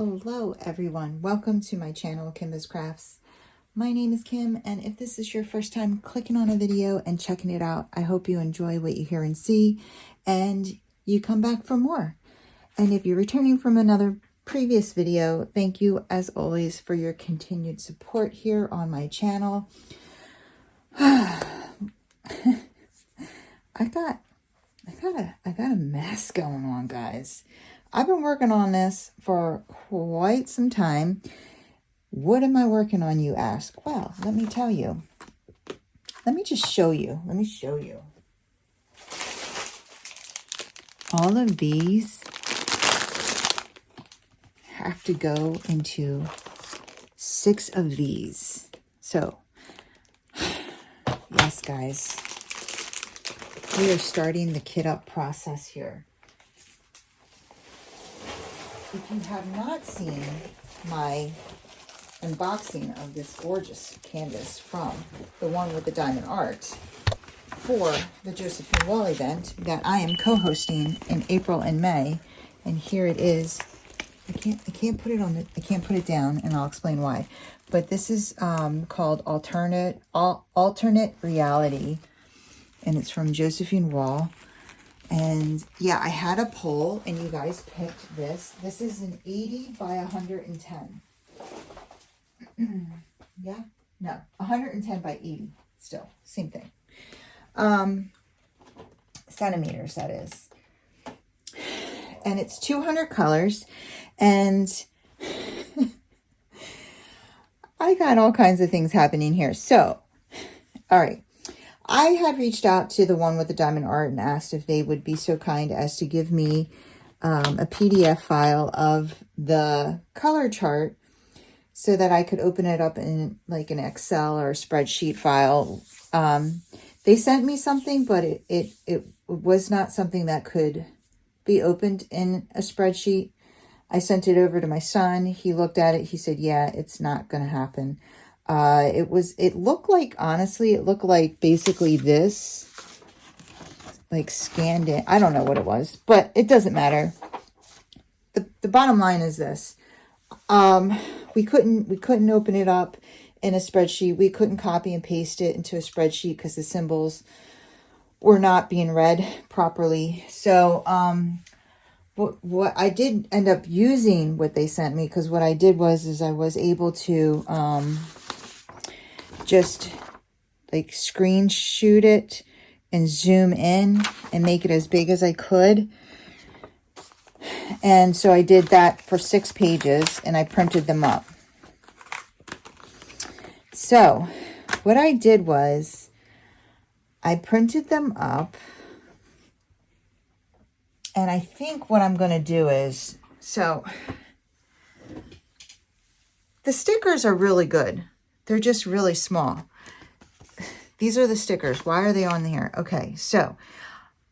Hello everyone, welcome to my channel, Kim's Crafts. My name is Kim, and if this is your first time clicking on a video and checking it out, I hope you enjoy what you hear and see, and you come back for more. And if you're returning from another previous video, thank you as always for your continued support here on my channel. I got a mess going on, guys. I've been working on this for quite some time. What am I working on, you ask? Well, let me tell you. Let me just show you. Let me show you. All of these have to go into 6 of these. So, yes, guys. We are starting the kit up process here. If you have not seen my unboxing of this gorgeous canvas from the One With The DiamondArt for the Josephine Wall event that I am co-hosting in April and May, and here it is. I can't put it on the, I can't put it down, and I'll explain why. But this is called Alternate Reality, and it's from Josephine Wall. And yeah, I had a poll and you guys picked this. This is an 80 by 110. Yeah, no, 110 by 80, still, same thing. Centimeters, that is. And it's 200 colors, and I got all kinds of things happening here. So, all right. I had reached out to the One With The DiamondArt and asked if they would be so kind as to give me a PDF file of the color chart so that I could open it up in like an Excel or a spreadsheet file. They sent me something, but it was not something that could be opened in a spreadsheet. I sent it over to my son. He looked at it. He said, yeah, it's not going to happen. It looked like, honestly, it looked like basically this, like scanned in. I don't know what it was, but it doesn't matter. The bottom line is this. We couldn't open it up in a spreadsheet. We couldn't copy and paste it into a spreadsheet because the symbols were not being read properly. So, what I did end up using what they sent me, because what I did was I was able to, just like screenshot it and zoom in and make it as big as I could. And so I did that for 6 pages and I printed them up. So what I did was I printed them up, and I think what I'm going to do is, so the stickers are really good. They're just really small. These are the stickers. Why are they on here? Okay, so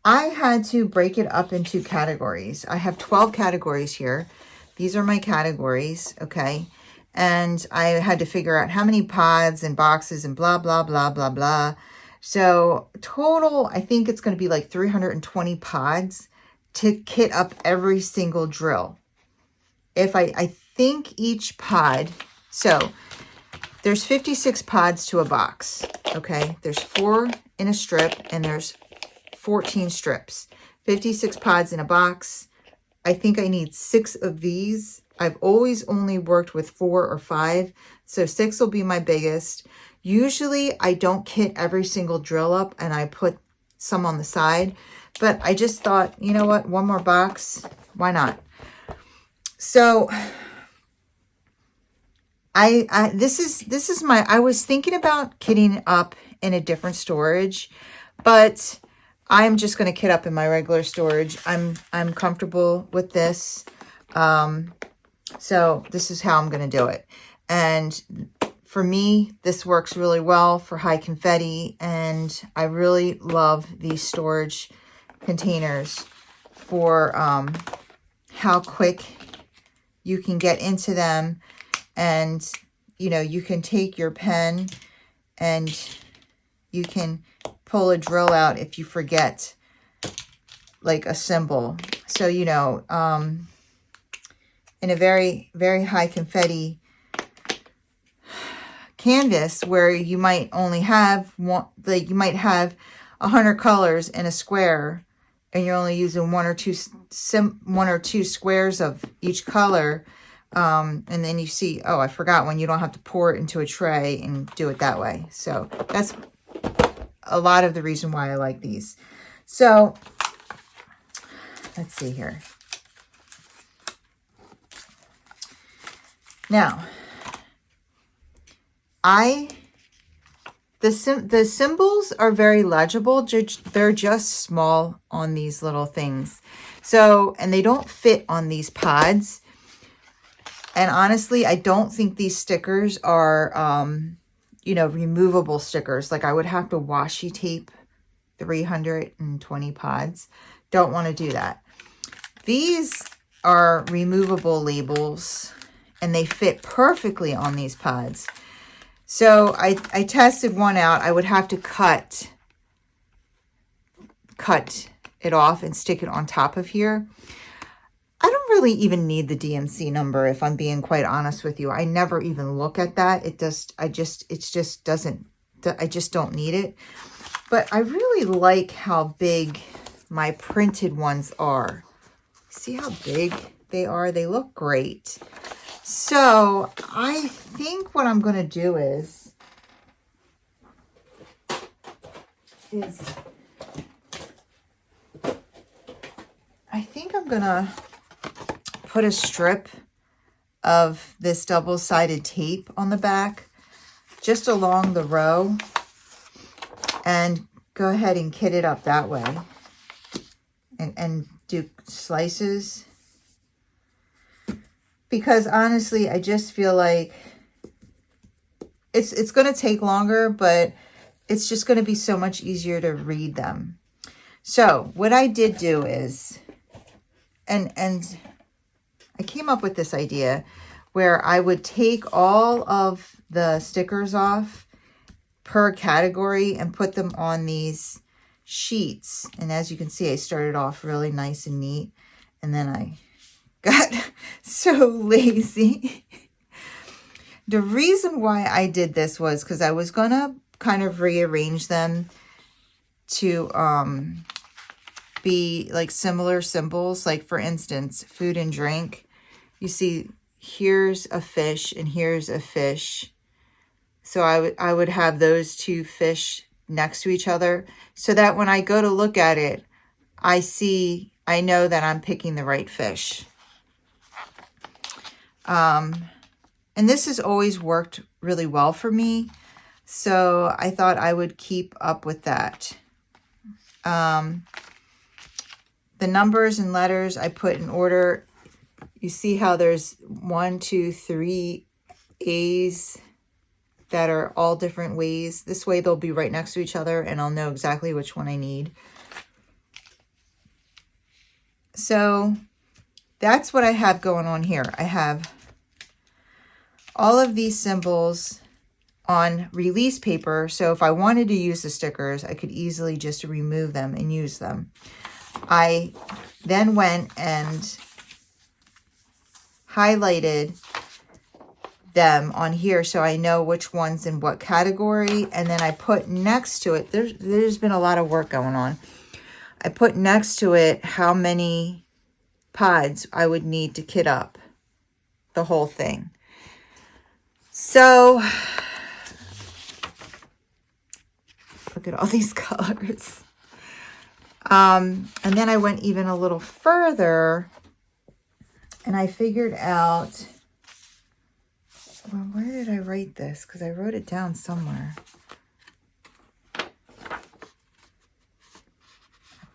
I had to break it up into categories. I have 12 categories here. These are my categories, okay? And I had to figure out how many pods and boxes and blah, blah, blah, blah, blah. So total, I think it's going to be like 320 pods to kit up every single drill. If I think each pod, so there's 56 pods to a box, okay? There's 4 in a strip, and there's 14 strips. 56 pods in a box. I think I need 6 of these. I've always only worked with 4 or 5, so 6 will be my biggest. Usually, I don't kit every single drill up, and I put some on the side, but I just thought, you know what, 1 more box, why not? So this is my, I was thinking about kitting up in a different storage, but I'm just going to kit up in my regular storage. I'm comfortable with this. So this is how I'm going to do it. And for me, this works really well for high confetti, and I really love these storage containers for how quick you can get into them. And, you know, you can take your pen and you can pull a drill out if you forget like a symbol. So, you know, in a very, very high confetti canvas where you might only have one, like you might have 100 colors in a square, and you're only using one or two squares of each color. And then you see, oh, I forgot one. You don't have to pour it into a tray and do it that way. So that's a lot of the reason why I like these. So let's see here. Now, the symbols are very legible. They're just small on these little things. So, and they don't fit on these pods. And honestly, I don't think these stickers are, you know, removable stickers. Like I would have to washi tape 320 pods. Don't want to do that. These are removable labels, and they fit perfectly on these pods. So I tested one out. I would have to cut it off and stick it on top of here. I don't really even need the DMC number, if I'm being quite honest with you. I never even look at that. I just don't need it. But I really like how big my printed ones are. See how big they are? They look great. So I think what I'm going to do is I think I'm going to put a strip of this double-sided tape on the back just along the row and go ahead and kit it up that way and do slices, because honestly I just feel like it's going to take longer, but it's just going to be so much easier to read them. So what I did do is, and I came up with this idea where I would take all of the stickers off per category and put them on these sheets. And as you can see, I started off really nice and neat, and then I got so lazy. The reason why I did this was because I was going to kind of rearrange them to be like similar symbols. Like for instance, food and drink. You see, here's a fish and here's a fish. So I would have those two fish next to each other so that when I go to look at it, I know that I'm picking the right fish. And this has always worked really well for me. So I thought I would keep up with that. The numbers and letters I put in order. You see how there's 1, 2, 3 A's that are all different ways. This way they'll be right next to each other and I'll know exactly which one I need. So that's what I have going on here. I have all of these symbols on release paper. So if I wanted to use the stickers, I could easily just remove them and use them. I then went and highlighted them on here so I know which one's in what category, and then I put next to it, there's been a lot of work going on. I put next to it how many pods I would need to kit up the whole thing. So look at all these colors. And then I went even a little further and I figured out, well, where did I write this? Because I wrote it down somewhere. I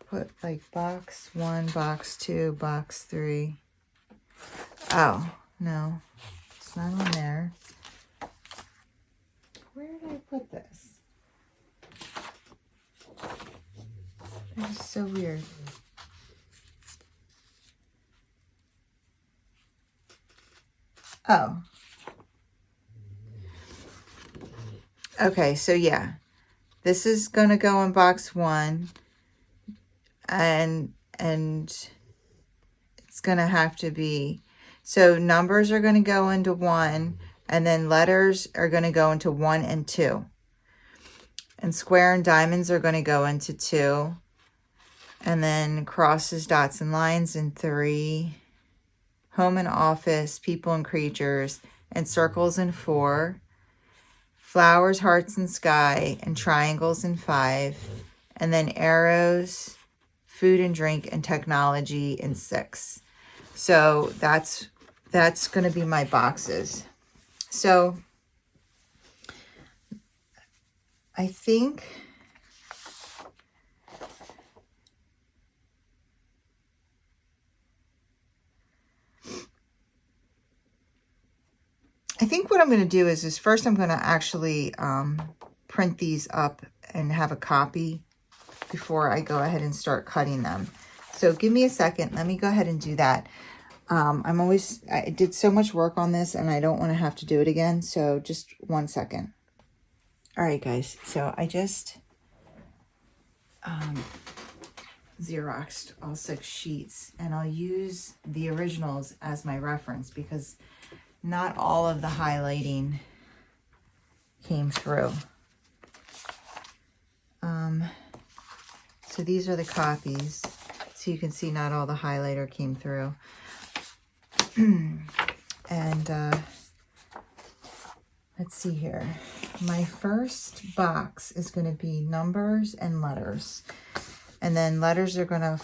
put like box 1, box 2, box 3. Oh, no, it's not on there. Where did I put this? This is so weird. Oh. Okay, so yeah. This is going to go in box 1. And it's going to have to be... So numbers are going to go into 1, and then letters are going to go into 1 and 2. And square and diamonds are going to go into 2. And then crosses, dots, and lines in 3. Home and office, people and creatures, and circles in 4. Flowers, hearts, and sky, and triangles in 5. And then arrows, food and drink, and technology in 6. So that's going to be my boxes. So I think what I'm going to do is first I'm going to actually print these up and have a copy before I go ahead and start cutting them. So give me a second. Let me go ahead and do that. I did so much work on this and I don't want to have to do it again. So just 1 second. All right, guys. So I just Xeroxed all 6 sheets, and I'll use the originals as my reference because not all of the highlighting came through. So these are the copies. So you can see not all the highlighter came through. And let's see here. My first box is going to be numbers and letters. And then letters are going to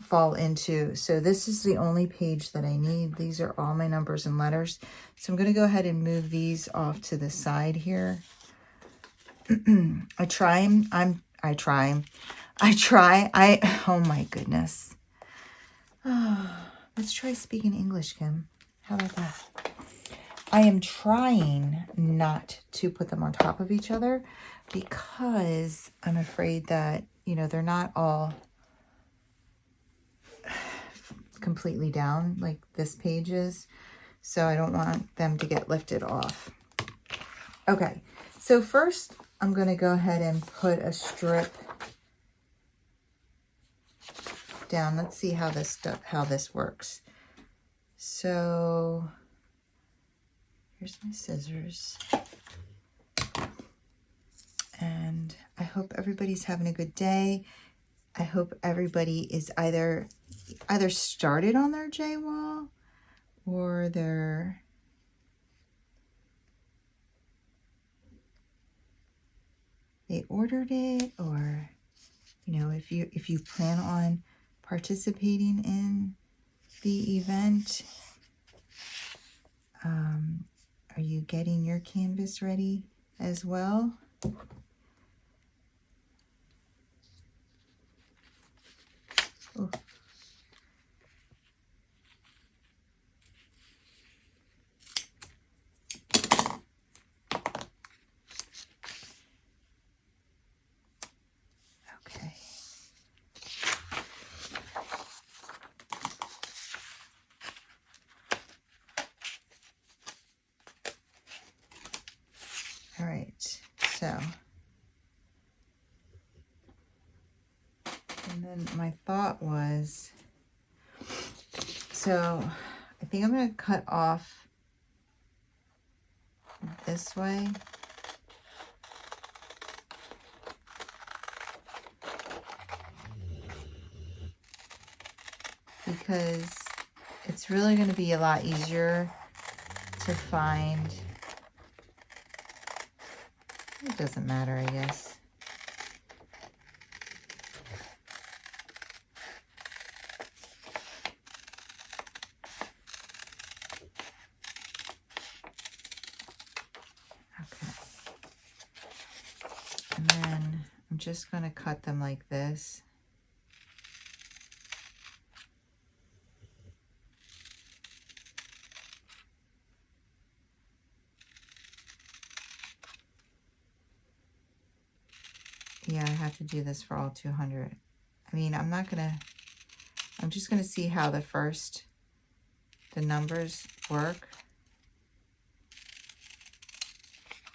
fall into, so this is the only page that I need. These are all my numbers and letters. So I'm going to go ahead and move these off to the side here. Oh my goodness. Let's try speaking English, Kim. How about that? I am trying not to put them on top of each other because I'm afraid that, you know, they're not all completely down like this page is. So I don't want them to get lifted off. Okay, so first I'm going to go ahead and put a strip down. Let's see how this works. So here's my scissors. And I hope everybody's having a good day. I hope everybody is either started on their J wall or they ordered it, or you know, if you plan on participating in the event, are you getting your canvas ready as well? Oh. Okay. All right, so, and then my thought was, so I think I'm going to cut off this way. Because it's really going to be a lot easier to find. It doesn't matter, I guess. Okay. And then I'm just going to cut them like this. Yeah, I have to do this for all 200. I mean, I'm just going to see how the numbers work.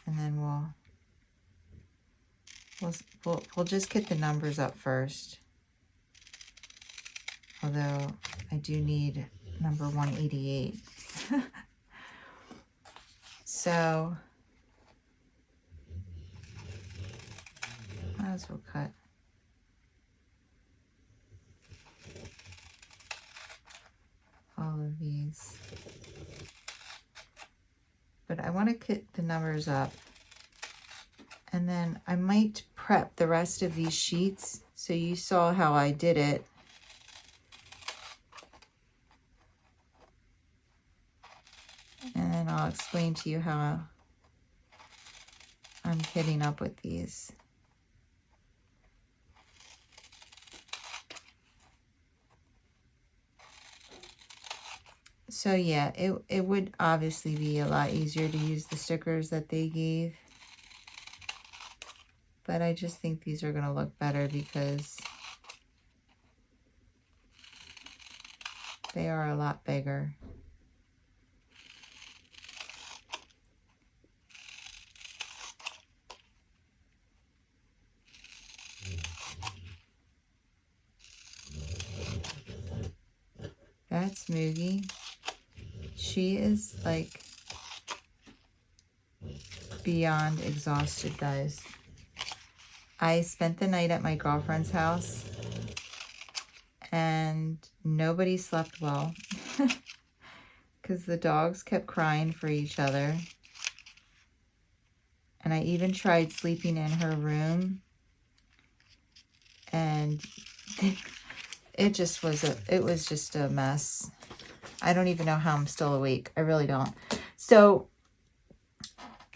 And then we'll just get the numbers up first. Although I do need number 188. so might as well cut. All of these. But I want to cut the numbers up. And then I might prep the rest of these sheets. So you saw how I did it. And then I'll explain to you how I'm hitting up with these. So yeah, it would obviously be a lot easier to use the stickers that they gave. But I just think these are going to look better because they are a lot bigger. That's Moogie. She is like beyond exhausted, guys. I spent the night at my girlfriend's house and nobody slept well because the dogs kept crying for each other. And I even tried sleeping in her room, and it was just a mess. I don't even know how I'm still awake. I really don't. So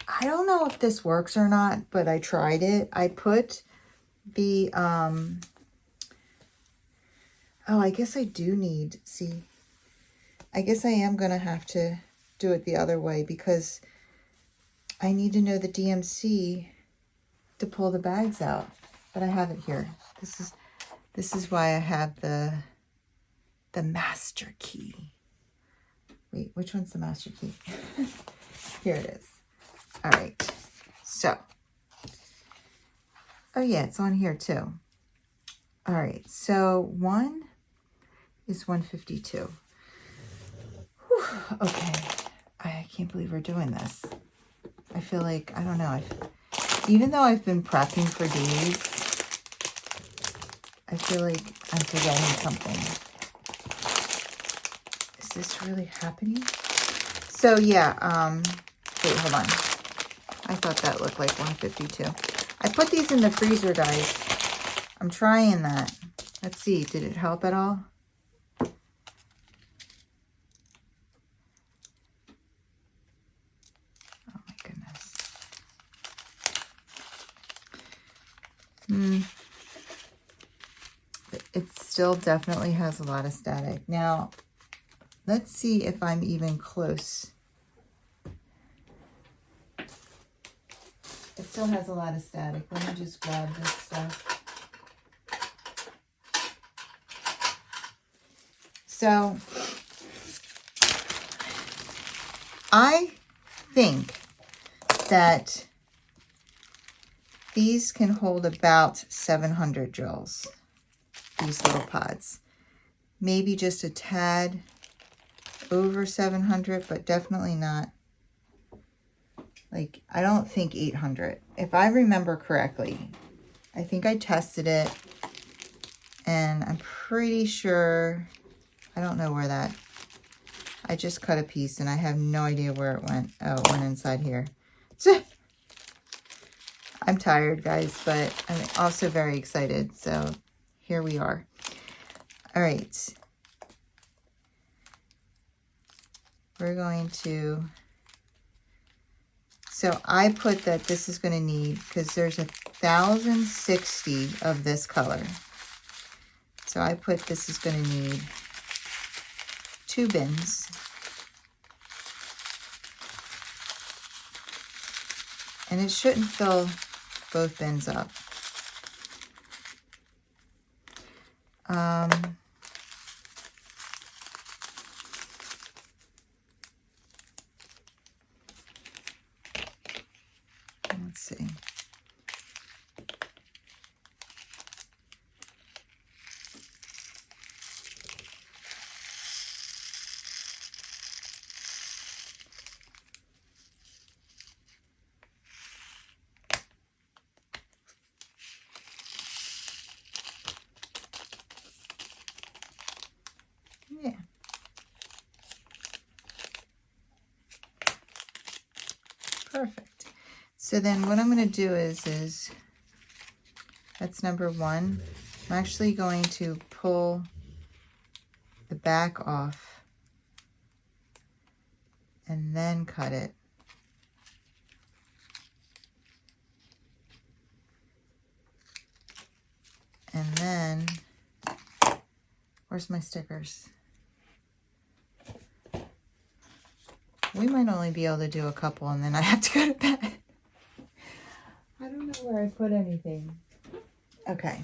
I don't know if this works or not, but I tried it. I put the, oh, I guess I do need, see, I guess I am going to have to do it the other way because I need to know the DMC to pull the bags out, but I have it here. This is why I have the master key. Wait, which one's the master key? Here it is. All right. So, oh yeah, it's on here too. All right. So one is 152. Whew, okay. I can't believe we're doing this. I feel like, I don't know. Even though I've been prepping for days, I feel like I'm forgetting something. Is this really happening? So yeah, wait, hold on. I thought that looked like 152. I put these in the freezer, guys. I'm trying that. Let's see, did it help at all? Oh my goodness. It still definitely has a lot of static. Now, let's see if I'm even close. It still has a lot of static. Let me just grab this stuff. So, I think that these can hold about 700 joules. These little pods. Maybe just a tad over 700, but definitely not. Like, I don't think 800. If I remember correctly, I think I tested it, and I'm pretty sure, I don't know where that, I just cut a piece, and I have no idea where it went. Oh, it went inside here. I'm tired, guys, but I'm also very excited, so here we are. All right. We're going to, so I put that this is going to need, because there's 1,060 of this color. So I put this is going to need 2 bins. And it shouldn't fill both bins up. Let's see. So then what I'm going to do is that's number 1. I'm actually going to pull the back off and then cut it. And then, where's my stickers? We might only be able to do a couple and then I have to go to bed. I don't know where I put anything. Okay,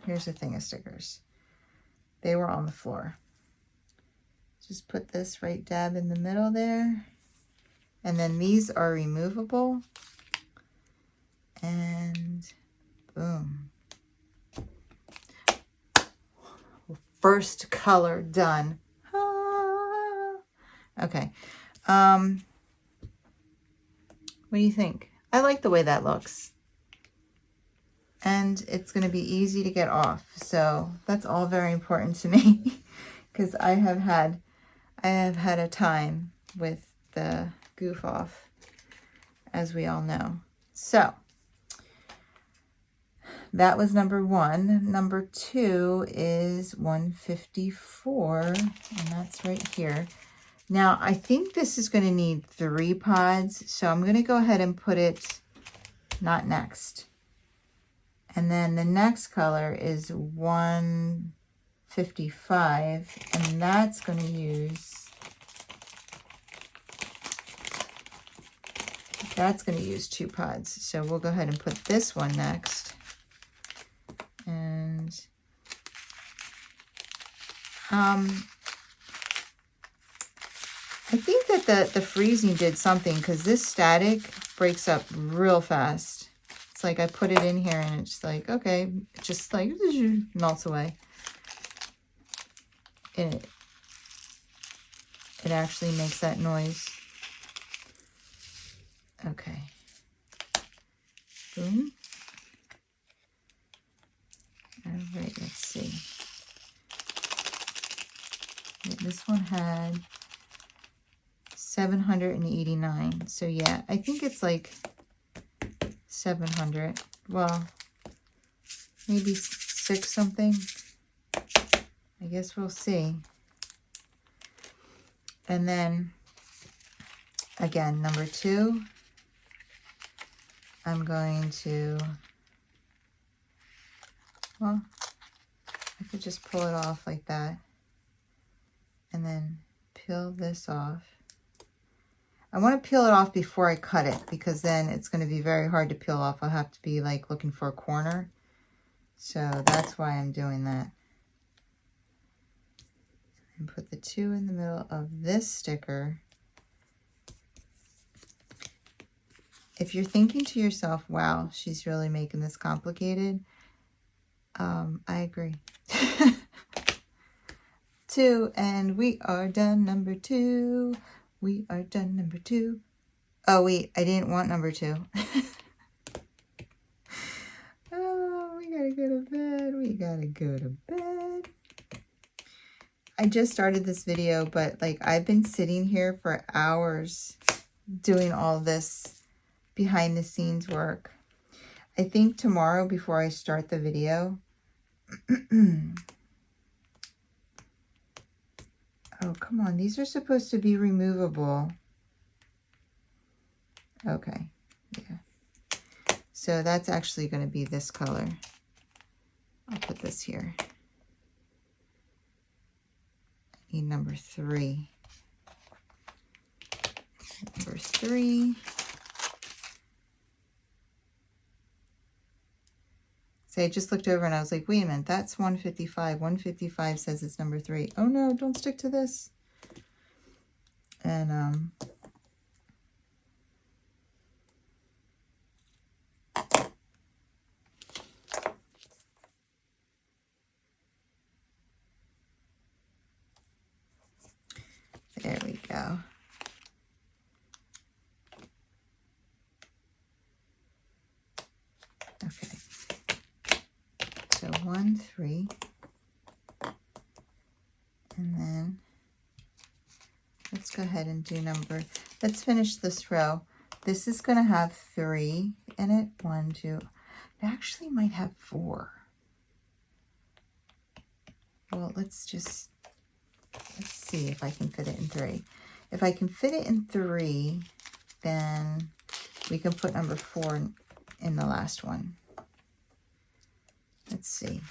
here's a thing of stickers. They were on the floor. Just put this right dab in the middle there. And then these are removable. And boom. First color done. Ah. Okay. What do you think? I like the way that looks. And it's going to be easy to get off. So that's all very important to me because I have had a time with the goof off, as we all know. So that was number 1. Number 2 is 154, and that's right here. Now, I think this is going to need 3 pods, so I'm going to go ahead and put it not next. And then the next color is 155, and that's going to use 2 pods. So we'll go ahead and put this one next. And I think that the freezing did something because this static breaks up real fast. It's like I put it in here and it's like, okay, it just like melts away. And it actually makes that noise. Okay. Boom. All right, let's see. This one had 789. So yeah, I think it's like 700. Well, maybe 6 something. I guess we'll see. And then again, number 2, I'm going to, well, I could just pull it off like that and then peel this off. I want to peel it off before I cut it because then it's going to be very hard to peel off. I'll have to be like looking for a corner. So that's why I'm doing that. And put the 2 in the middle of this sticker. If you're thinking to yourself, wow, she's really making this complicated, I agree. 2, and we are done. Number 2. We are done. Number 2. Oh, wait, I didn't want number 2. Oh, we gotta go to bed. We gotta go to bed. I just started this video, but like I've been sitting here for hours doing all this behind the scenes work. I think tomorrow before I start the video, oh, come on. These are supposed to be removable. Okay. Yeah. So that's actually going to be this color. I'll put this here. I need number 3. Number 3. So I just looked over and I was like, wait a minute, that's 155. 155 says it's number 3. Oh no, don't stick to this. And there we go. Okay. So 1, 3, and then let's go ahead and do let's finish this row. This is going to have 3 in it. 1, 2. It actually might have 4. Well, let's see if I can fit it in 3. If I can fit it in 3, then we can put number 4 in the last one. Let's see.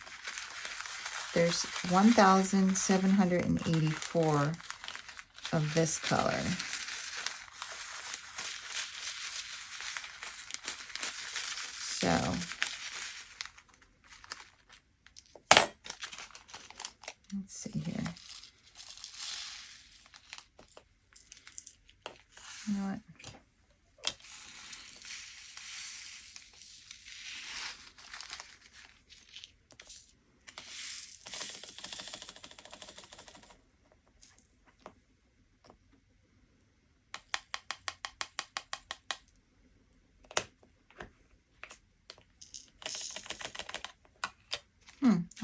There's 1,784 of this color. So let's see here. You know what?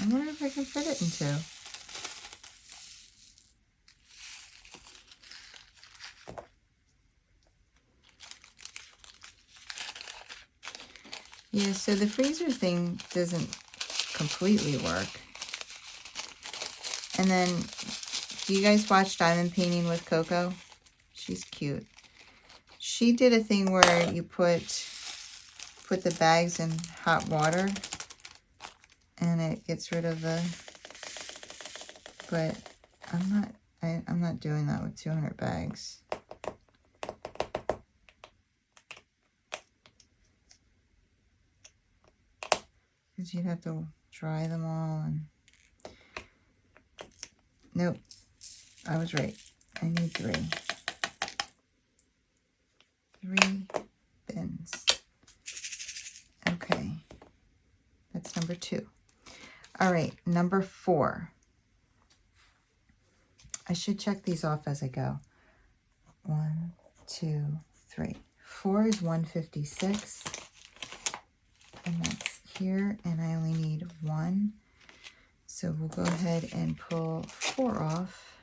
I wonder if I can fit it in 2. Yeah, so the freezer thing doesn't completely work. And then, do you guys watch Diamond Painting with Coco? She's cute. She did a thing where you put the bags in hot water and it gets rid of the, but I'm not doing that with 200 bags. Because you'd have to dry them all and nope, I was right. I need 3. 3 bins. Okay, that's number 2. All right, number 4. I should check these off as I go. 1, 2, 3. 4 is 156. And that's here, and I only need 1. So we'll go ahead and pull 4 off.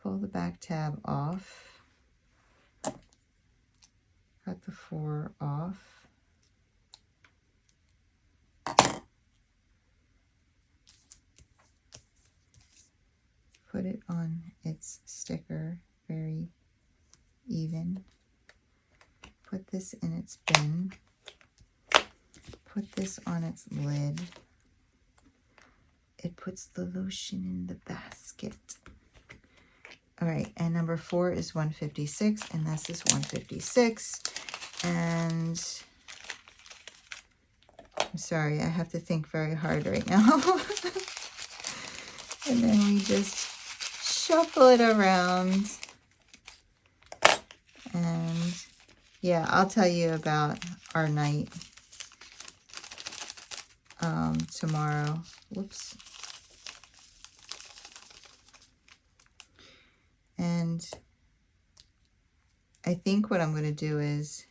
Pull the back tab off. Cut the 4 off. Put it on its sticker very even. Put this in its bin. Put this on its lid. It puts the lotion in the basket. All right, and number 4 is 156, and this is 156. And I'm sorry, I have to think very hard right now. And then we just shuffle it around. And yeah, I'll tell you about our night tomorrow. Whoops. And I think what I'm going to do is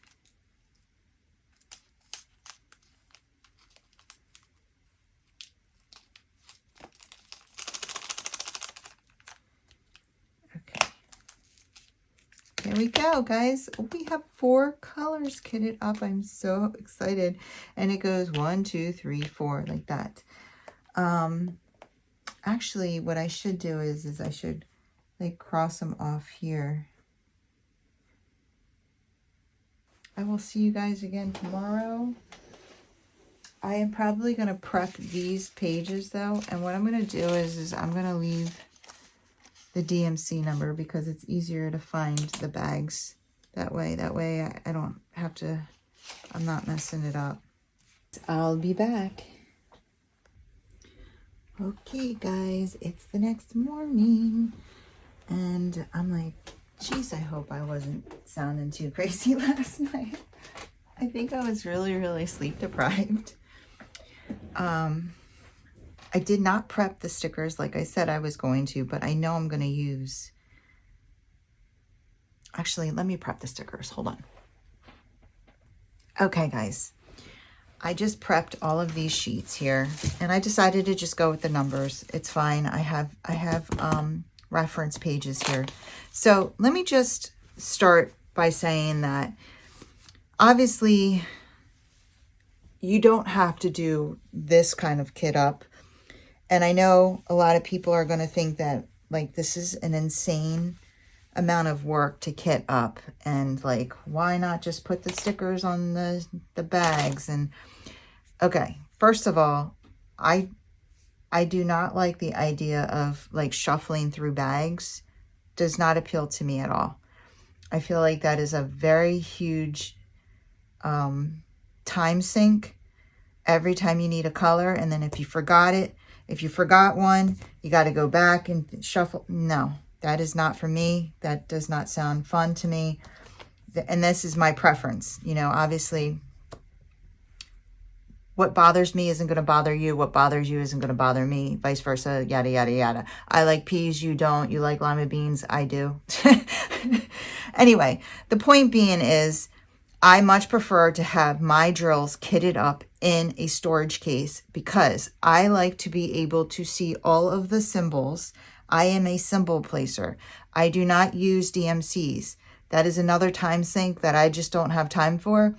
there we go, guys. We have 4 colors kitted up. I'm so excited. And it goes 1, 2, 3, 4 like that. Actually, what I should do is I should like cross them off here. I will see you guys again tomorrow. I am probably going to prep these pages though. And what I'm going to do is I'm going to leave the DMC number because it's easier to find the bags that way. That way I don't have to, I'm not messing it up. I'll be back. Okay, guys, it's the next morning. And I'm like, geez, I hope I wasn't sounding too crazy last night. I think I was really, really sleep deprived. I did not prep the stickers like I said I was going to, but I know I'm going to use... Actually, let me prep the stickers. Hold on. Okay, guys. I just prepped all of these sheets here, and I decided to just go with the numbers. It's fine. I have reference pages here. So let me just start by saying that obviously you don't have to do this kind of kit up. And I know a lot of people are going to think that like this is an insane amount of work to kit up, and like why not just put the stickers on the bags. And okay, first of all, I do not like the idea of like shuffling through bags. Does not appeal to me at all. I feel like that is a very huge time sink every time you need a color. And then if you forgot it, if you forgot one, you got to go back and shuffle. No, that is not for me. That does not sound fun to me. And this is my preference. You know, obviously, what bothers me isn't going to bother you. What bothers you isn't going to bother me. Vice versa, yada, yada, yada. I like peas, you don't. You like lima beans, I do. Anyway, the point being is I much prefer to have my drills kitted up in a storage case because I like to be able to see all of the symbols. I am a symbol placer. I do not use DMCs. That is another time sink that I just don't have time for.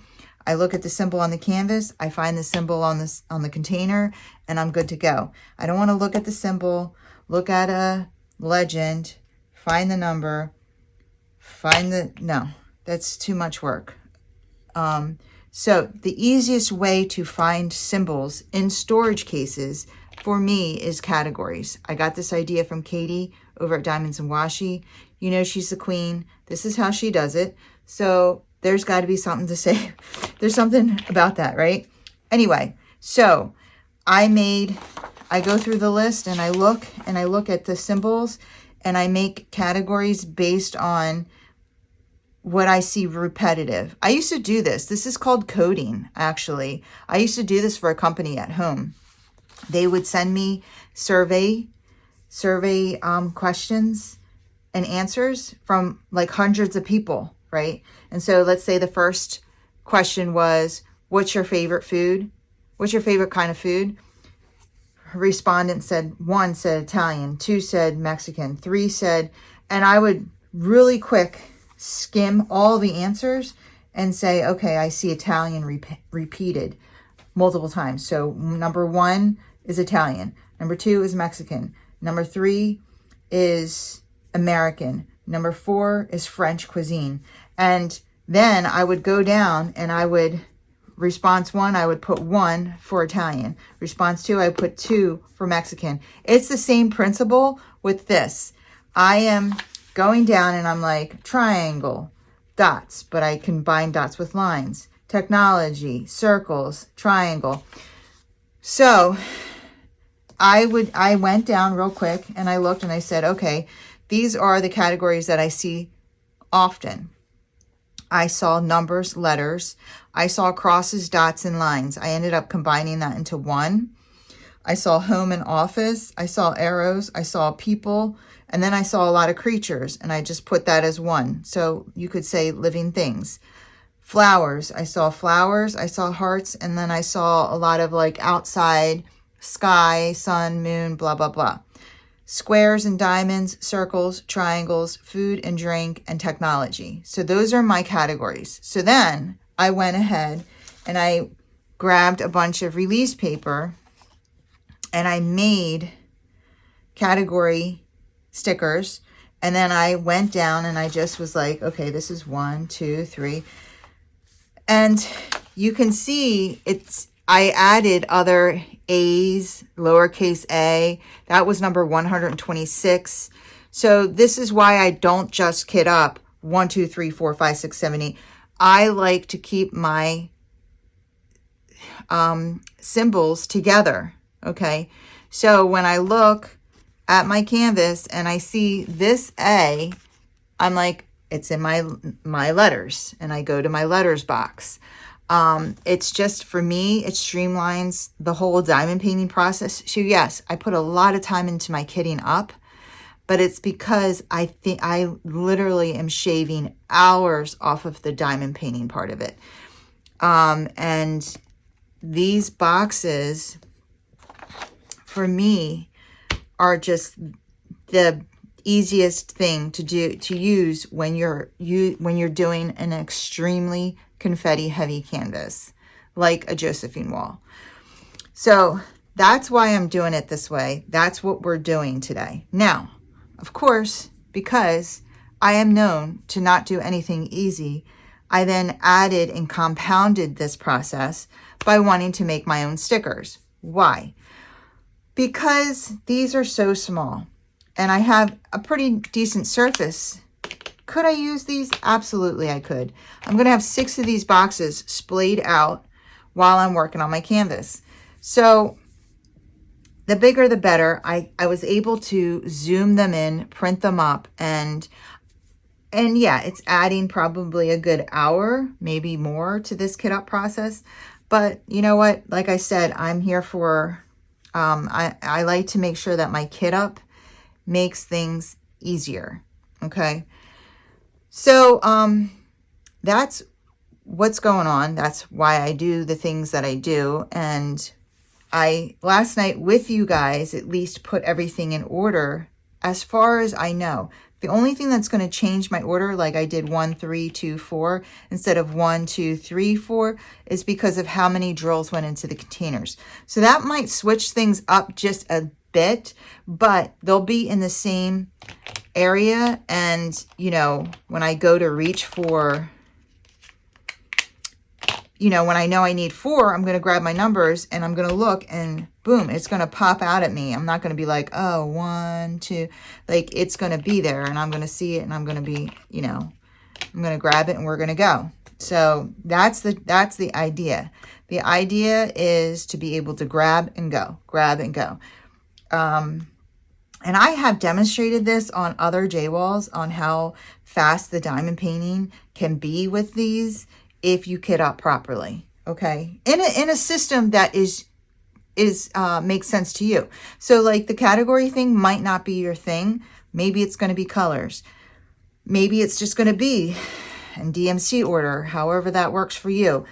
I look at the symbol on the canvas, I find the symbol on the container, and I'm good to go. I don't want to look at the symbol, look at a legend, find the number, no, that's too much work. So the easiest way to find symbols in storage cases for me is categories. I got this idea from Katie over at Diamonds and Washi. You know, she's the queen. This is how she does it. So there's got to be something to say. There's something about that, right? Anyway, so I go through the list and I look at the symbols and I make categories based on what I see repetitive. I used to do this. This is called coding, actually. I used to do this for a company at home. They would send me survey questions and answers from like hundreds of people, right? And so let's say the first question was, what's your favorite food? What's your favorite kind of food? Respondent said, 1 said Italian, 2 said Mexican, 3 said, and I would really quick skim all the answers and say, okay, I see Italian repeated multiple times. So number 1 is Italian. Number 2 is Mexican. Number 3 is American. Number 4 is French cuisine. And then I would go down and I would, response 1, I would put 1 for Italian. Response 2, I would put 2 for Mexican. It's the same principle with this. I am going down and I'm like triangle, dots, but I combine dots with lines, technology, circles, triangle. So I went down real quick and I looked and I said, okay, these are the categories that I see often. I saw numbers, letters. I saw crosses, dots, and lines. I ended up combining that into one. I saw home and office. I saw arrows. I saw people. And then I saw a lot of creatures, and I just put that as one. So you could say living things. Flowers. I saw flowers. I saw hearts. And then I saw a lot of like outside, sky, sun, moon, blah, blah, blah. Squares and diamonds, circles, triangles, food and drink, and technology. So those are my categories. So then I went ahead and I grabbed a bunch of release paper and I made category stickers. And then I went down and I just was like, okay, this is 1, 2, 3. And you can see I added other A's, lowercase a. That was number 126. So this is why I don't just kit up 1, 2, 3, 4, 5, 6, 7, 8. I like to keep my symbols together, okay? So when I look at my canvas and I see this A, I'm like, it's in my letters, and I go to my letters box. It's just, for me, it streamlines the whole diamond painting process. So yes, I put a lot of time into my kitting up, but it's because I think I literally am shaving hours off of the diamond painting part of it. And these boxes for me are just the easiest thing to use when you're doing an extremely confetti heavy canvas like a Josephine Wall. So that's why I'm doing it this way. That's what we're doing today. Now, of course, because I am known to not do anything easy, I then added and compounded this process by wanting to make my own stickers. Why? Because these are so small and I have a pretty decent surface. Could I use these? Absolutely, I could. I'm going to have 6 of these boxes splayed out while I'm working on my canvas. So the bigger the better. I was able to zoom them in, print them up, and yeah, it's adding probably a good hour, maybe more, to this kit up process. But you know what? Like I said, I'm here for, I like to make sure that my kit up makes things easier. Okay. So, that's what's going on. That's why I do the things that I do. And I, last night with you guys, at least put everything in order as far as I know. The only thing that's going to change my order, like I did 1, 3, 2, 4, instead of 1, 2, 3, 4, is because of how many drills went into the containers. So that might switch things up just a bit, but they'll be in the same area. And, you know, when I go to reach for, you know, when I know I need 4, I'm going to grab my numbers and I'm going to look and boom, it's going to pop out at me. I'm not going to be like, oh, 1, 2, like it's going to be there and I'm going to see it and I'm going to be, you know, I'm going to grab it and we're going to go. So that's the idea. The idea is to be able to grab and go, grab and go. And I have demonstrated this on other J-Walls on how fast the diamond painting can be with these if you kit up properly, okay? In a system that makes sense to you. So like the category thing might not be your thing. Maybe it's going to be colors. Maybe it's just going to be in DMC order, however that works for you.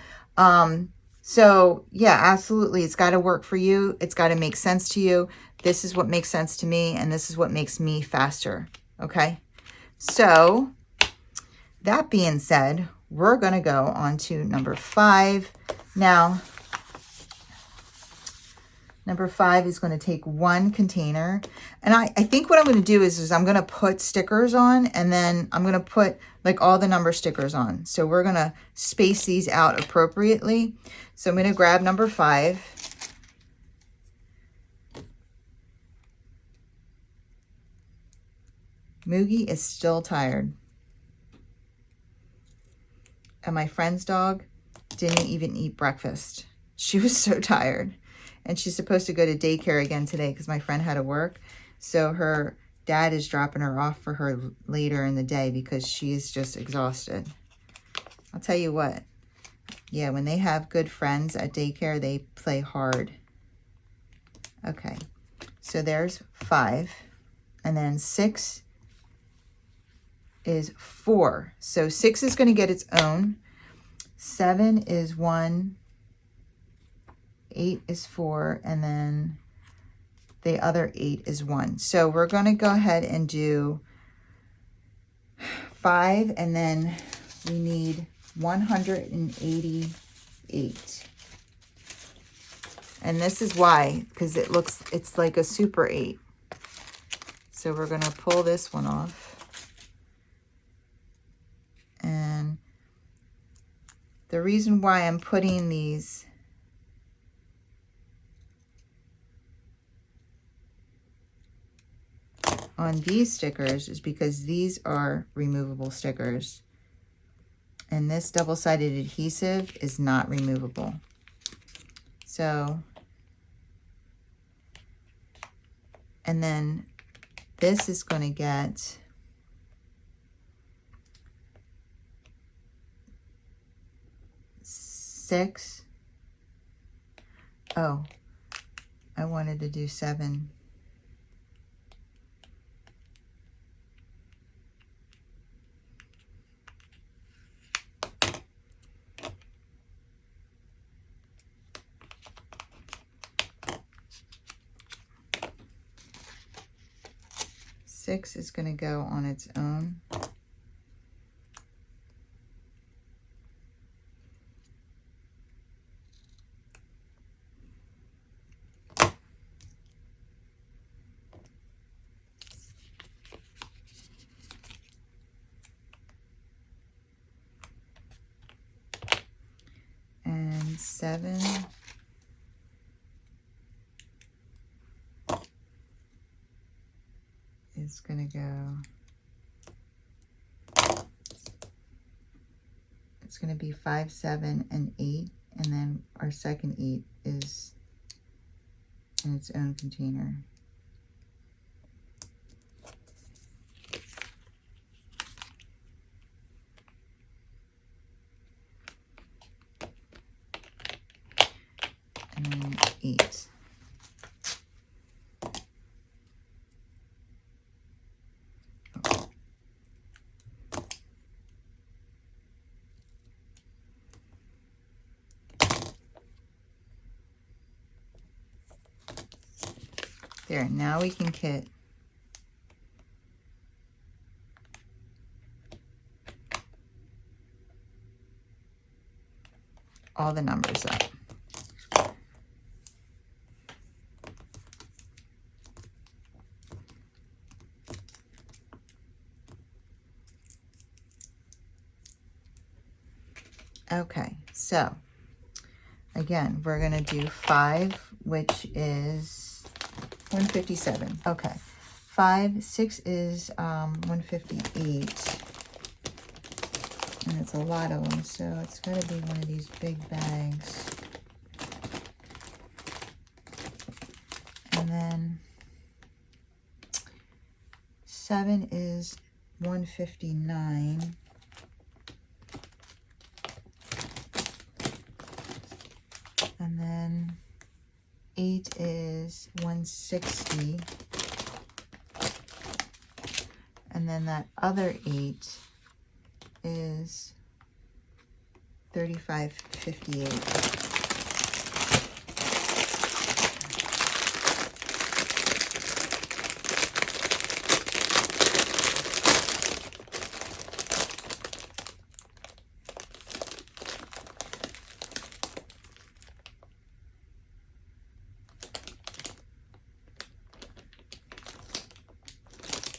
So yeah, absolutely. It's got to work for you. It's got to make sense to you. This is what makes sense to me, and this is what makes me faster, okay? So that being said, we're going to go on to number 5. Now, number 5 is going to take 1 container. And I think what I'm going to do is I'm going to put stickers on, and then I'm going to put like all the number stickers on. So we're going to space these out appropriately. So I'm going to grab number 5. Moogie is still tired. And my friend's dog didn't even eat breakfast. She was so tired. And she's supposed to go to daycare again today because my friend had to work. So her dad is dropping her off for her later in the day because she is just exhausted. I'll tell you what. Yeah, when they have good friends at daycare, they play hard. Okay. So there's 5. And then 6 is 4. So 6 is going to get its own. 7 is 1. 8 is 4. And then the other 8 is 1. So we're going to go ahead and do 5. And then we need 188. And this is why, because it's like a super 8. So we're going to pull this one off. And the reason why I'm putting these on these stickers is because these are removable stickers. And this double-sided adhesive is not removable. So, and then this is going to get six. Oh, I wanted to do 7. 6 is going to go on its own. And 7 is going to go, it's going to be 5, 7, and 8, and then our second 8 is in its own container. And then 8. There, now we can kit all the numbers up. Okay, so again, we're going to do 5, which is 157. Okay, 5, 6 is 158. And it's a lot of them, so it's got to be one of these big bags. And then 7 is 159. And then 8 is 160. And then that other 8 is 35.58.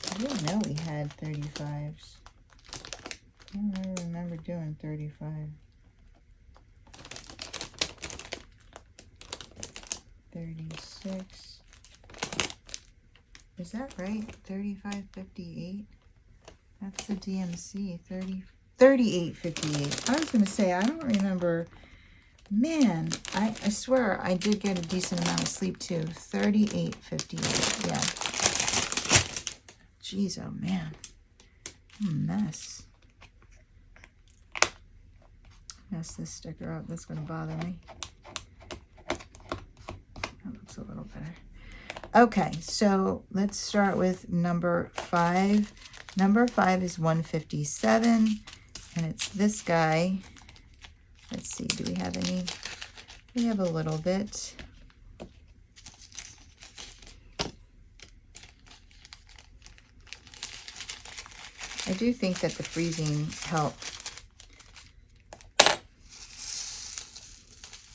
I didn't know we had 35s. I don't really remember doing 35. 36. Is that right? 35.58? That's the DMC. 38.58. I was going to say, I don't remember. Man, I swear I did get a decent amount of sleep too. 38.58. Yeah. Jeez, oh man. I'm a mess. Mess this sticker up. That's going to bother me. That looks a little better. Okay, so let's start with number 5. Number 5 is 157, and it's this guy. Let's see, do we have any? We have a little bit. I do think that the freezing helped,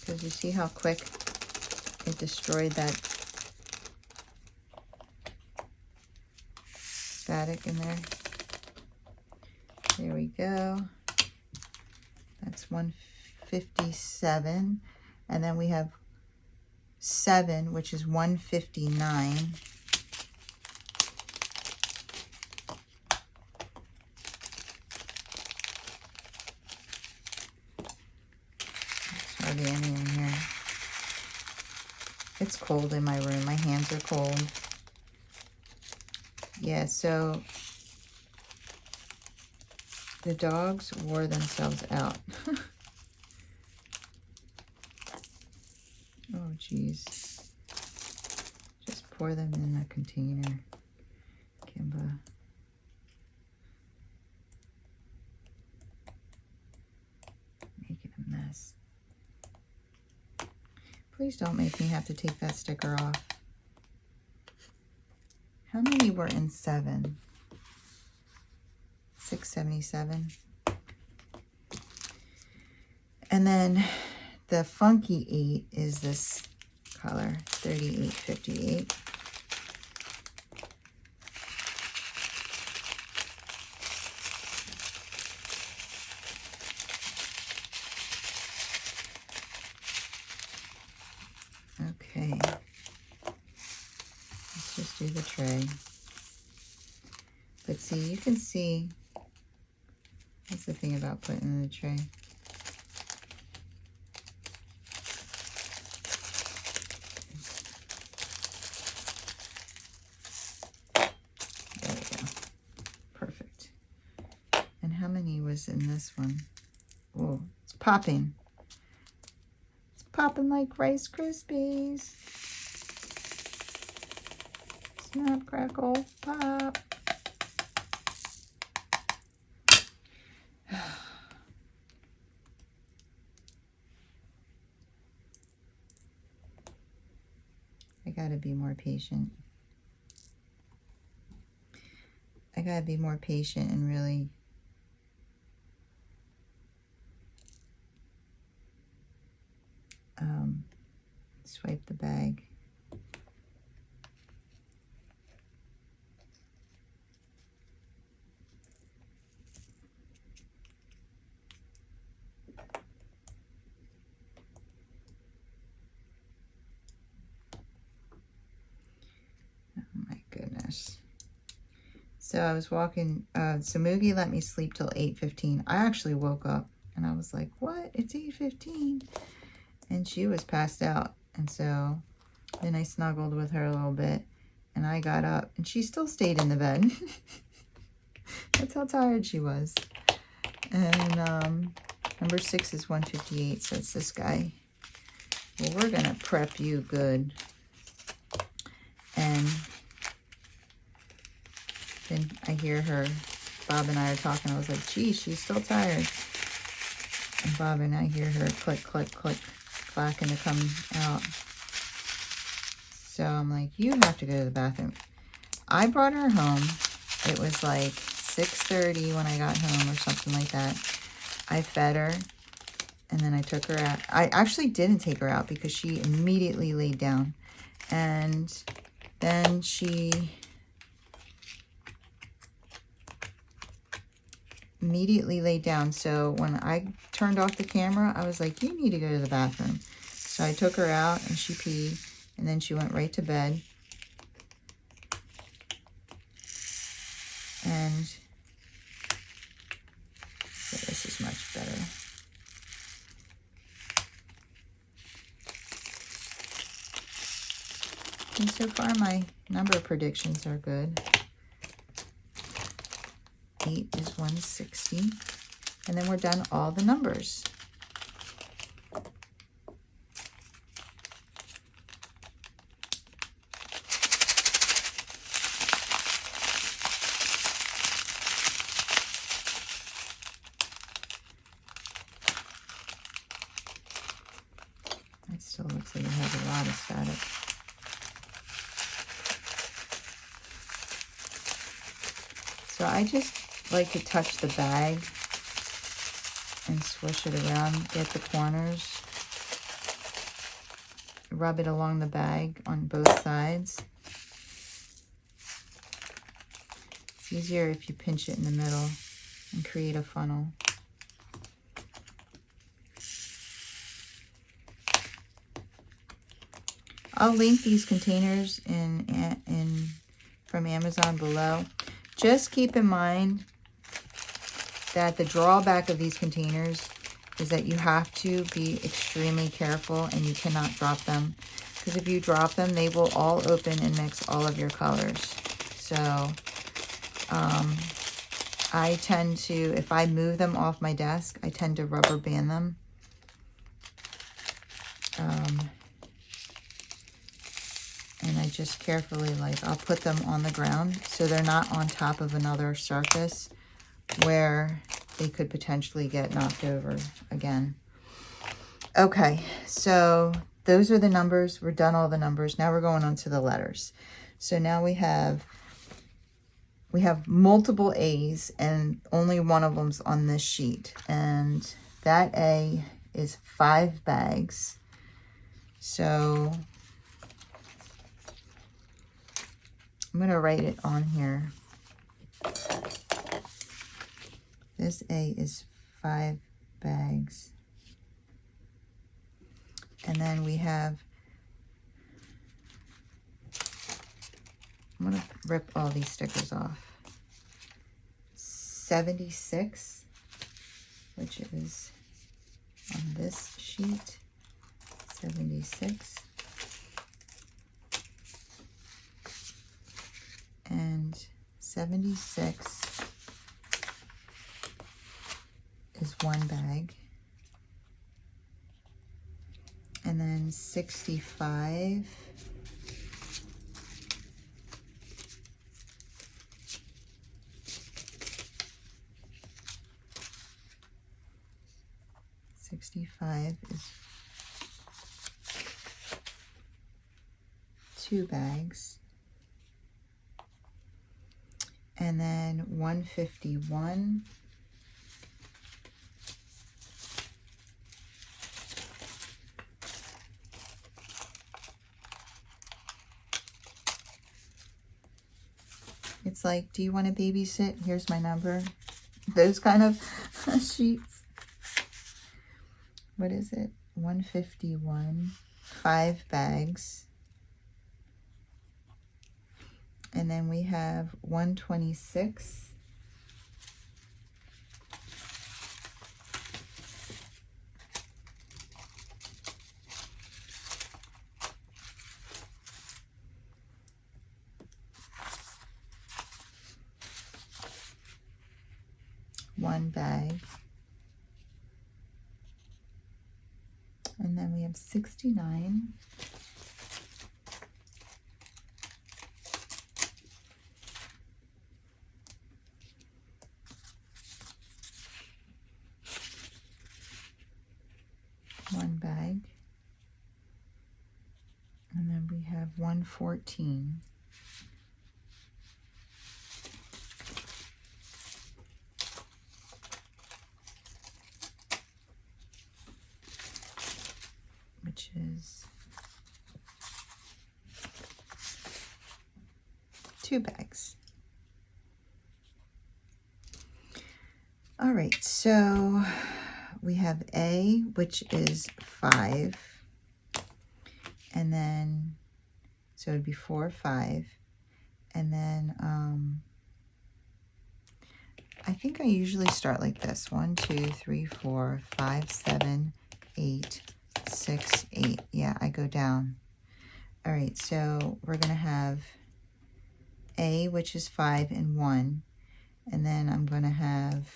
because you see how quick it destroyed that static in there. There we go. That's 157. And then we have 7, which is 159. There's hardly any in here. It's cold in my room. My hands are cold. Yeah, so the dogs wore themselves out. Oh, geez. Just pour them in a container, Kimba. Making a mess. Please don't make me have to take that sticker off. How many were in 7? 677. And then the funky 8 is this color, 3858. Okay, let's just do the tray. But see, you can see, that's the thing about putting in the tray. There we go. Perfect. And how many was in this one? Oh, it's popping. It's popping like Rice Krispies. Snap, crackle, pop. I gotta be more patient. I gotta be more patient and really swipe the bag. Oh my goodness. So I was walking, so Moogie let me sleep till 8:15. I actually woke up and I was like, what? It's 8:15. And she was passed out. And so then I snuggled with her a little bit and I got up and she still stayed in the bed. That's how tired she was. And number 6 is 158, so it's this guy. Well, we're gonna prep you good. And then I hear her, Bob and I are talking. I was like, geez, she's still tired. And Bob and I hear her click, click, click, clacking to come out. So I'm like, you have to go to the bathroom. I brought her home. It was like 6:30 when I got home or something like that. I fed her and then I took her out. I actually didn't take her out because she immediately laid down. And then she immediately laid down. So when I turned off the camera, I was like, you need to go to the bathroom. So I took her out and she peed and then she went right to bed. And so this is much better. And so far my number predictions are good. 8 is 160. And then we're done all the numbers. It still looks like it has a lot of static. So I just like to touch the bag and swish it around, get the corners, rub it along the bag on both sides. It's easier if you pinch it in the middle and create a funnel. I'll link these containers from Amazon below. Just keep in mind that the drawback of these containers is that you have to be extremely careful and you cannot drop them. Because if you drop them, they will all open and mix all of your colors. So I tend to, if I move them off my desk, I tend to rubber band them. And I just carefully, like, I'll put them on the ground so they're not on top of another surface where they could potentially get knocked over again. Okay, so those are the numbers. We're done all the numbers. Now we're going on to the letters. So now we have we have multiple A's and only one of them's on this sheet. And that A is 5 bags. So I'm going to write it on here. This A is 5 bags. And then we have, I'm going to rip all these stickers off. 76, which is on this sheet. 76. And 76 is 1 bag. And then 65 is 2 bags. And then 151 it's like, do you want to babysit? Here's my number. Those kind of sheets. What is it? 151, 5 bags. And then we have 126. One bag. And then we have 69. One bag. And then we have 114. Which is 2 bags. All right, so we have A, which is 5, and then, so it'd be 4, 5, and then I think I usually start like this, 1, 2, 3, 4, 5, 7, 8, 6, 8. Yeah, I go down. All right, so we're gonna have A, which is 5 and 1, and then I'm gonna have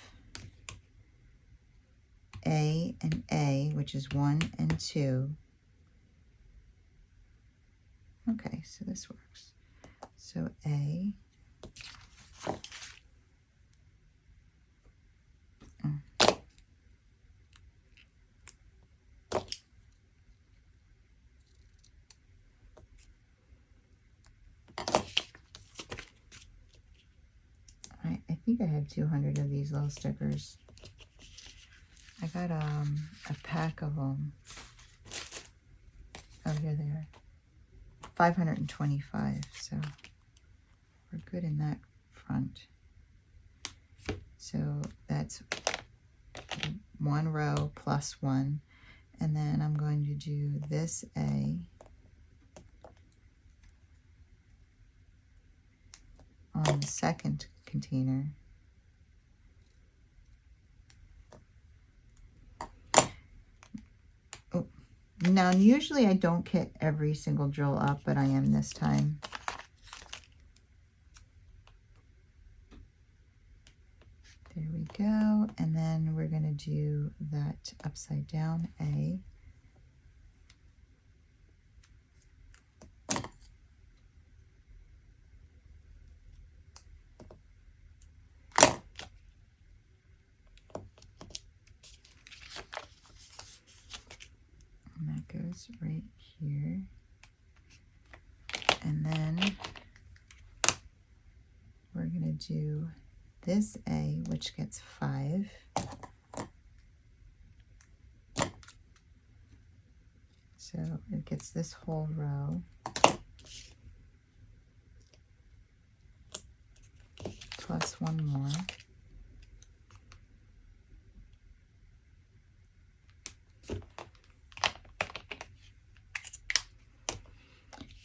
A and A, which is 1 and 2. Okay, so this works. So A. I think I have 200 of these little stickers. I got a pack of them. Oh, here they are. 525, so we're good in that front. So that's 1 row plus 1. And then I'm going to do this A on the second container. Oh, now usually I don't kit every single drill up, but I am this time. There we go. And then we're going to do that upside down A. And that goes right here. And then we're we're going to do this A, which gets 5. So it gets this whole row. Plus one more.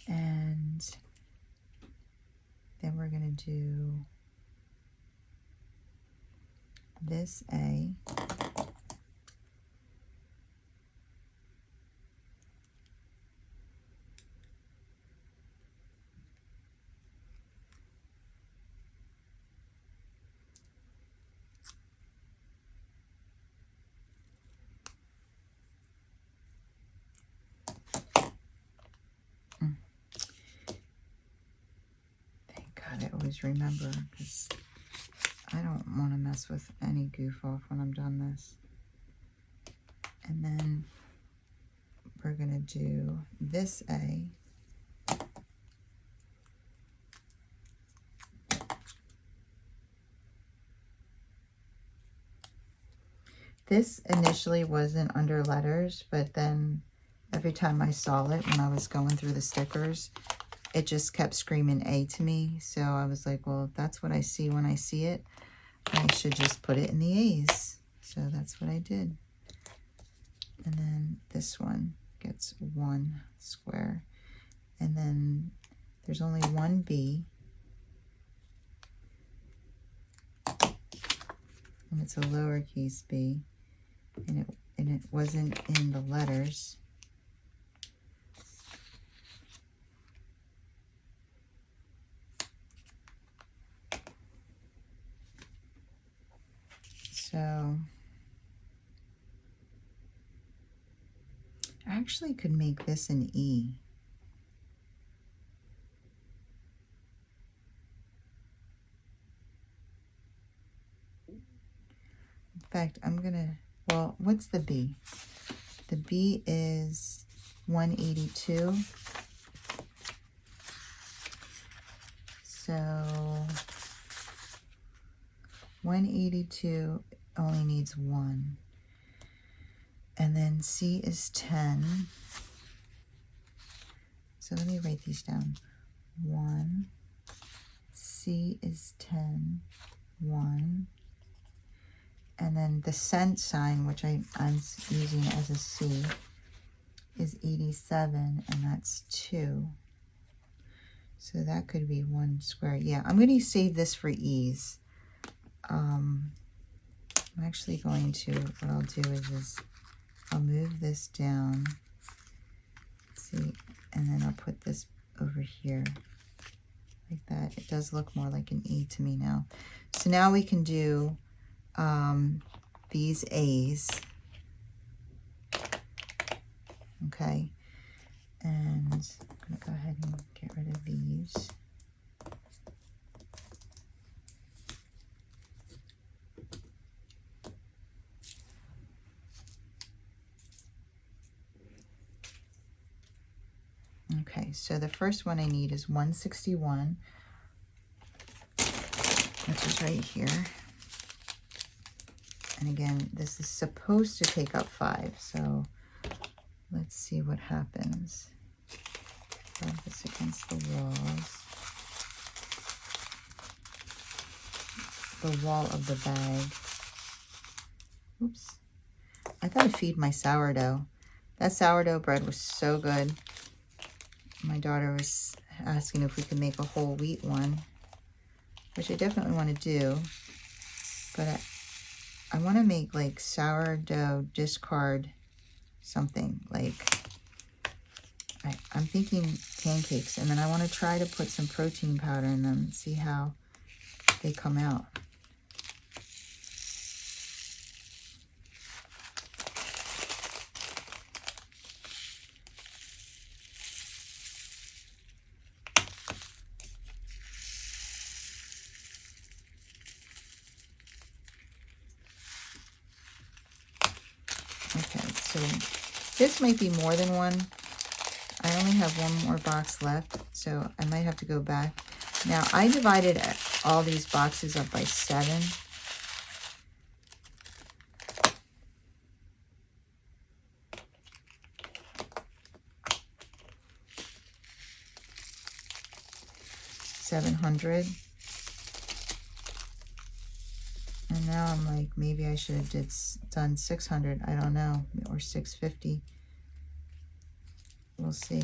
And then we're going to do this A. I always remember, because I don't want to mess with any goof off when I'm done this. And then we're going to do this A. This initially wasn't under letters, but then every time I saw it when I was going through the stickers, it just kept screaming A to me. So I was like, well, if that's what I see when I see it, I should just put it in the A's. So that's what I did. And then this one gets 1 square. And then there's only one B. And it's a lowercase b. And it wasn't in the letters. So I actually could make this an E. In fact, I'm gonna, well, what's the B? The B is 182. So 182 only needs 1. And then C is 10. So let me write these down. 1. C is 10. 1. And then the cent sign, which I'm using as a C, is 87, and that's 2. So that could be 1 square. Yeah, I'm going to save this for ease. I'm actually going to, what I'll do is I'll move this down, see, and then I'll put this over here like that. It does look more like an E to me now. So now we can do these A's. Okay, and I'm gonna go ahead and get rid of these. Okay, so the first one I need is 161, which is right here. And again, this is supposed to take up 5, so let's see what happens. Rub this against the walls. The wall of the bag. Oops. I gotta feed my sourdough. That sourdough bread was so good. My daughter was asking if we could make a whole wheat one, which I definitely want to do. But I want to make like sourdough discard something. Like, I'm thinking pancakes, and then I want to try to put some protein powder in them and see how they come out. Okay, so this might be more than one. I only have one more box left, so I might have to go back. Now, I divided all these boxes up by 7. $700. And now I'm like, maybe I should have done 600. I don't know, or 650. We'll see.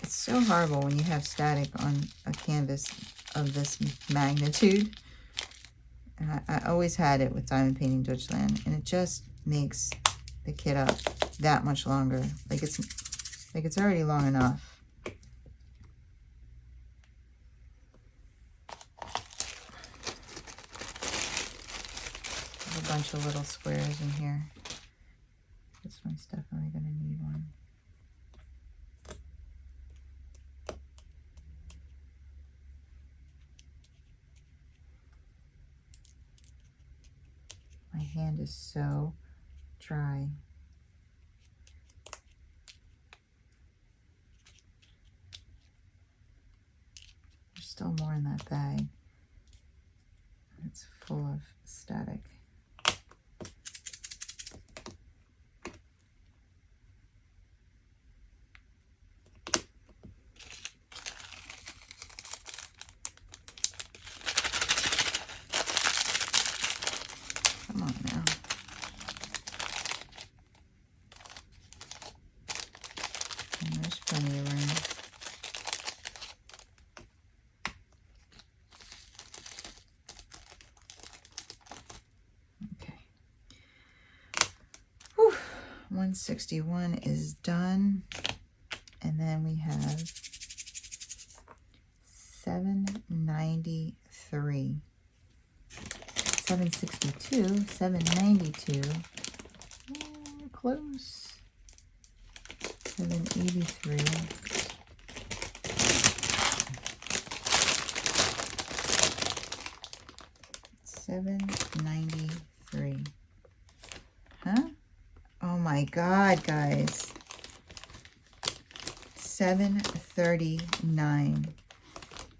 It's so horrible when you have static on a canvas of this magnitude. And I always had it with Diamond Painting Deutschland, and it just makes the kit up that much longer. Like it's already long enough. There's a bunch of little squares in here. This one's definitely going to need one. My hand is so dry. There's still more in that bag. It's full of static. Come on now. And there's plenty of room. Okay. Whew. 161 is done. And then we have 793. 762, 792, oh, close, 783, 793, huh? Oh my God, guys, 739,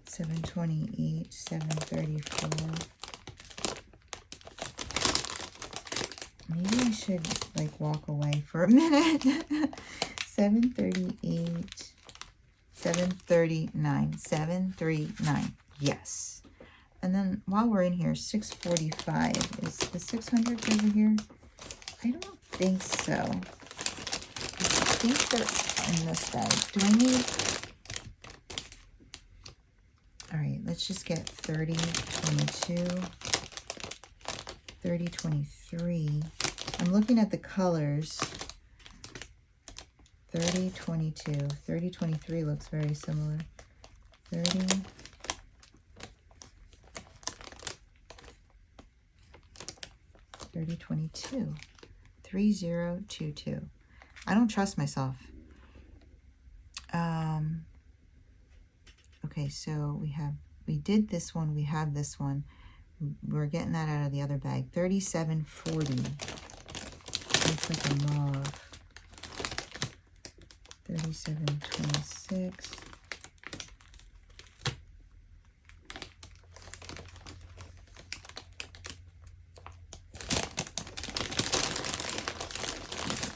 728, 734, maybe I should like walk away for a minute. 738, 739, 739. Yes. And then while we're in here, 645. Is the 600 over here? I don't think so. I think they're in this bag. Do I need? All right, let's just get 30, 22, 30, 23. I'm looking at the colors. 30, 22. 30, 23 looks very similar. 30. 30, 22. 3022. I don't trust myself. Okay, so we did this one. We have this one. We're getting that out of the other bag. 3740. Looks like a mauve. 3726.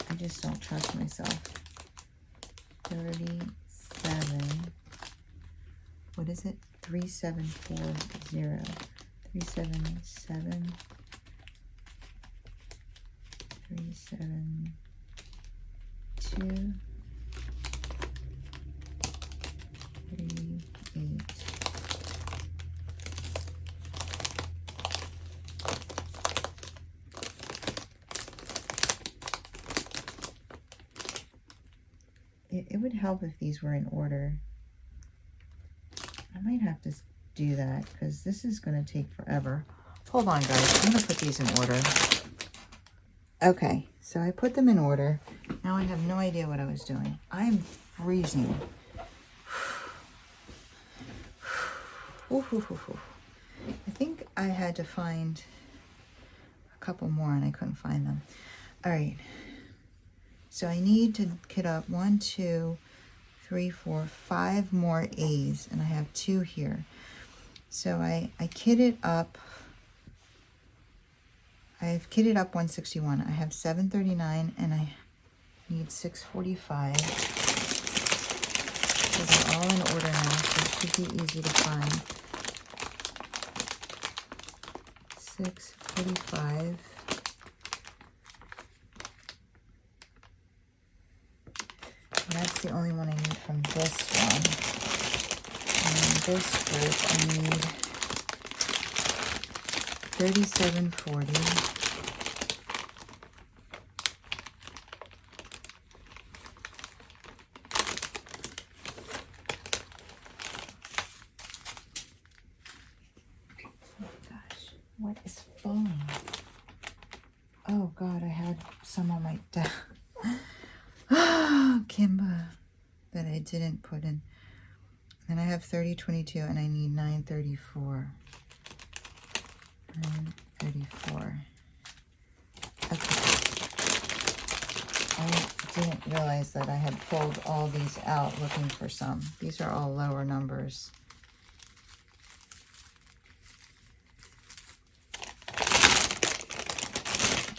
I just don't trust myself. 37. What is it? 3740. 377. 372. 38. It would help if these were in order. I might have to do that because this is going to take forever. Hold on, guys. I'm going to put these in order. Okay, so I put them in order. Now I have no idea what I was doing. I'm freezing. I think I had to find a couple more and I couldn't find them. All right. So I need to kit up 1, 2, 3, 4, 5 more A's, and I have 2 here. So I kitted up. I've kitted up 161. I have 739, and I need 645. So they're all in order now, so it should be easy to find. 645. That's the only one I need from this one. And this group, I need 3740. Oh gosh, what is falling? Oh God, I had some on my desk. Kimba that I didn't put in. And I have 3022 and I need 934. 934. Okay. I didn't realize that I had pulled all these out looking for some. These are all lower numbers.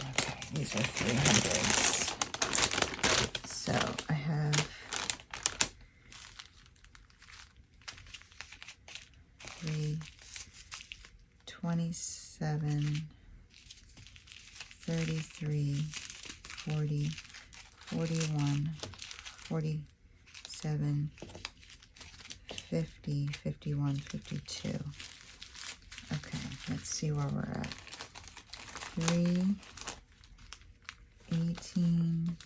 Okay, these are 300s. So I have 27, 33, 40, 41, 47, 50, 51, 52. Okay, let's see where we're at. 3, 18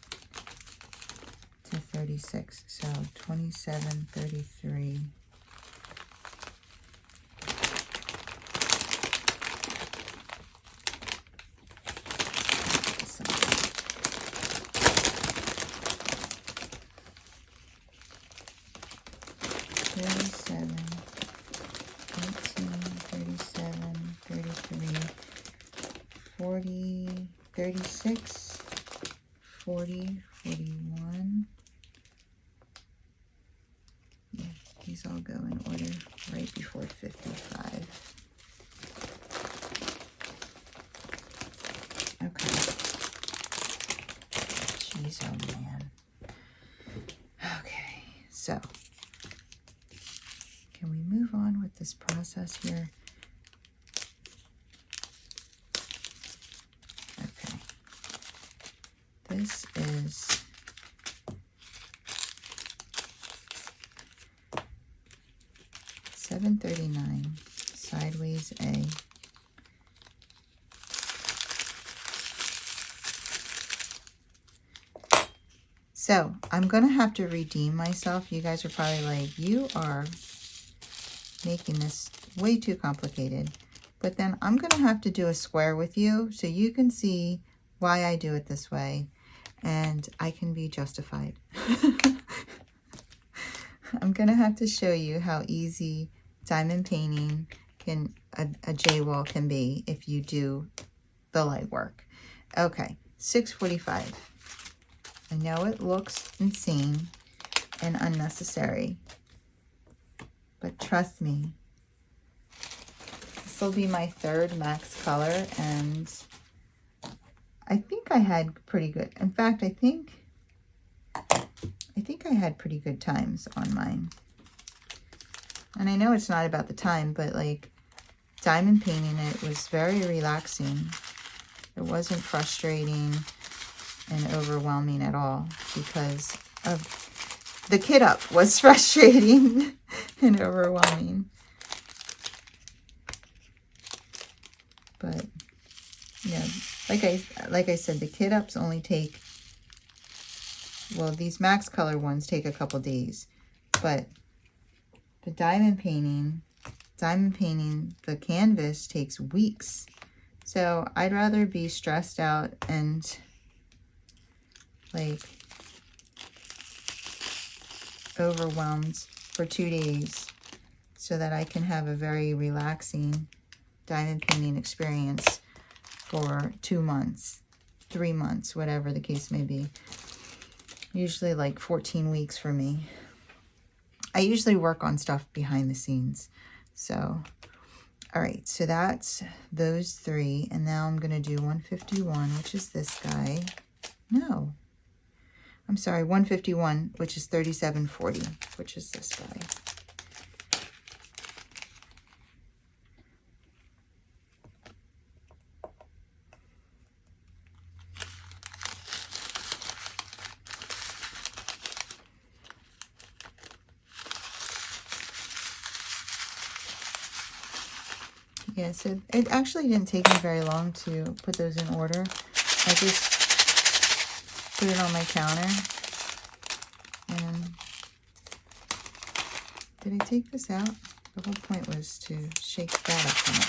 to 36, so 27, 33. Forty, 36, 40, 41. Yeah, these all go in order right before 55. Okay. Jeez, oh man. Okay, so can we move on with this process here? This is $7.39 sideways A. So I'm gonna have to redeem myself. You guys are probably like, you are making this way too complicated. But then I'm gonna have to do a square with you so you can see why I do it this way. And I can be justified. I'm going to have to show you how easy diamond painting can, a J-wall can be if you do the light work. Okay, 645. I know it looks insane and unnecessary, but trust me, this will be my 3rd Max Color, and I think I had pretty good. In fact, I think I had pretty good times on mine. And I know it's not about the time, but like diamond painting it was very relaxing. It wasn't frustrating and overwhelming at all because of the kit up was frustrating and overwhelming. But yeah, like I said, the kit ups only take, well, these Max Color ones take a couple days, but the diamond painting, the canvas takes weeks. So I'd rather be stressed out and like overwhelmed for 2 days so that I can have a very relaxing diamond painting experience for 2 months, 3 months, whatever the case may be. Usually like 14 weeks for me. I usually work on stuff behind the scenes. So, all right, so that's those 3. And now I'm going to do 151, which is this guy. No, I'm sorry, 151, which is 3740, which is this guy. Yeah, so it actually didn't take me very long to put those in order. I just put it on my counter. And did I take this out? The whole point was to shake that up on it.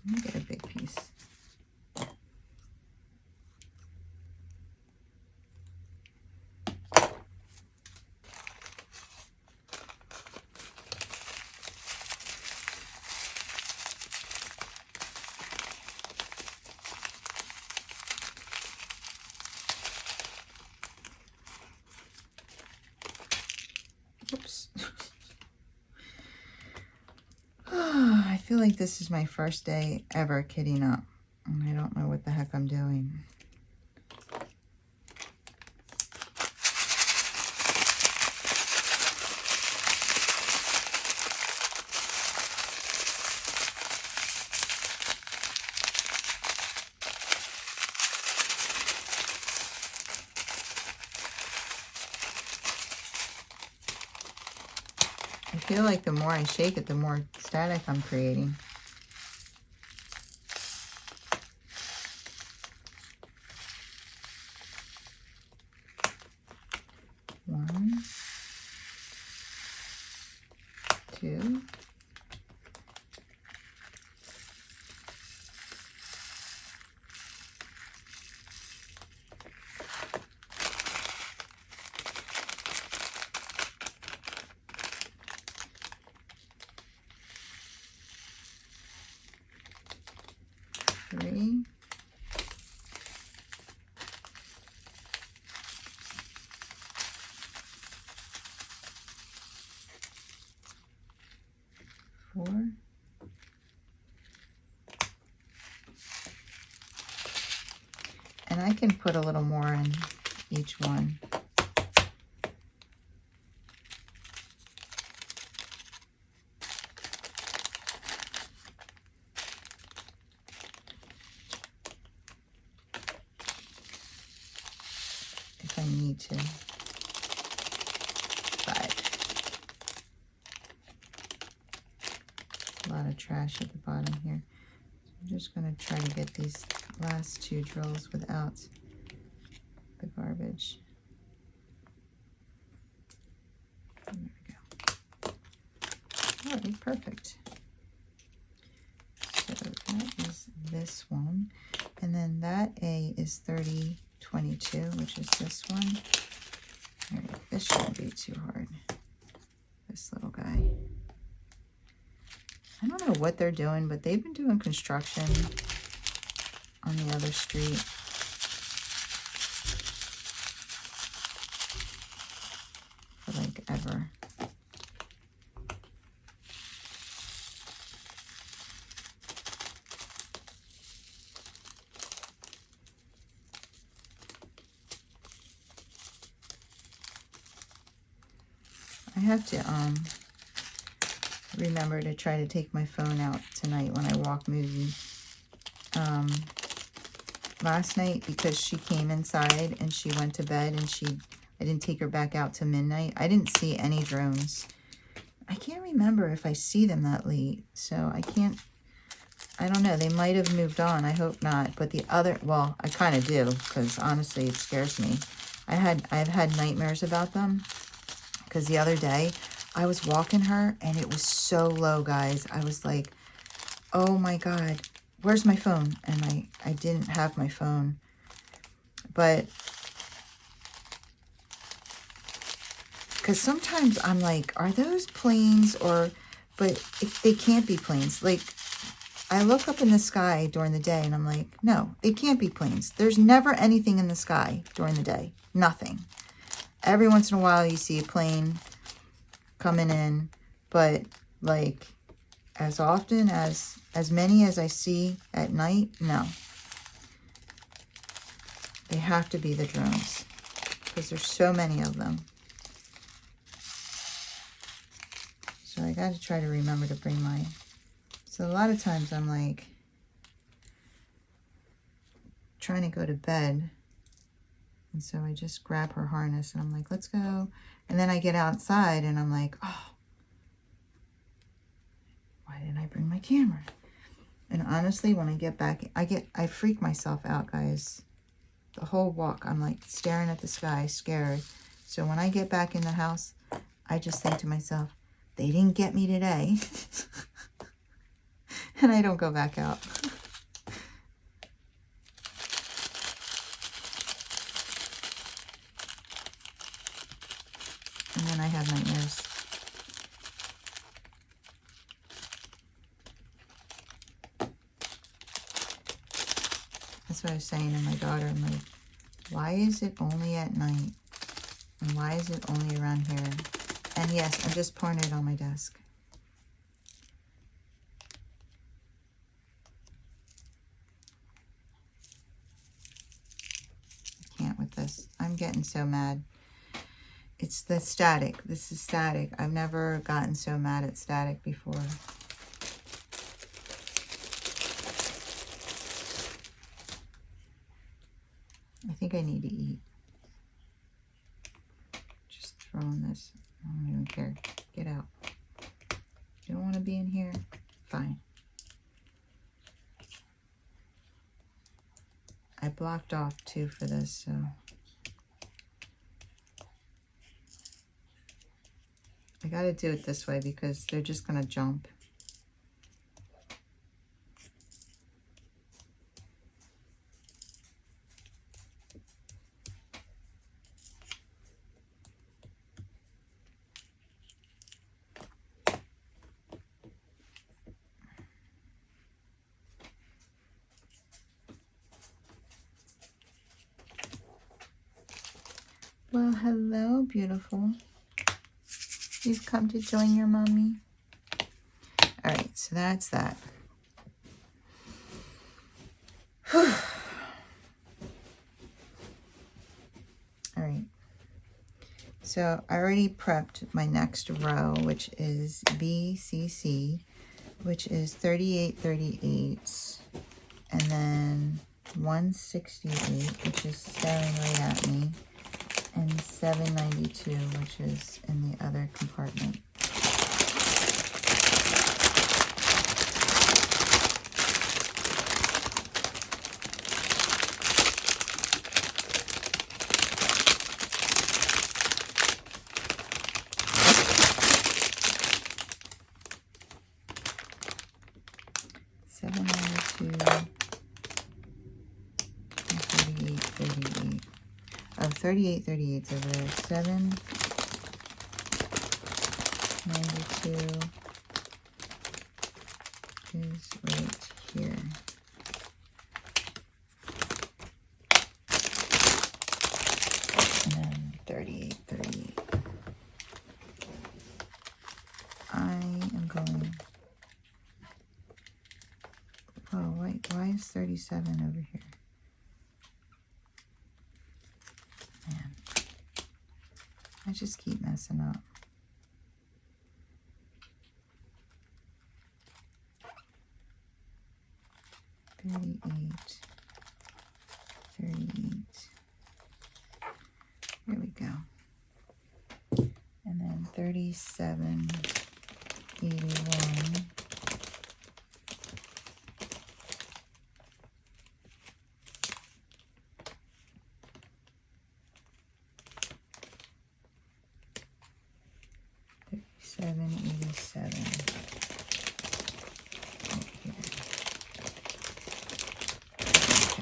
Let me get a big piece. Oops. I feel like this is my first day ever kitting up, and I don't know what the heck I'm doing. I feel like the more I shake it, the more static I'm creating. One, two, three, four, and I can put a little more in each one. If I need to. 5. A lot of trash at the bottom here. I'm just going to try to get these last 2 drills without the garbage. There we go. All right, perfect. So that is this one. And then that A is 3022, which is this one. All right, this shouldn't be too hard. This little guy. I don't know what they're doing, but they've been doing construction on the other street. For like ever. I have to remember to try to take my phone out tonight when I walk movie. Last night, because she came inside and she went to bed and I didn't take her back out to midnight. I didn't see any drones. I can't remember if I see them that late, so I don't know. They might have moved on. I hope not. But the other, well, I kind of do, because honestly, it scares me. I've had nightmares about them, because the other day I was walking her and it was so low, guys. I was like, oh my God, where's my phone? And I didn't have my phone. But, because sometimes I'm like, are those planes or, but they can't be planes. Like, I look up in the sky during the day and I'm like, no, it can't be planes. There's never anything in the sky during the day. Nothing. Every once in a while you see a plane coming in, but like as often as many as I see at night, no. They have to be the drones because there's so many of them. So I got to try to remember to bring my... So a lot of times I'm like trying to go to bed. And so I just grab her harness and I'm like, let's go. And then I get outside and I'm like, oh, why didn't I bring my camera? And honestly, when I get back, I freak myself out, guys. The whole walk, I'm like staring at the sky, scared. So when I get back in the house, I just think to myself, they didn't get me today. And I don't go back out. And then I have nightmares. That's what I was saying to my daughter. I'm like, why is it only at night? And why is it only around here? And yes, I'm just pouring it on my desk. I can't with this. I'm getting so mad. It's the static. This is static. I've never gotten so mad at static before. I think I need to eat. Just throwing this. I don't even care. Get out. You don't want to be in here? Fine. I blocked off too for this, so. I gotta do it this way because they're just gonna jump. Well, hello, beautiful. You've come to join your mommy. All right, so that's that. All right. So I already prepped my next row, which is BCC, which is 38/38, and then 168, which is staring right at me, and 792, which is in the other compartment. Oh, 38/38 over there. 792 is right here. And then 38/38. I am going. Oh, wait, why is 37 over here? Man, I just keep messing up. Here we go. And then 3781. 787. Right here. Okay.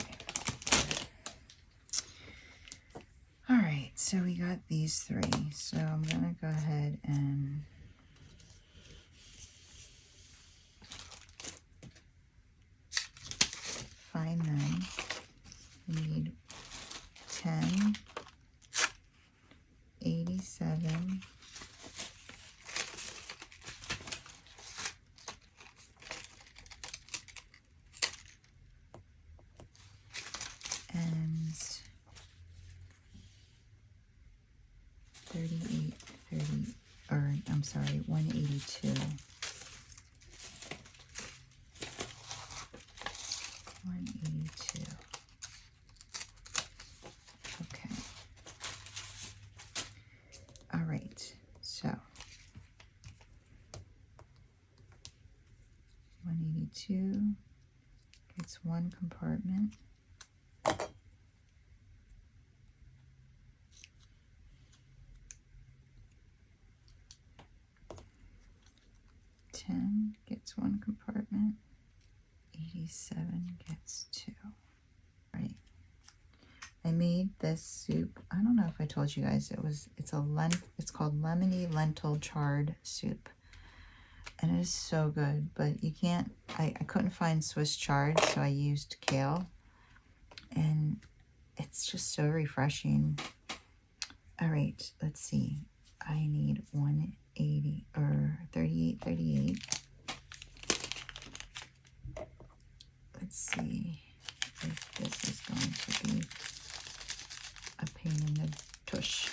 All right, so we got these three. So I'm gonna go ahead and find them. We need 10, 87, and 38, 30, or I'm sorry, 182. 182. Okay. All right. So 182 gets one compartment. Gets one compartment. 87 gets two. Right. I made this soup. I don't know if I told you guys it's called lemony lentil chard soup. And it is so good, but you can't, I couldn't find Swiss chard, so I used kale. And it's just so refreshing. All right, let's see. I need 180 or 38. Let's see if this is going to be a pain in the tush.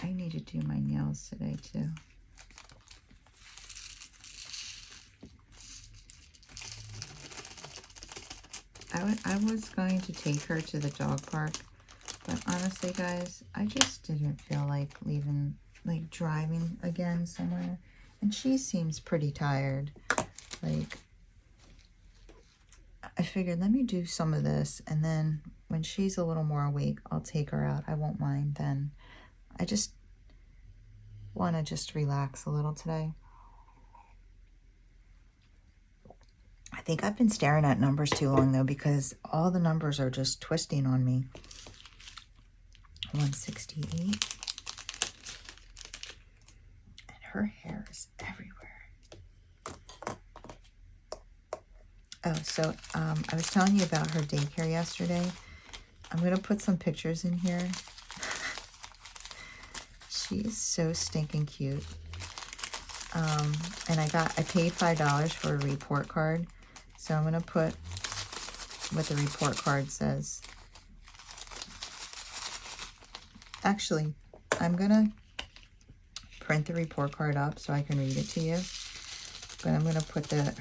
I need to do my nails today too. I was going to take her to the dog park, but honestly guys, I just didn't feel like leaving, like driving again somewhere. And she seems pretty tired. Like, I figured let me do some of this, and then when she's a little more awake, I'll take her out. I won't mind then. I just want to just relax a little today. I think I've been staring at numbers too long though, because all the numbers are just twisting on me. 168. And her hair is everywhere. Oh, so I was telling you about her daycare yesterday. I'm going to put some pictures in here. She is so stinking cute. And I paid $5 for a report card. So I'm going to put what the report card says. Actually, I'm going to print the report card up so I can read it to you. But I'm going to put the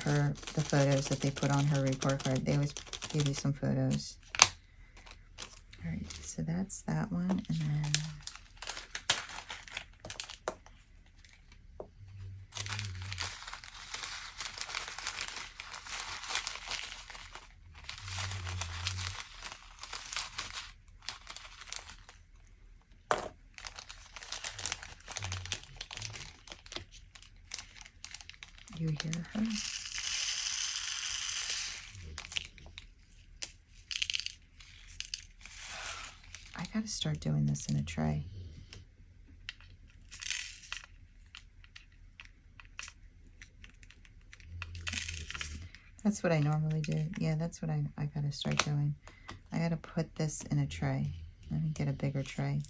photos that they put on her report card. They always give you some photos. All right, so that's that one. And then you hear her? I gotta start doing this in a tray. That's what I normally do. Yeah, that's what I gotta start doing. I gotta put this in a tray. Let me get a bigger tray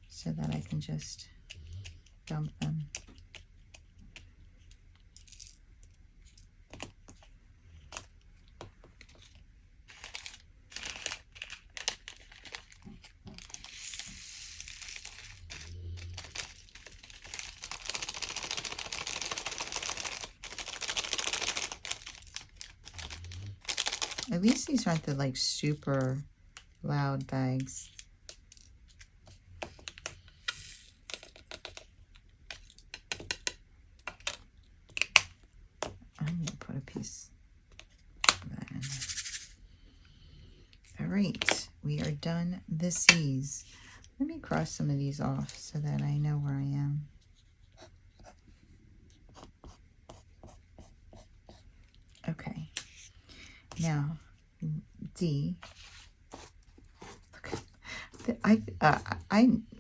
so that I can just dump them. At least these aren't the like super loud bags. I'm going to put a piece of that in. All right, we are done the C's. Let me cross some of these off so that I know where I am. Okay, now D.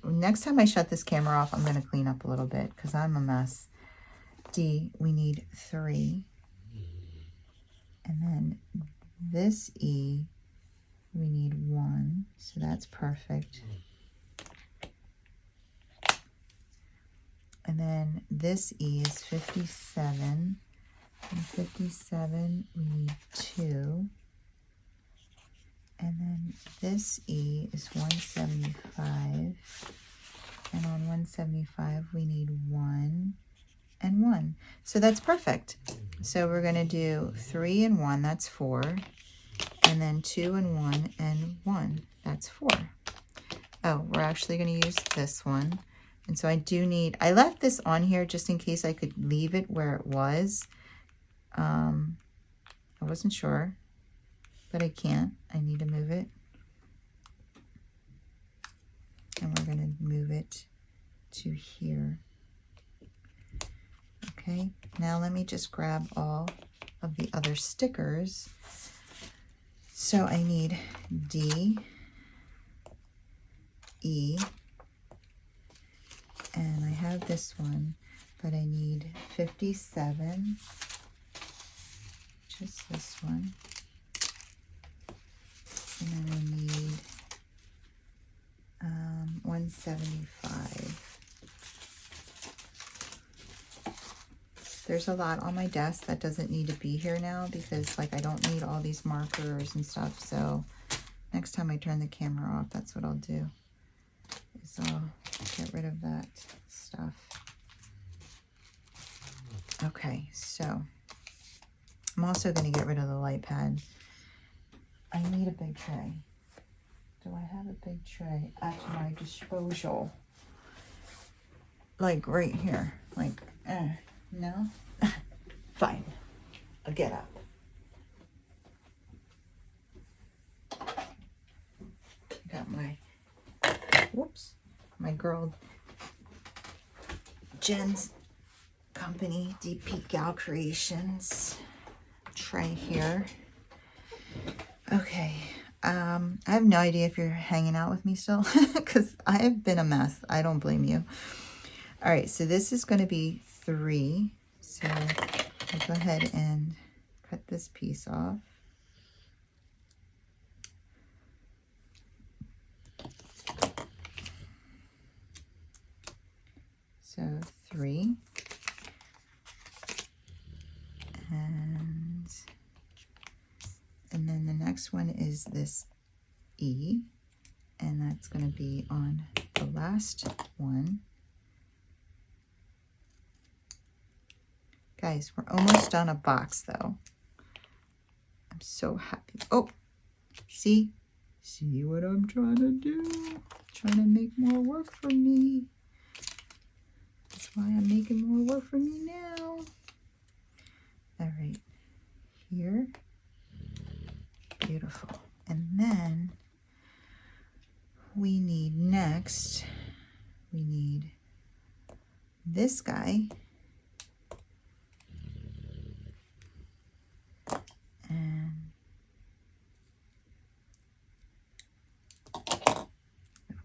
Next time I shut this camera off, I'm going to clean up a little bit because I'm a mess. D, we need 3. And then this E, we need 1. So that's perfect. And then this E is 57. And 57, we need 2. And then this E is 175. And on 175, we need 1 and 1. So that's perfect. So we're going to do 3 and 1, that's 4. And then 2 and 1 and 1, that's 4. Oh, we're actually going to use this one. And so I do need, I left this on here just in case I could leave it where it was. I wasn't sure, but I can't. I need to move it. And we're going to move it to here. Okay, now let me just grab all of the other stickers. So I need D, E, and I have this one, but I need 57, just this one. And then I need 175. There's a lot on my desk that doesn't need to be here now because like I don't need all these markers and stuff. So next time I turn the camera off, that's what I'll do, is I'll get rid of that stuff. Okay, so I'm also going to get rid of the light pad. I need a big tray. Do I have a big tray at my disposal? Like right here. Like, no? Fine. I'll get up. Got my, whoops, my girl Jen's company, DP Gal Creations tray here. Okay. I have no idea if you're hanging out with me still because I have been a mess. I don't blame you. All right, so this is going to be 3. So I'll go ahead and cut this piece off. So 3. And then the next one is this E, and that's going to be on the last one. Guys, we're almost done a box though. I'm so happy. Oh, see what I'm trying to do? Trying to make more work for me. That's why I'm making more work for me now. All right, here. Beautiful. And then we need next, we need this guy. And I'll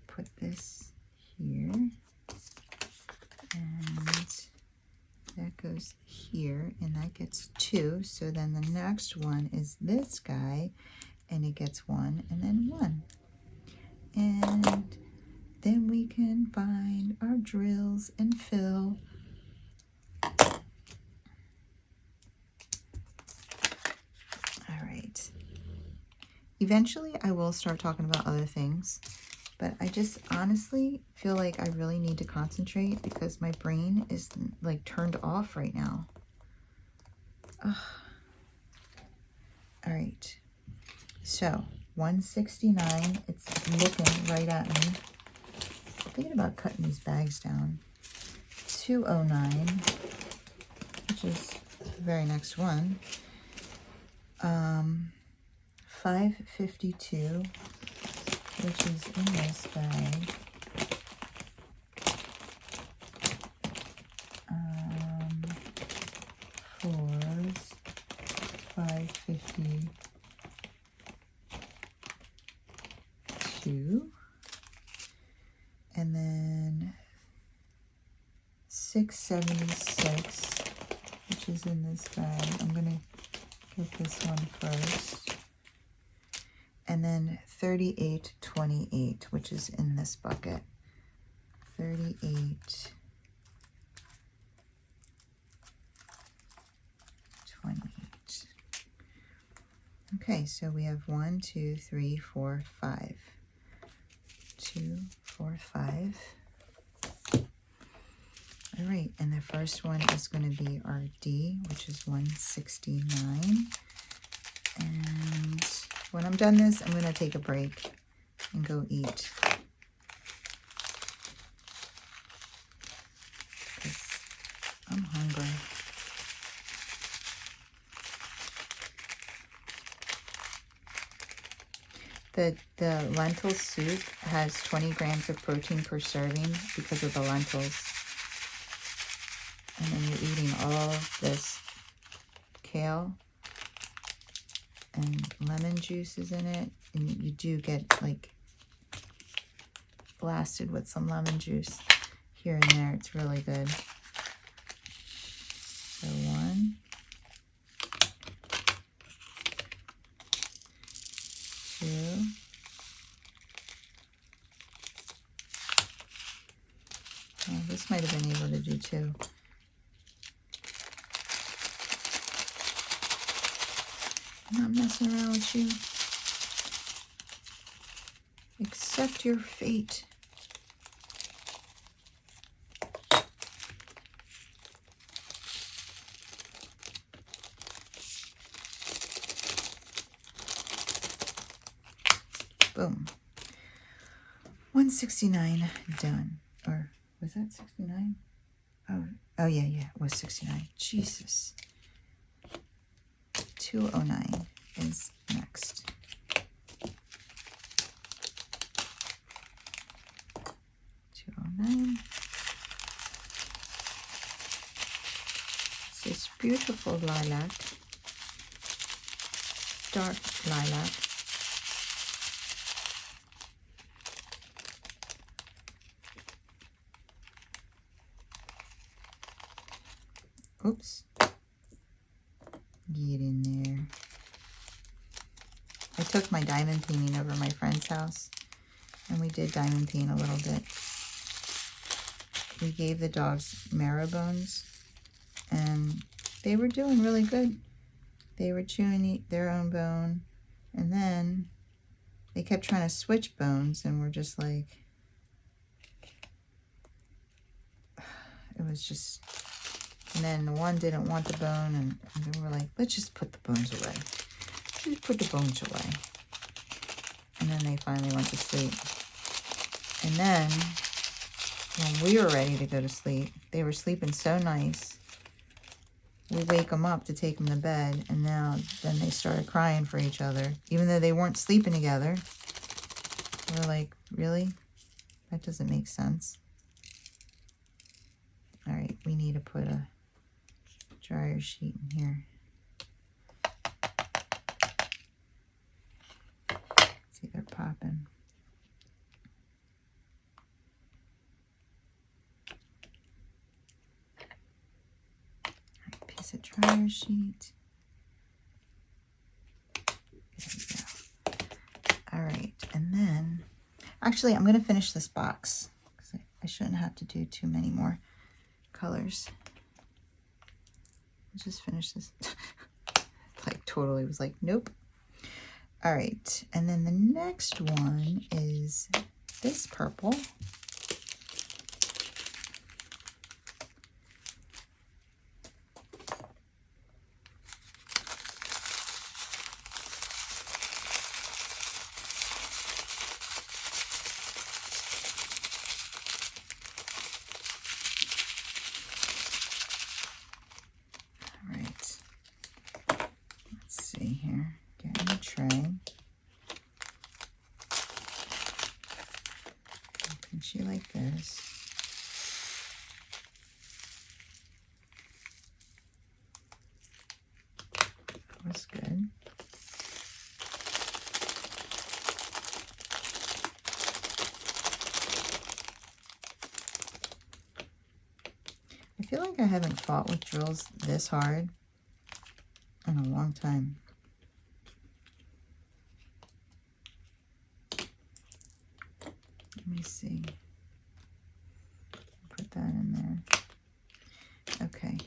put this here. And that goes here, and that gets 2. So then the next one is this guy, and it gets 1 and then 1. And then we can find our drills and fill. All right. Eventually I will start talking about other things, but I just honestly feel like I really need to concentrate because my brain is like turned off right now. Ugh. All right. So 169, it's looking right at me. I'm thinking about cutting these bags down. 209, which is the very next one. 552, which is in this bag. 4s, 552, and then 676, which is in this bag. I'm gonna get this one first. And then 3828, which is in this bucket. 3828. Okay, so we have 1, 2, 3, 4, 5. 2, 4, 5. All right, and the first one is going to be our D, which is 169. And when I'm done this, I'm going to take a break and go eat. Because I'm hungry. The lentil soup has 20 grams of protein per serving because of the lentils. And then you're eating all this kale and lemon juice is in it. And you do get like blasted with some lemon juice here and there. It's really good. So 1, 2, oh, this might have been able to do 2. I'm not messing around with you. Accept your fate. Boom. 169 done. Or was that 69? Oh yeah, it was 69. Jesus. 209 is next. 209. This beautiful lilac. Dark lilac. Oops. Get in there. I took my diamond painting over my friend's house, and we did diamond paint a little bit. We gave the dogs marrow bones, and they were doing really good. They were chewing their own bone, and then they kept trying to switch bones, and we're just like, it was just... And then the one didn't want the bone, and we were like, let's just put the bones away. Just put the bones away. And then they finally went to sleep. And then, when we were ready to go to sleep, they were sleeping so nice. We wake them up to take them to bed, and then they started crying for each other, even though they weren't sleeping together. We're like, really? That doesn't make sense. All right, we need to put a dryer sheet in here. See, they're popping. All right, piece of dryer sheet. There we go. All right, and then, actually, I'm going to finish this box because I shouldn't have to do too many more colors. Let's just finish this. Like totally was like, nope. All right, and then the next one is this purple. see here. Get in the tray. Pinch you like this. That's good. I feel like I haven't fought with drills this hard in a long time. Let me see. Put that in there. Okay.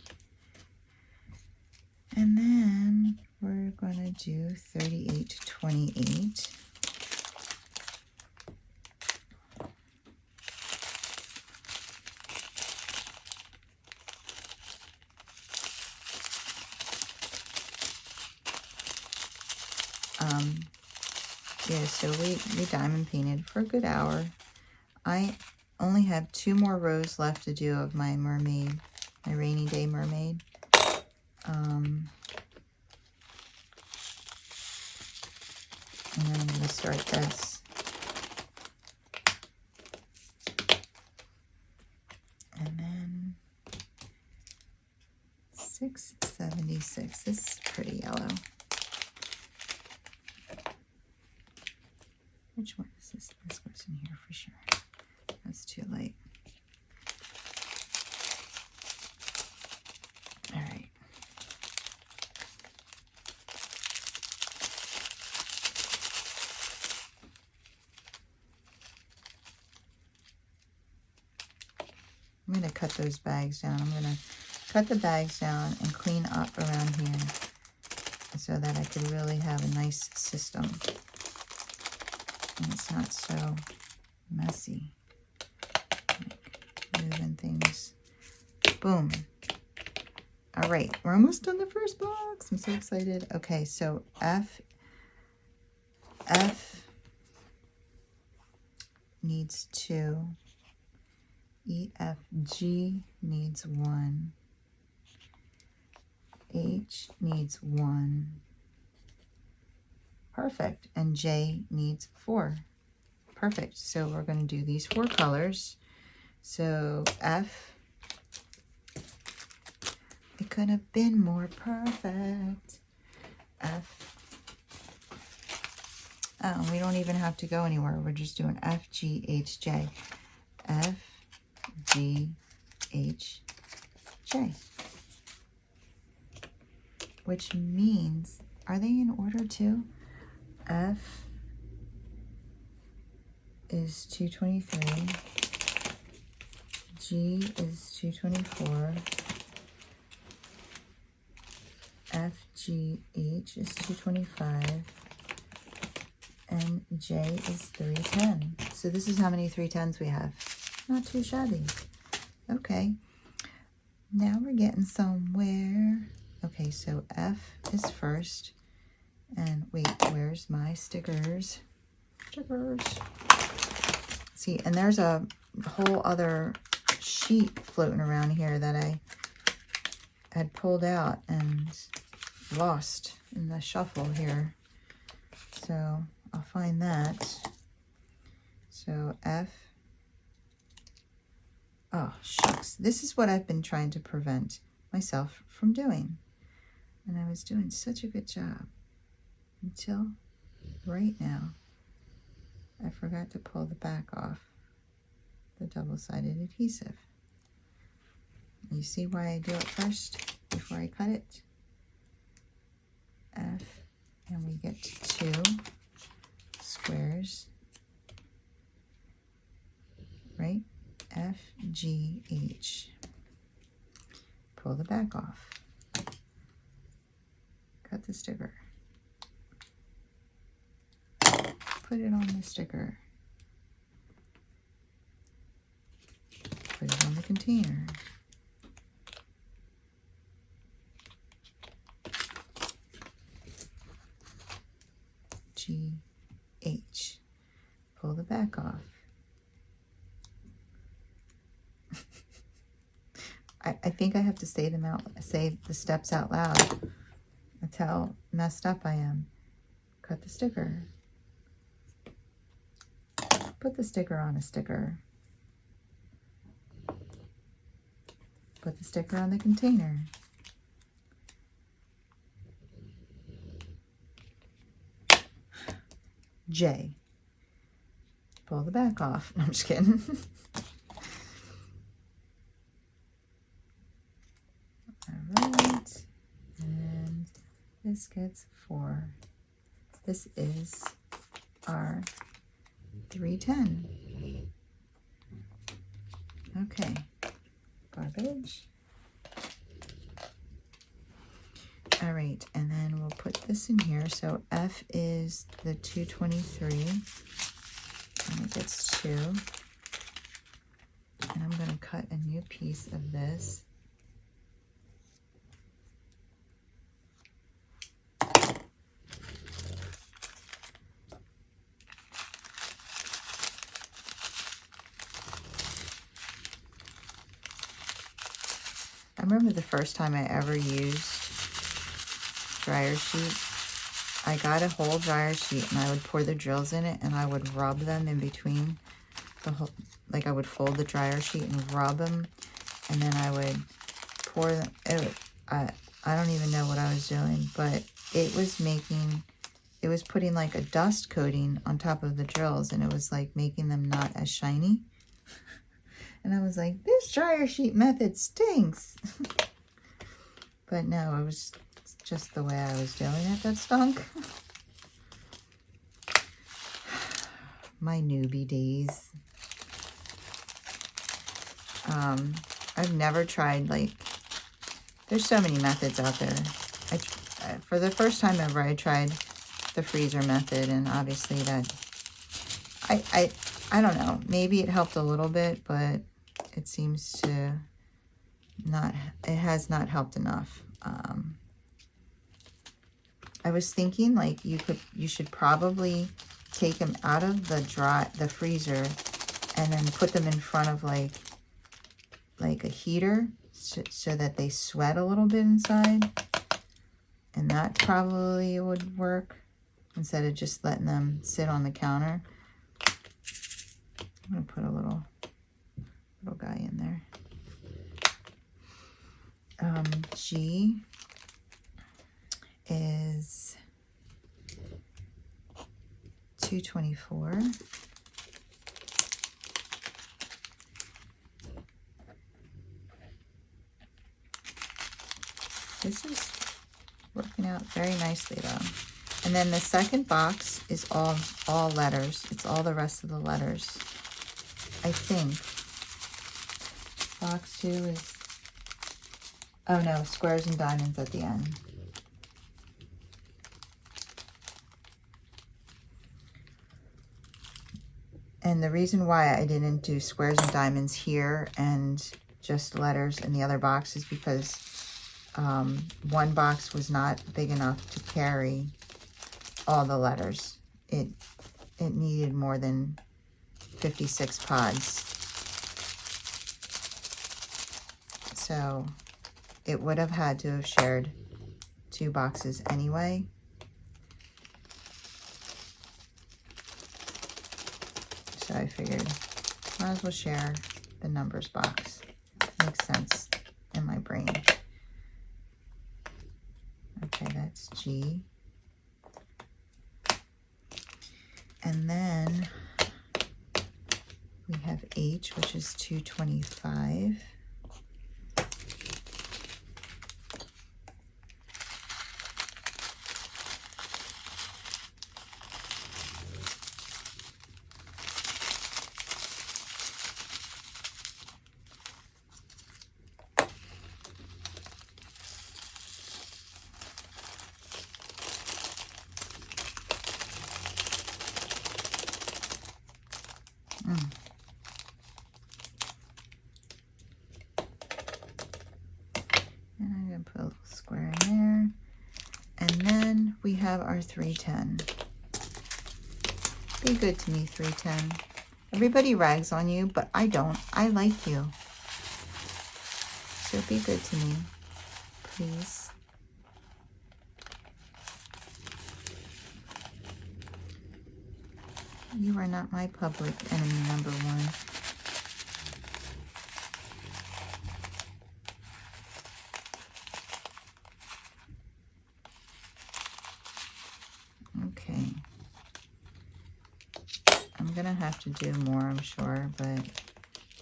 And then we're going to do 38 to 28. Yeah, so we diamond painted for a good hour. I only have 2 more rows left to do of my mermaid, my rainy day mermaid. And then I'm going to start this. And then 676. This is pretty yellow. Which one is this? This goes in here for sure. That's too light. All right. I'm going to cut those bags down. I'm going to cut the bags down and clean up around here so that I can really have a nice system. And it's not so messy. Like moving things. Boom. All right, we're almost done the first box. I'm so excited. Okay, so F needs 2. EFG needs 1. H needs 1. Perfect. And J needs 4. Perfect. So we're going to do these 4 colors. So F, it could have been more perfect. F. Oh, we don't even have to go anywhere. We're just doing F, G, H, J. F, G, H, J. Which means, are they in order too? F is 223. G is 224. F, G, H is 225. And J is 310. So this is how many 310s we have. Not too shabby. Okay. Now we're getting somewhere. Okay, so F is first. And wait, where's my stickers? Stickers. See, and there's a whole other sheet floating around here that I had pulled out and lost in the shuffle here. So I'll find that. So F. Oh, shucks. This is what I've been trying to prevent myself from doing. And I was doing such a good job until right now. I forgot to pull the back off the double-sided adhesive. You see why I do it first before I cut it? F, and we get 2 squares, right? F, G, H. Pull the back off. Cut the sticker. Put it on the sticker. Put it on the container. G, H. Pull the back off. I think I have to say the steps out loud. That's how messed up I am. Cut the sticker. Put the sticker on a sticker. Put the sticker on the container. J. Pull the back off. I'm just kidding. Alright. And this gets 4. This is our 310. Okay. Garbage. All right, and then we'll put this in here. So F is the 223, and it gets 2. And I'm going to cut a new piece of this. I remember the first time I ever used dryer sheet. I got a whole dryer sheet and I would pour the drills in it and I would rub them in between the whole, like I would fold the dryer sheet and rub them, and then I would pour them. I don't even know what I was doing, but it was putting like a dust coating on top of the drills, and it was like making them not as shiny. And I was like, this dryer sheet method stinks. But no, it was just the way I was doing it that stunk. My newbie days. I've never tried, like, there's so many methods out there. For the first time ever, I tried the freezer method, and obviously that, I don't know, maybe it helped a little bit, but it seems to not, it has not helped enough. I was thinking, like, you should probably take them out of the freezer and then put them in front of like a heater so that they sweat a little bit inside, and that probably would work instead of just letting them sit on the counter. I'm gonna put a little guy in there. G is 224. This is working out very nicely though. And then the second box is all letters. It's all the rest of the letters, I think. Box 2 is, oh no, squares and diamonds at the end. And the reason why I didn't do squares and diamonds here and just letters in the other box is because one box was not big enough to carry all the letters. It needed more than 56 pods. So it would have had to have shared 2 boxes anyway. So I figured, might as well share the numbers box. Makes sense in my brain. Okay, that's G. And then we have H, which is 225. And I'm going to put a little square in there. And then we have our 310. Be good to me, 310. Everybody rags on you, but I don't. I like you. So be good to me, please. You are not my public enemy number one. Okay. I'm gonna have to do more, I'm sure, but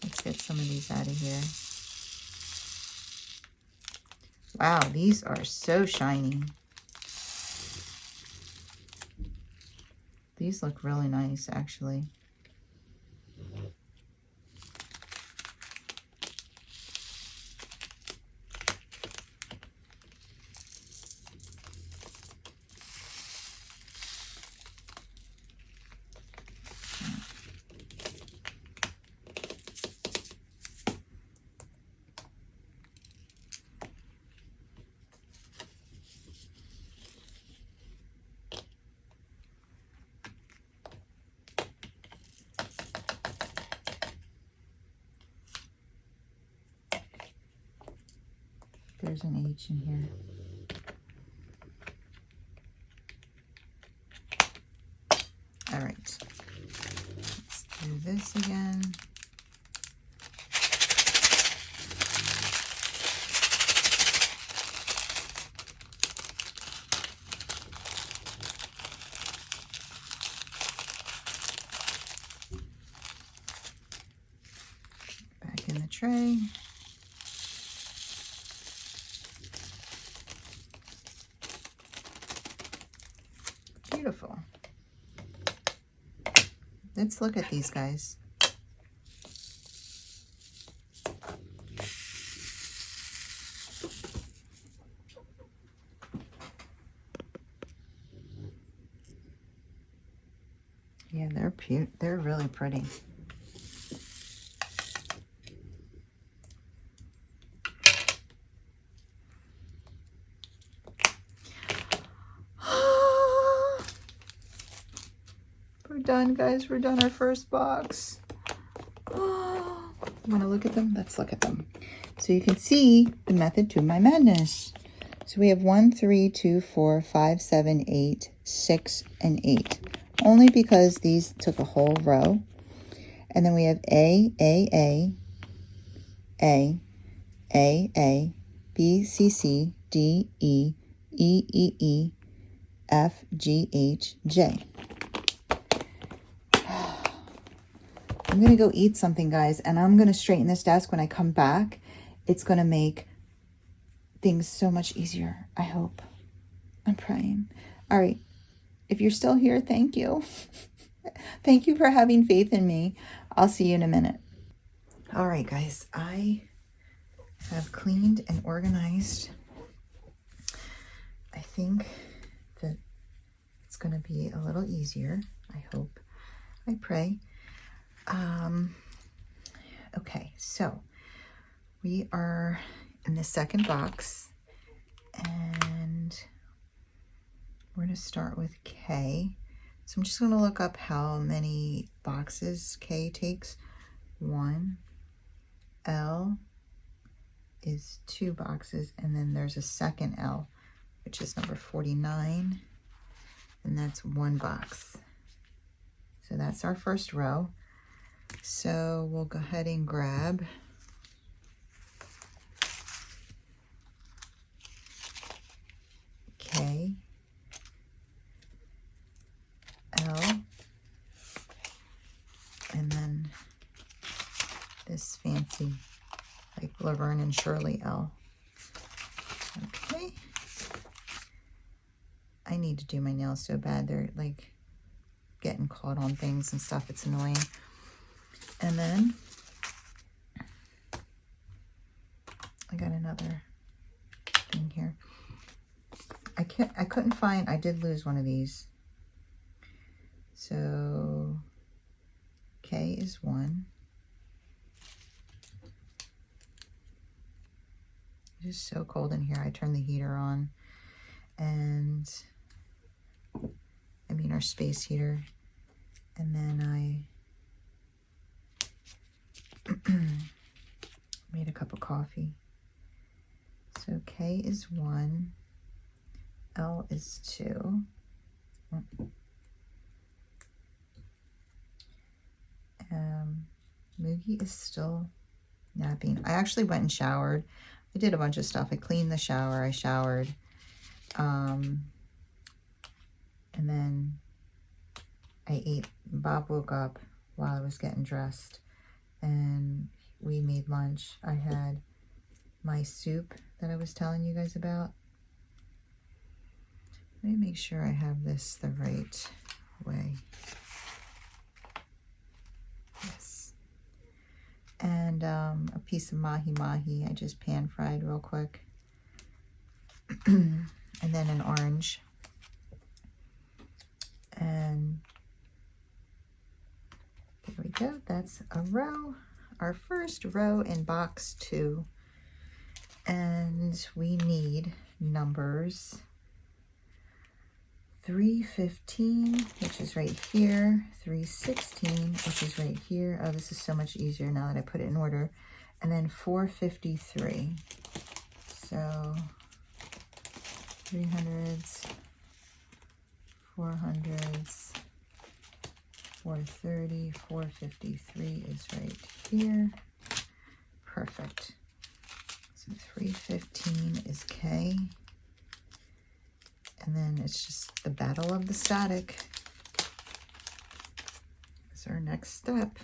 let's get some of these out of here. Wow, these are so shiny. These look really nice, actually. There's an H in here. All right, let's do this again. Back in the tray. Beautiful. Let's look at these guys. Yeah, they're really pretty. We're done, guys. We're done our first box. Want to look at them? Let's look at them. So you can see the method to my madness. So we have 1, 3, 2, 4, 5, 7, 8, 6, and 8. Only because these took a whole row. And then we have A, B, C, C, D, E, E, F, G, H, J. I'm going to go eat something, guys, and I'm going to straighten this desk when I come back. It's going to make things so much easier, I hope. I'm praying. All right. If you're still here, thank you. Thank you for having faith in me. I'll see you in a minute. All right, guys. I have cleaned and organized. I think that it's going to be a little easier. I hope. I pray. Okay, so we are in the second box, and we're going to start with K. So I'm just going to look up how many boxes K takes. 1. L is 2 boxes, and then there's a second L, which is number 49, and that's 1 box. So that's our first row. So we'll go ahead and grab K, L, and then this fancy, like Laverne and Shirley L. Okay. I need to do my nails so bad. They're like getting caught on things and stuff. It's annoying. And then I got another thing here. I couldn't find, I did lose one of these. So K is 1. It is so cold in here. I turned the heater on, and I mean our space heater. And then I made a cup of coffee. So K is 1, L is 2, Moogie is still napping. I actually went and showered. I did a bunch of stuff. I cleaned the shower. I showered. And then I ate. Bob woke up while I was getting dressed. And we made lunch. I had my soup that I was telling you guys about. Let me make sure I have this the right way. Yes. And a piece of mahi-mahi I just pan fried real quick. And then an orange. And there we go. That's a row. Our first row in box 2. And we need numbers 315, which is right here, 316, which is right here. Oh, this is so much easier now that I put it in order. And then 453. So 300s, 400s, 430, 453 is right here. Perfect. So 315 is K. And then it's just the battle of the static is our next step.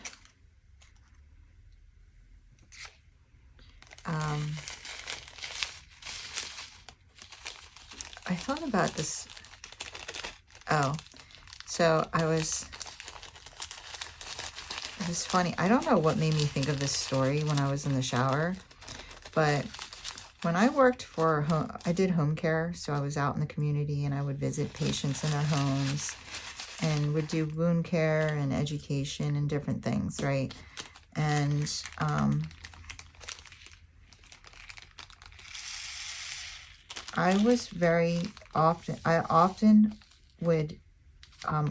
I thought about this. Oh, so it was funny. I don't know what made me think of this story when I was in the shower, but when I worked for home, I did home care, so I was out in the community and I would visit patients in their homes and would do wound care and education and different things, right? And I often would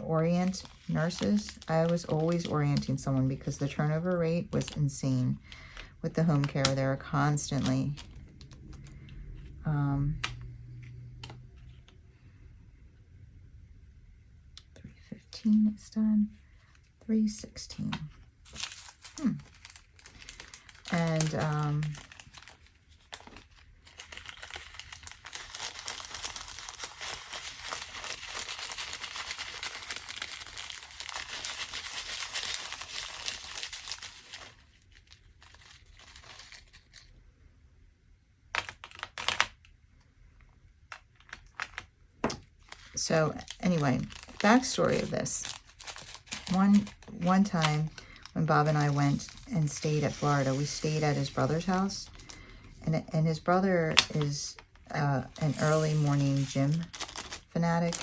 orient nurses. I was always orienting someone because the turnover rate was insane with the home care. They were constantly 315 is done. 316. And so anyway, backstory of this. One time when Bob and I went and stayed at Florida, we stayed at his brother's house, and his brother is an early morning gym fanatic,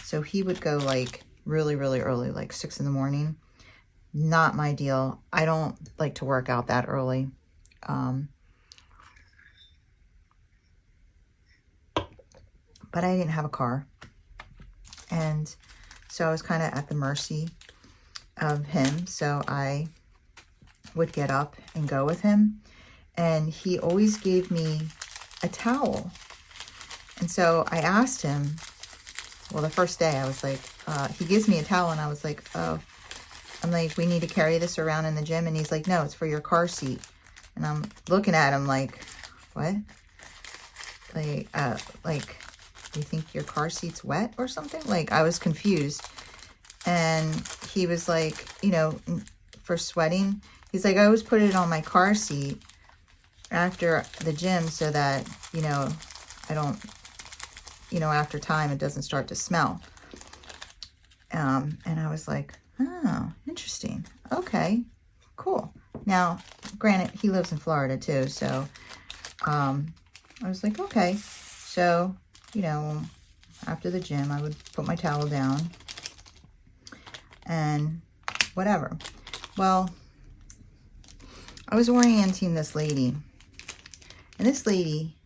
so he would go like really early, like 6 in the morning. Not my deal. I don't like to work out that early. But I didn't have a car. And so I was kind of at the mercy of him. So I would get up and go with him. And he always gave me a towel. And so I asked him, well, the first day I was like, he gives me a towel. And I was like, oh, I'm like, we need to carry this around in the gym. And he's like, no, it's for your car seat. And I'm looking at him like, what? Like, you think your car seat's wet or something? Like, I was confused. And he was like, you know, for sweating, he's like, I always put it on my car seat after the gym so that, you know, I don't, you know, after time, it doesn't start to smell. And I was like, oh, interesting. Okay, cool. Now, granted, he lives in Florida too. So, I was like, okay. So, you know, after the gym, I would put my towel down and whatever. Well, I was orienting this lady, and this lady,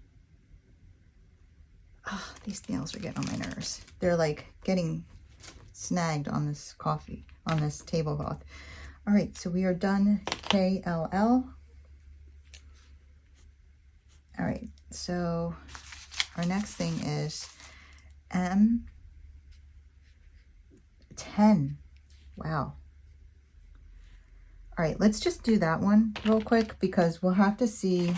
oh, these nails are getting on my nerves. They're like getting snagged on this on this tablecloth. All right, so we are done KLL. All right, so our next thing is M10. Wow. All right, let's just do that one real quick because we'll have to see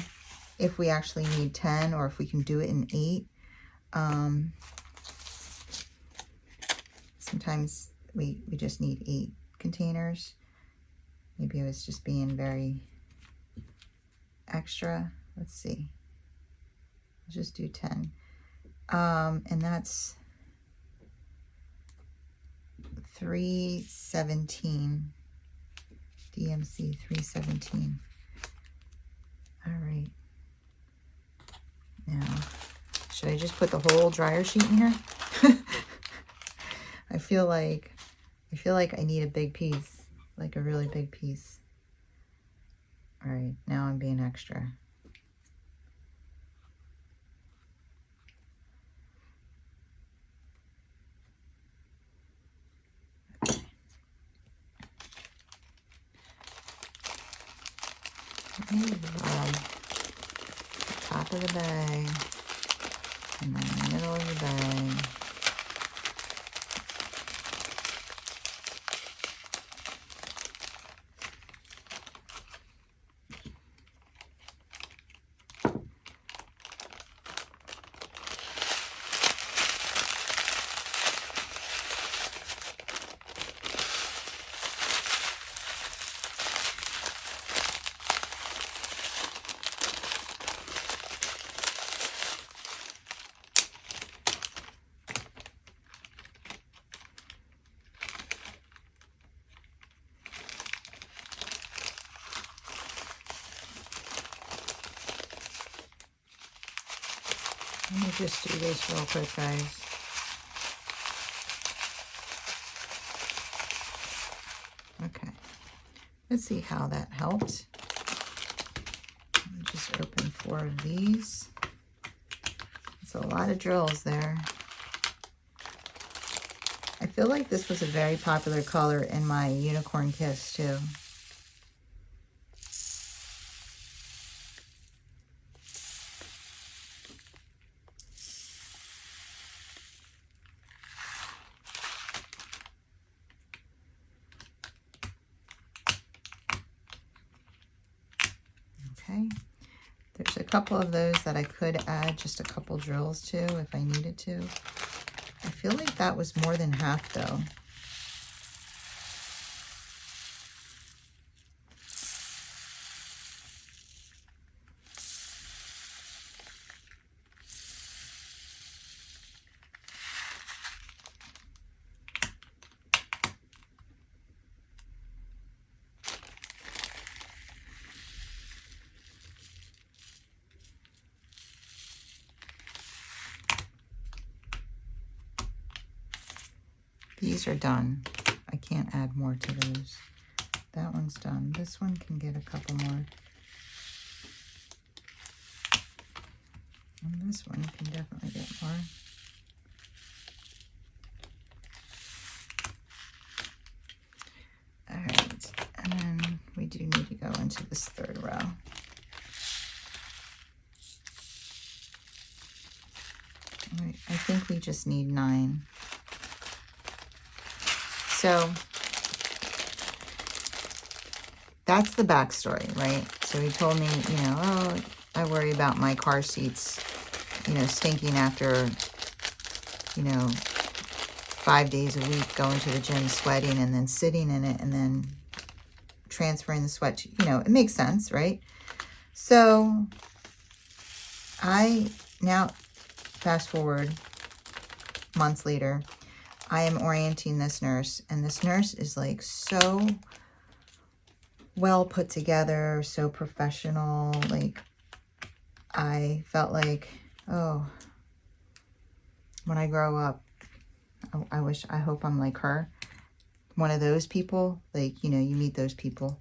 if we actually need 10 or if we can do it in 8. Sometimes we just need 8 containers. Maybe I was just being very extra. Let's see. Let's just do 10. And that's 317. DMC 317. All right. Now, should I just put the whole dryer sheet in here? I feel like I need a big piece, like a really big piece. All right, now I'm being extra. Okay. Rub the top of the bag and then the middle of the bag. Let me just do this real quick, guys. Okay. Let's see how that helped. Let me just open 4 of these. It's a lot of drills there. I feel like this was a very popular color in my Unicorn Kiss too. Okay, there's a couple of those that I could add just a couple drills to if I needed to. I feel like that was more than half though. These are done. I can't add more to those. That one's done. This one can get a couple more. And this one can definitely get more. All right, and then we do need to go into this 3rd row. All right, I think we just need 9. So that's the backstory, right? So he told me, you know, oh, I worry about my car seats, you know, stinking after, you know, 5 days a week going to the gym, sweating, and then sitting in it, and then transferring the sweat to, you know, it makes sense, right? So I now, fast forward months later, I am orienting this nurse, and this nurse is like so well put together, so professional. Like, I felt like, oh, when I grow up, I hope I'm like her. One of those people, like, you know, you meet those people.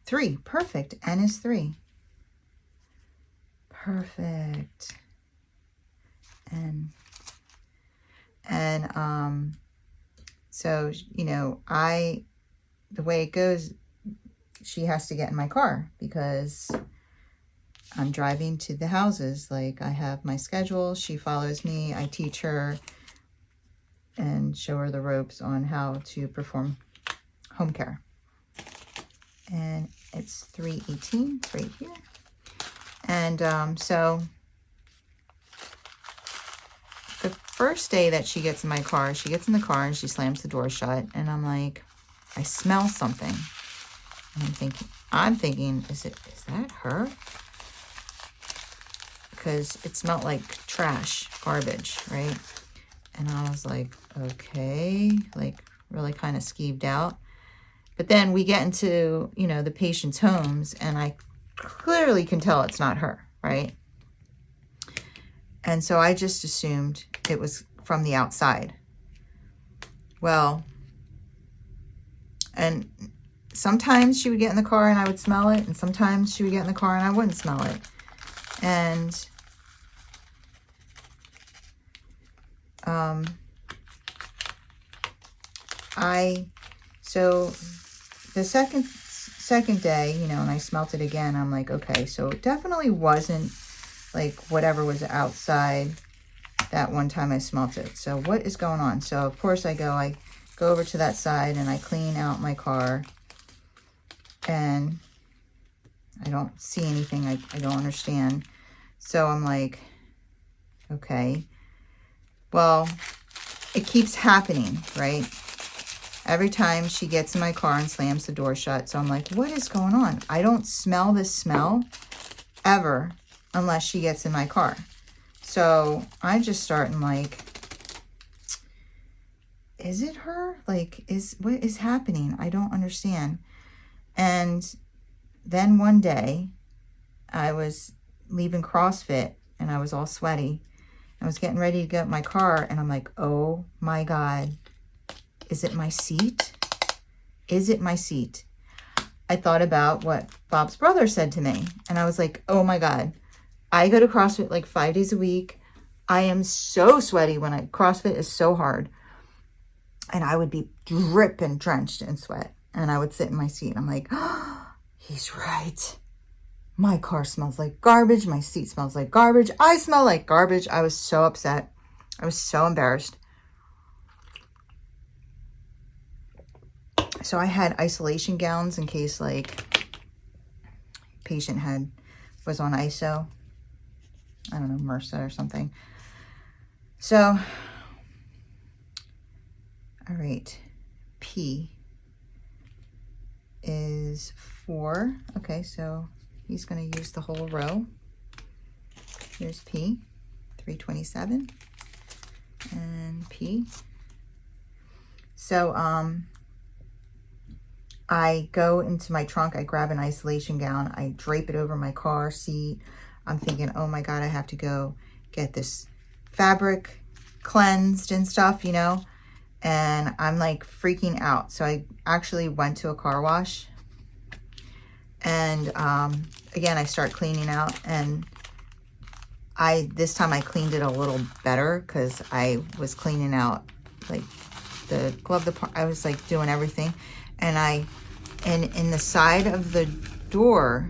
3, perfect. N is 3. Perfect. And so, you know, the way it goes, she has to get in my car because I'm driving to the houses. Like, I have my schedule, she follows me, I teach her and show her the ropes on how to perform home care. and it's 318 right here. And so the first day that she gets in my car, she gets in the car and she slams the door shut, and I'm like, I smell something. And I'm thinking, is that her? Because it smelled like trash, garbage, right? And I was like, okay, like really kind of skeeved out. But then we get into, you know, the patient's homes, and I clearly can tell it's not her, right? And so I just assumed it was from the outside. Well, and sometimes she would get in the car and I would smell it, and sometimes she would get in the car and I wouldn't smell it. And so the second day, you know, and I smelt it again, I'm like, okay, so it definitely wasn't like whatever was outside that one time I smelt it. So what is going on? So of course I go over to that side and I clean out my car, and I don't see anything. I don't understand. So I'm like, okay, well, it keeps happening, right? Every time she gets in my car and slams the door shut. So I'm like, what is going on? I don't smell this smell ever unless she gets in my car. So I'm just starting like, is it her? Like, what is happening? I don't understand. And then one day I was leaving CrossFit and I was all sweaty. I was getting ready to get in my car and I'm like, oh my God, is it my seat? Is it my seat? I thought about what Bob's brother said to me, and I was like, oh my God, I go to CrossFit like 5 days a week. I am so sweaty when CrossFit is so hard. And I would be dripping, drenched in sweat. And I would sit in my seat. I'm like, oh, he's right. My car smells like garbage. My seat smells like garbage. I smell like garbage. I was so upset. I was so embarrassed. So I had isolation gowns in case like patient was on ISO. I don't know, MRSA or something. So, all right, P is 4. Okay, so he's going to use the whole row. Here's P, 327, and P. So, I go into my trunk, I grab an isolation gown, I drape it over my car seat. I'm thinking, oh my God, I have to go get this fabric cleansed and stuff, you know, and I'm like freaking out. So I actually went to a car wash, and again, I start cleaning out, and this time I cleaned it a little better because I was cleaning out like the glove department. I was like doing everything, and in the side of the door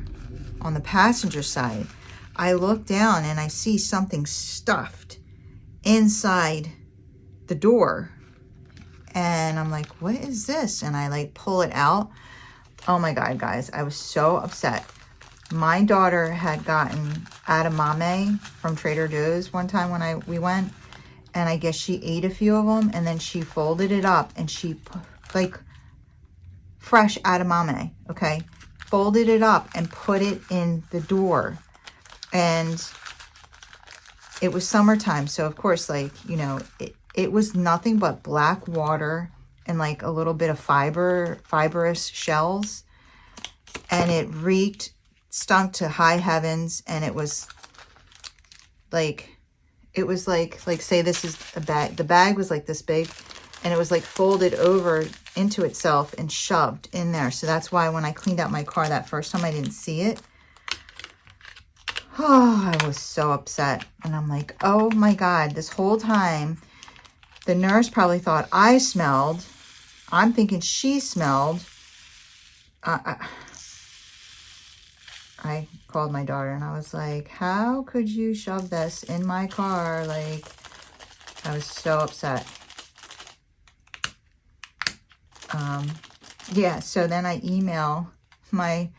on the passenger side, I look down and I see something stuffed inside the door, and I'm like, what is this? And I like pull it out. Oh my God, guys, I was so upset. My daughter had gotten edamame from Trader Joe's one time when we went, and I guess she ate a few of them, and then she folded it up and she put like fresh edamame, okay, folded it up and put it in the door. And it was summertime, so of course, like, you know, it was nothing but black water and like a little bit of fibrous shells, and it stunk to high heavens. And it was like say this is a bag. The bag was like this big, and it was like folded over into itself and shoved in there. So that's why when I cleaned out my car that first time, I didn't see it. Oh, I was so upset. And I'm like, oh my God, this whole time, the nurse probably thought I smelled. I'm thinking she smelled. I called my daughter and I was like, how could you shove this in my car? Like, I was so upset. Yeah, so then I email my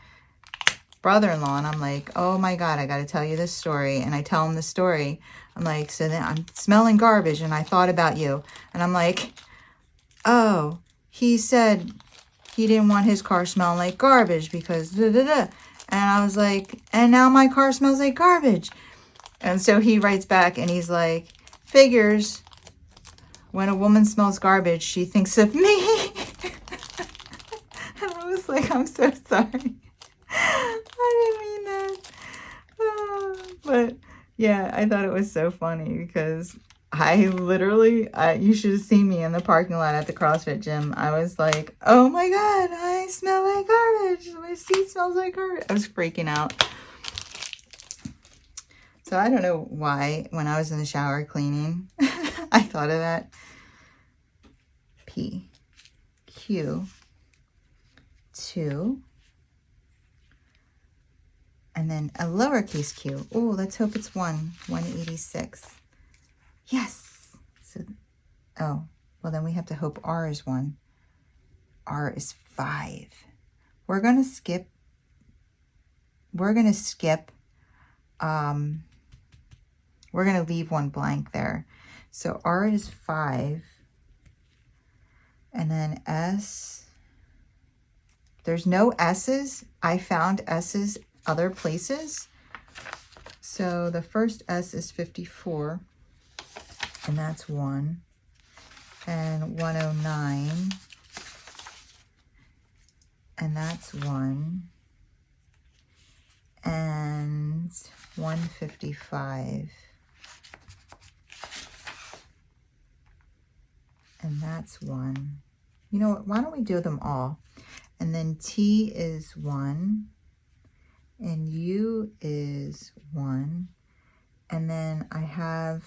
brother-in-law, and I'm like, oh my God, I got to tell you this story. And I tell him the story. I'm like, so then I'm smelling garbage and I thought about you. And I'm like, oh, he said he didn't want his car smelling like garbage because da da da. And I was like, and now my car smells like garbage. And so he writes back and he's like, figures, when a woman smells garbage, she thinks of me. And I was like, I'm so sorry. I didn't mean that. But yeah, I thought it was so funny because I literally, you should have seen me in the parking lot at the CrossFit gym. I was like, oh my God, I smell like garbage. My seat smells like garbage. I was freaking out. So I don't know why, when I was in the shower cleaning, I thought of that. P, Q, 2, and then a lowercase q. Oh, let's hope it's 186. Yes. So, oh, well then we have to hope R is 1. R is 5. We're going to skip, we're going to leave one blank there. So R is 5. And then S, there's no S's. I found S's other places. So the first S is 54, and that's 1. And 109, and that's 1. And 155. And that's 1. You know what? Why don't we do them all? And then T is 1. And U is 1. And then I have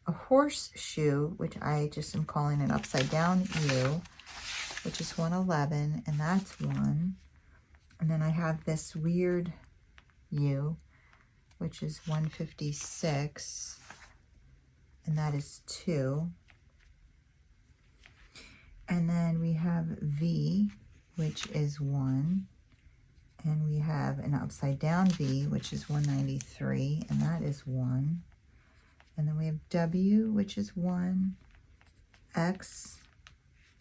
a horseshoe, which I just am calling an upside down U, which is 111. And that's 1. And then I have this weird U, which is 156. And that is 2. And then we have V, which is 1. And we have an upside down V, which is 193, and that is 1. And then we have W, which is 1. X,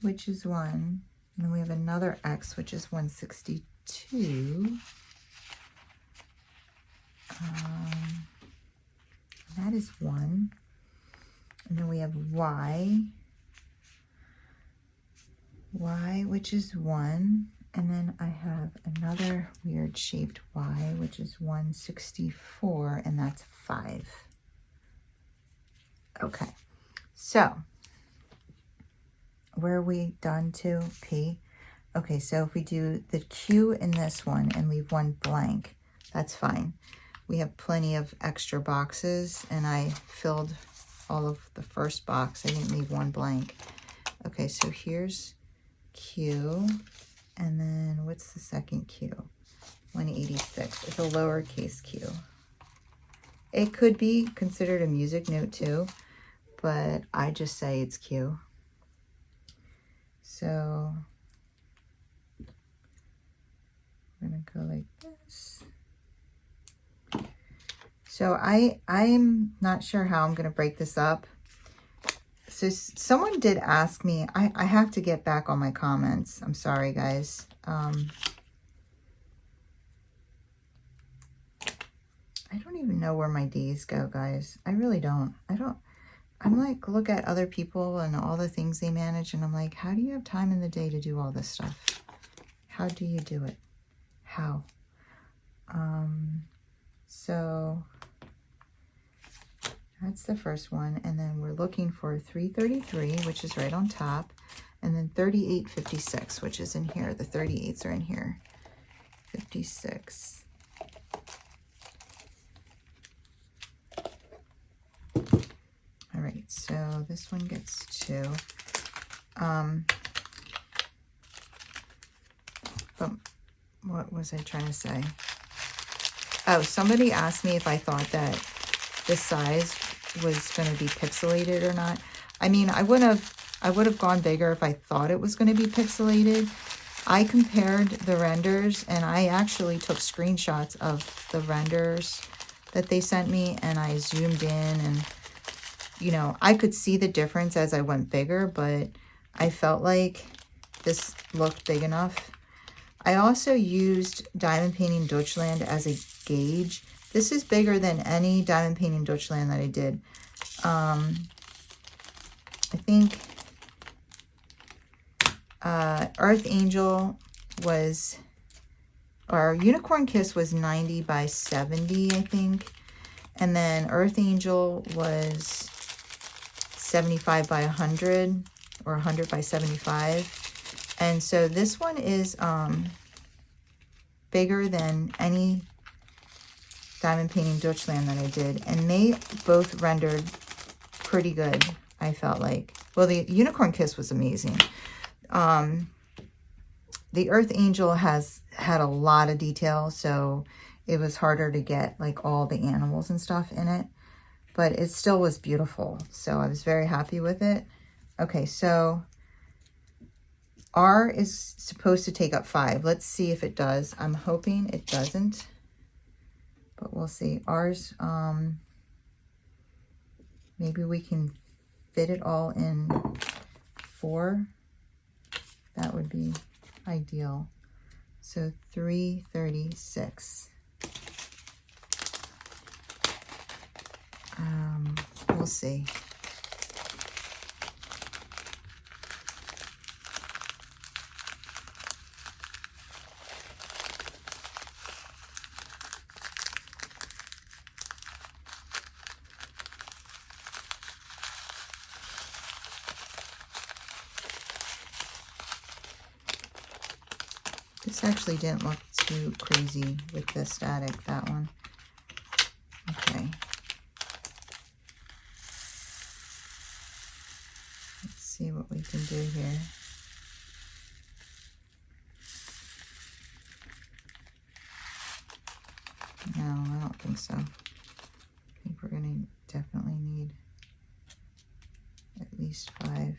which is 1. And then we have another X, which is 162. That is 1. And then we have Y, which is 1. And then I have another weird shaped Y, which is 164, and that's 5. Okay, so where are we done to? P. Okay, so if we do the Q in this one and leave one blank, that's fine. We have plenty of extra boxes, and I filled all of the first box. I didn't leave one blank. Okay, so here's Q. And then what's the second Q? 186. It's a lowercase q. It could be considered a music note too, but I just say it's Q. So we're going to go like this. So I'm not sure how I'm going to break this up. So someone did ask me, I have to get back on my comments. I'm sorry, guys. I don't even know where my days go, guys. I really don't. I'm like, look at other people and all the things they manage, and I'm like, how do you have time in the day to do all this stuff? How do you do it? How? So that's the first one, and then we're looking for 333, which is right on top, and then 3856, which is in here. The 38s are in here. 56. All right, so this one gets 2. But what was I trying to say? Oh, somebody asked me if I thought that this size was going to be pixelated or not. I mean, I would have gone bigger if I thought it was going to be pixelated, I compared the renders, and I actually took screenshots of the renders that they sent me, and I zoomed in, and, you know, I could see the difference as I went bigger, but I felt like this looked big enough. I also used Diamond Painting Deutschland as a gauge. This is bigger than any Diamond Painting Deutschland that I did. I think Earth Angel was, or Unicorn Kiss was 90 by 70, I think. And then Earth Angel was 75 by 100, or 100 by 75. And so this one is bigger than any Diamond Painting Deutschland that I did. And they both rendered pretty good, I felt like. Well, the Unicorn Kiss was amazing. The Earth Angel has had a lot of detail, so it was harder to get like all the animals and stuff in it. But it still was beautiful, so I was very happy with it. Okay, so R is supposed to take up 5. Let's see if it does. I'm hoping it doesn't, but we'll see. R's, maybe we can fit it all in 4. That would be ideal. So 336. We'll see. This actually didn't look too crazy with the static, that one. Okay. Let's see what we can do here. No, I don't think so. I think we're going to definitely need at least 5.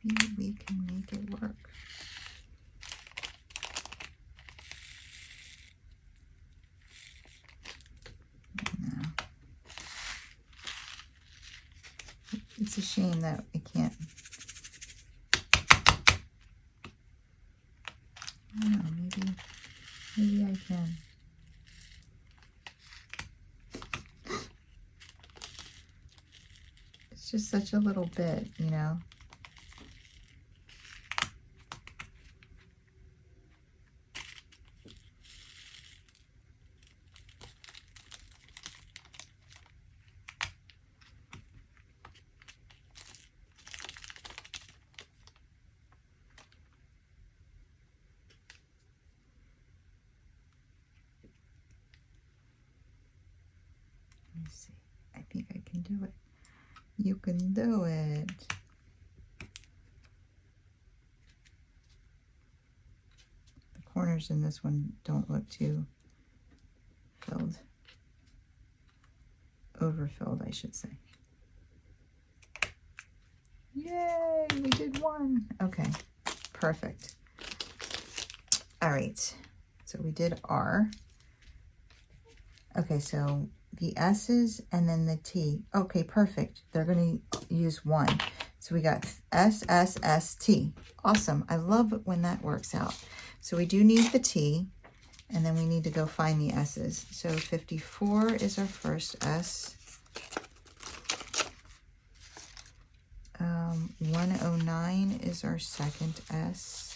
Maybe we can make it work. No. It's a shame that I can't. I don't know, maybe I can. It's just such a little bit, you know. Let me see. I think I can do it. You can do it. The corners in this one don't look too filled. Overfilled, I should say. Yay, we did one. Okay, perfect. All right, so we did R. Okay, so the S's and then the T. Okay, perfect. They're going to use 1. So we got S, S, S, T. Awesome. I love it when that works out. So we do need the T, and then we need to go find the S's. So 54 is our first S. 109 is our second S.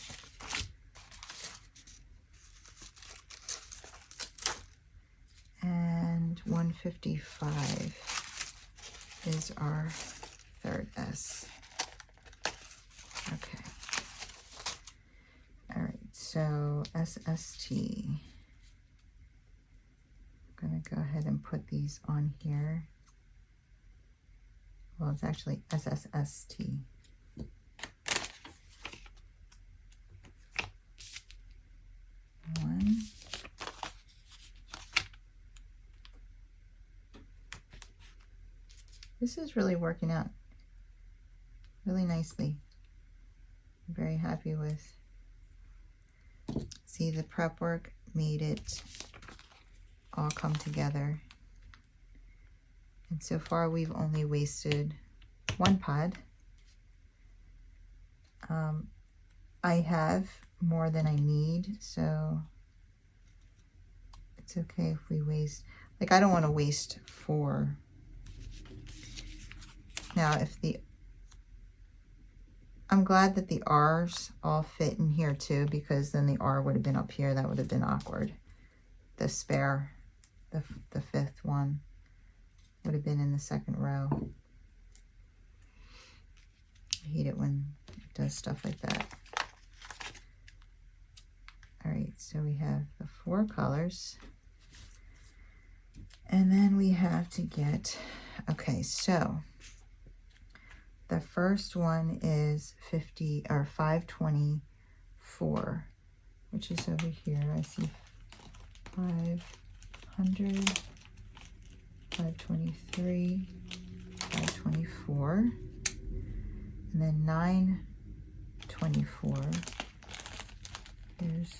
And 155. is our third S. Okay. All right, so SST. I'm gonna go ahead and put these on here. Well, it's actually SSST. One. This is really working out really nicely. I'm very happy with. See, the prep work made it all come together. And so far we've only wasted one pod. I have more than I need, so it's okay if we waste, like I don't want to waste 4. Now if I'm glad that the R's all fit in here too, because then the R would have been up here. That would have been awkward. The spare, the 5th one would have been in the 2nd row. I hate it when it does stuff like that. All right, so we have the 4 colors. And then we have to get, okay, so the first one is 524, which is over here. I see 500, 523, 524, and then 924. Here's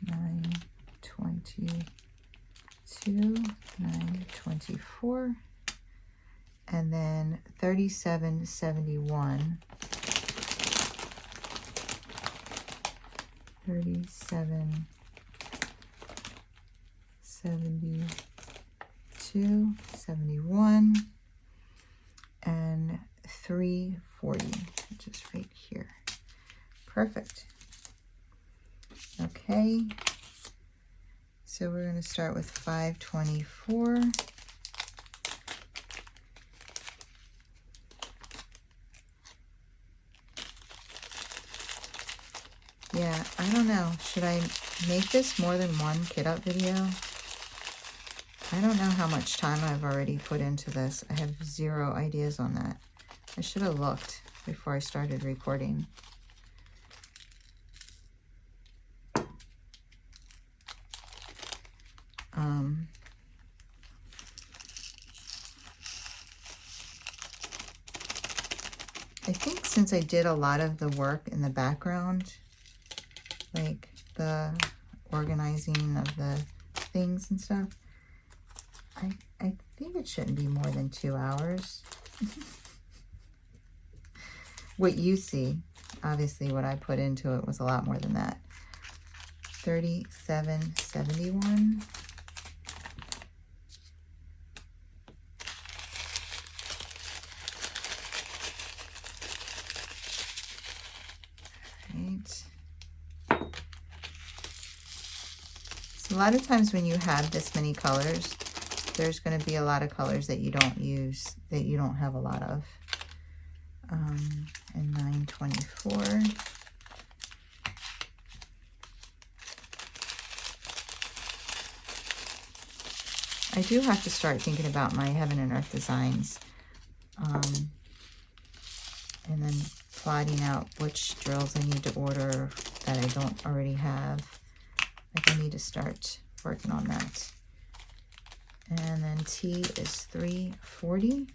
922, 924. And then 3771, 3772, 71, and 340, which is right here. Perfect. Okay, so we're going to start with 524. Yeah, I don't know. Should I make this more than one kit up video? I don't know how much time I've already put into this. I have 0 ideas on that. I should have looked before I started recording. I think since I did a lot of the work in the background, like the organizing of the things and stuff, I think it shouldn't be more than 2 hours. What you see, obviously what I put into it was a lot more than that. 3771. A lot of times when you have this many colors, there's going to be a lot of colors that you don't use, that you don't have a lot of. And 924. I do have to start thinking about my Heaven and Earth designs. And then plotting out which drills I need to order that I don't already have. Like I need to start working on that. And then T is 340.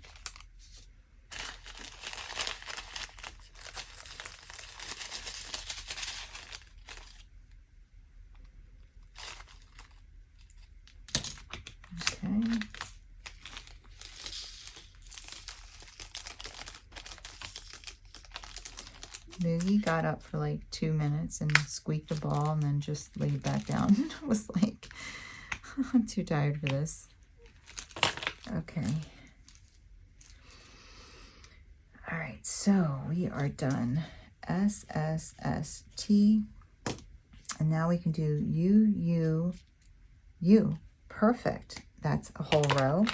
Okay. Moogie got up for like 2 minutes and squeaked a ball and then just laid back down. I was like, I'm too tired for this. Okay. All right, so we are done. SSST. And now we can do U. Perfect. That's a whole row.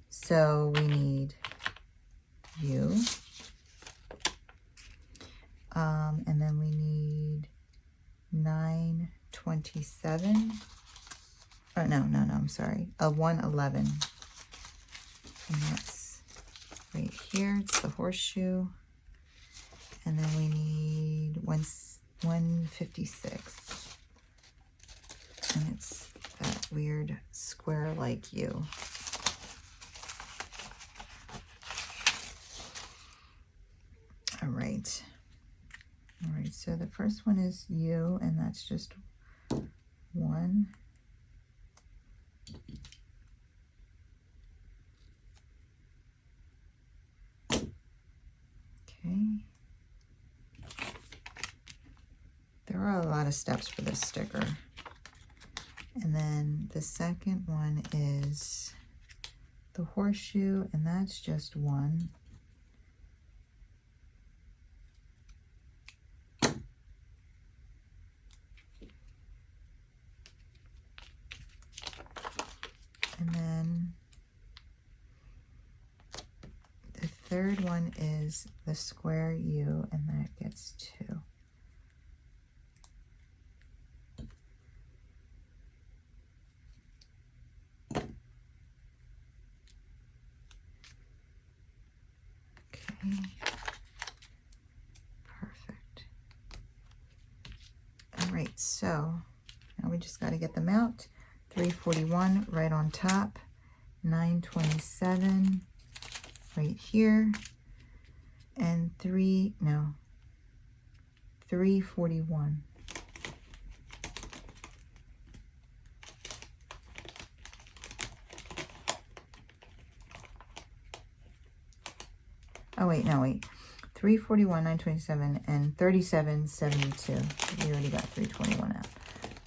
So we need U. And then we need 927. Oh, no, I'm sorry. A 111. And that's right here. It's the horseshoe. And then we need 156. And it's that weird square like U. All right. All right, so the first one is U, and that's just 1. Okay. There are a lot of steps for this sticker. And then the second one is the horseshoe, and that's just 1. And then the third one is the square U, and that gets 2. Okay. Perfect. All right, so now we just got to get them out. 341 right on top, 927 right here, and 341. Oh wait, no wait. 341, 927, and 3772. We already got 321 out.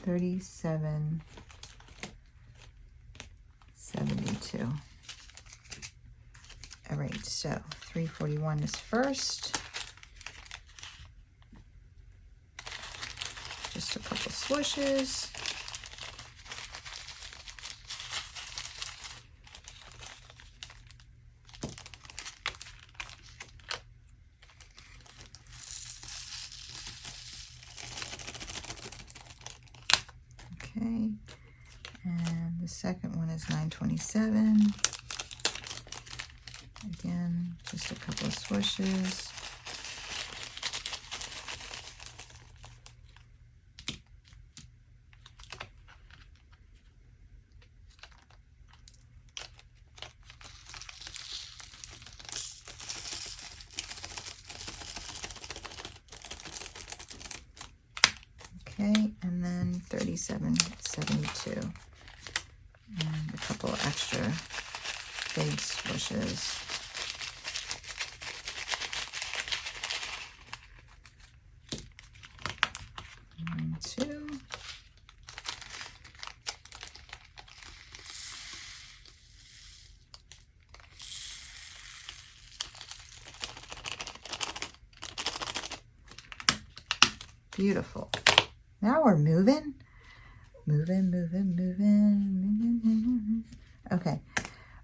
3772. All right, so 341 is first. Just a couple swooshes. Okay, and the second one is 927. Again, just a couple of swooshes. Okay, and then 3772. And a couple extra big swooshes. One, 2. Beautiful. Now we're moving. Moving. Okay.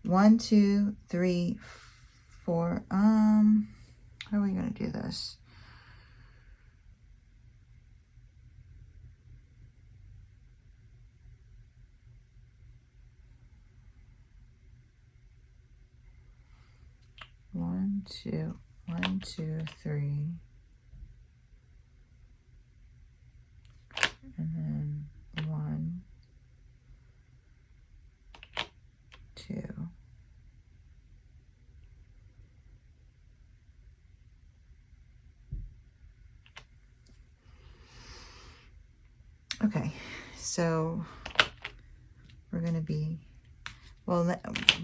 1, 2, 3, 4. How are we going to do this? One, two, 3. And then 1, 2. Okay, so we're going to be, well,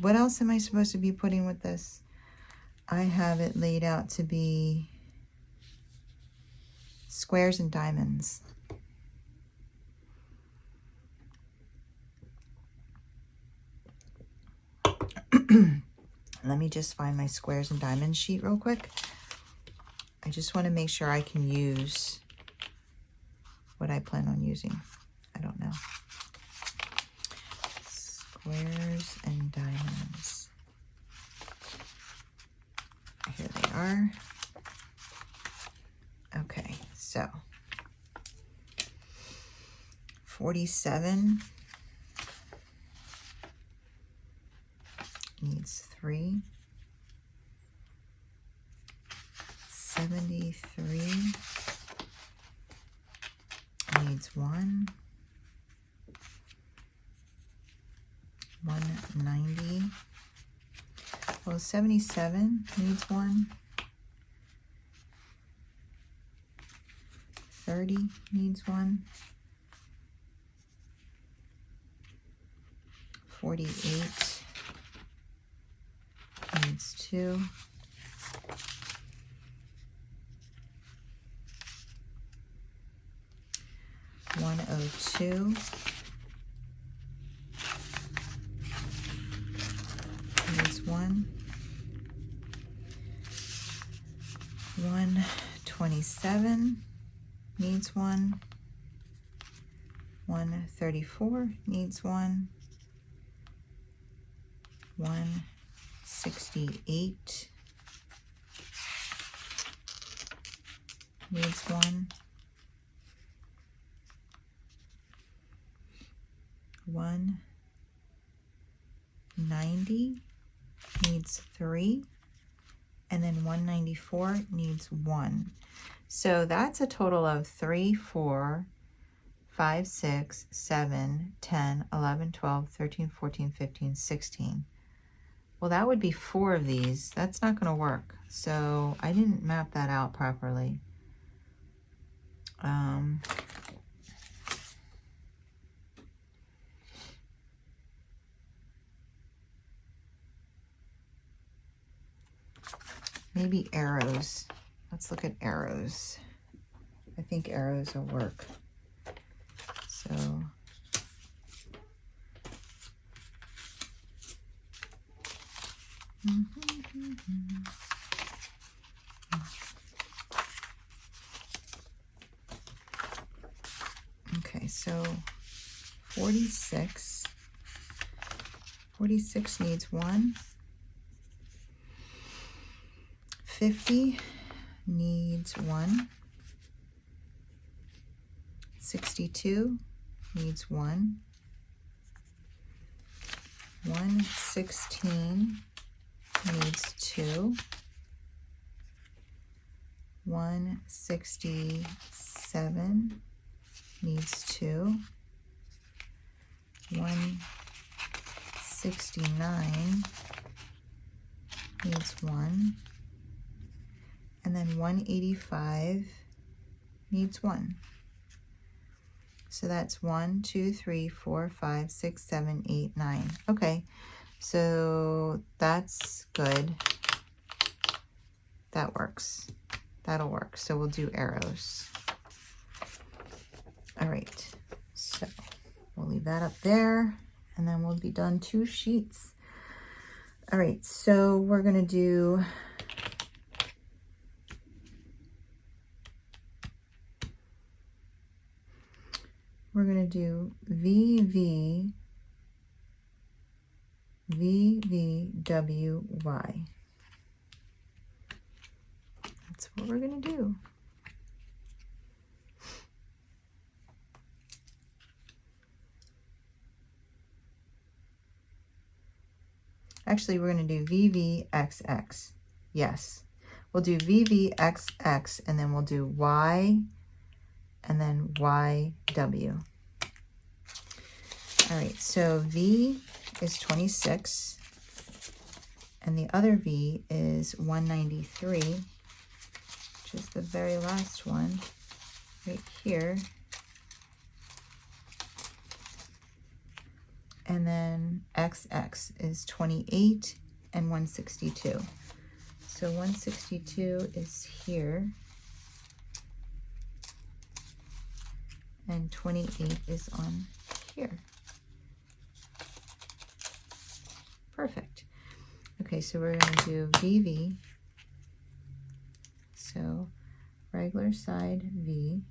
what else am I supposed to be putting with this? I have it laid out to be squares and diamonds. Let me just find my squares and diamonds sheet real quick. I just want to make sure I can use what I plan on using. I don't know. Squares and diamonds. are. Okay, so 47 needs 3. 73 needs 1. 190. Well, 77 needs 1. 30 needs 1. 48 needs 2. 102 needs 1. 127 needs 1. 134 needs 1. 168 needs 1. 190 needs 3. And then 194 needs 1. So that's a total of 3, 4, 5, 6, 7, 10, 11, 12, 13, 14, 15, 16. Well, that would be 4 of these. That's not going to work. So I didn't map that out properly. Maybe arrows. Let's look at arrows. I think arrows will work. So okay, so 46. 46 needs 1. 50 needs 1. 62 needs 1. 116 needs 2. 167 needs 2. 169 needs 1. And then 185 needs 1. So that's 1, 2, 3, 4, 5, 6, 7, 8, 9. Okay, so that's good. That works. That'll work. So we'll do arrows. All right, so we'll leave that up there, and then we'll be done 2 sheets. All right, so we're going to do VV, VVWY. That's what we're going to do. Actually, we're going to do VVXX. Yes. We'll do VVXX, and then we'll do Y, and then YW. All right, so V is 26, and the other V is 193, which is the very last one right here. And then XX is 28 and 162. So 162 is here, and 28 is on here. Perfect. Okay, so we're going to do VV. So regular side V.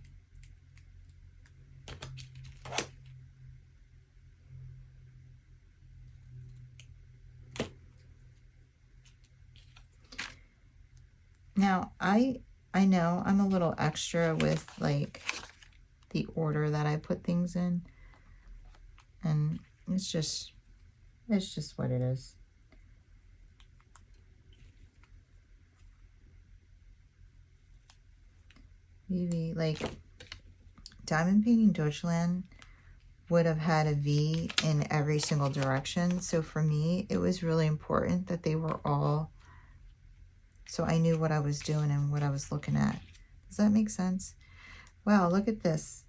Now, I know I'm a little extra with like the order that I put things in, and it's just what it is. VV, like Diamond Painting Deutschland would have had a V in every single direction. So for me, it was really important that they were all, so I knew what I was doing and what I was looking at. Does that make sense? Wow, look at this.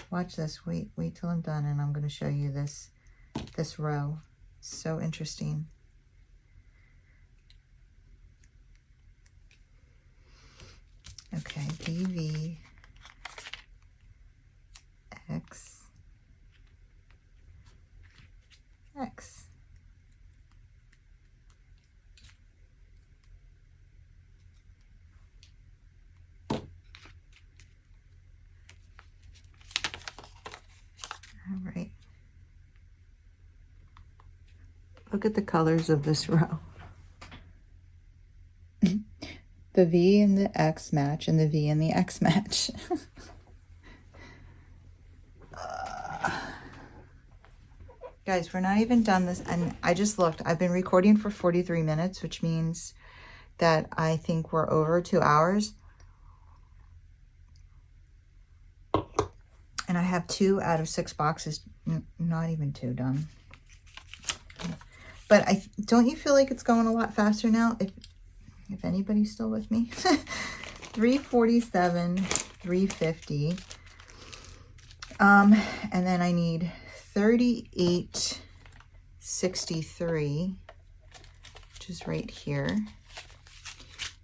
Watch this. Wait till I'm done, and I'm going to show you this row. So interesting. Okay, BV X. All right. Look at the colors of this row. The V and the X match, and the V and the X match. Guys, we're not even done this, and I just looked. I've been recording for 43 minutes, which means that I think we're over 2 hours. And I have 2 out of 6 boxes, not even 2 done. But don't you feel like it's going a lot faster now? If anybody's still with me. 347, 350. And then I need 3863, which is right here.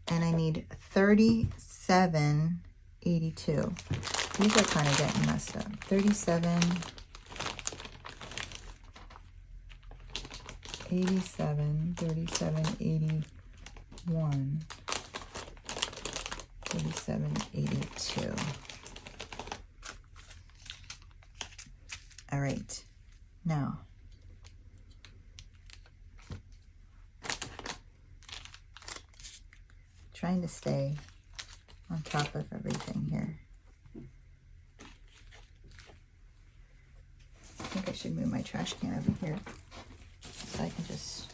And I need 3782. These are kind of getting messed up. 37, 87, 37, 81, 37, 82. All right, now trying to stay on top of everything here. I think I should move my trash can over here so I can just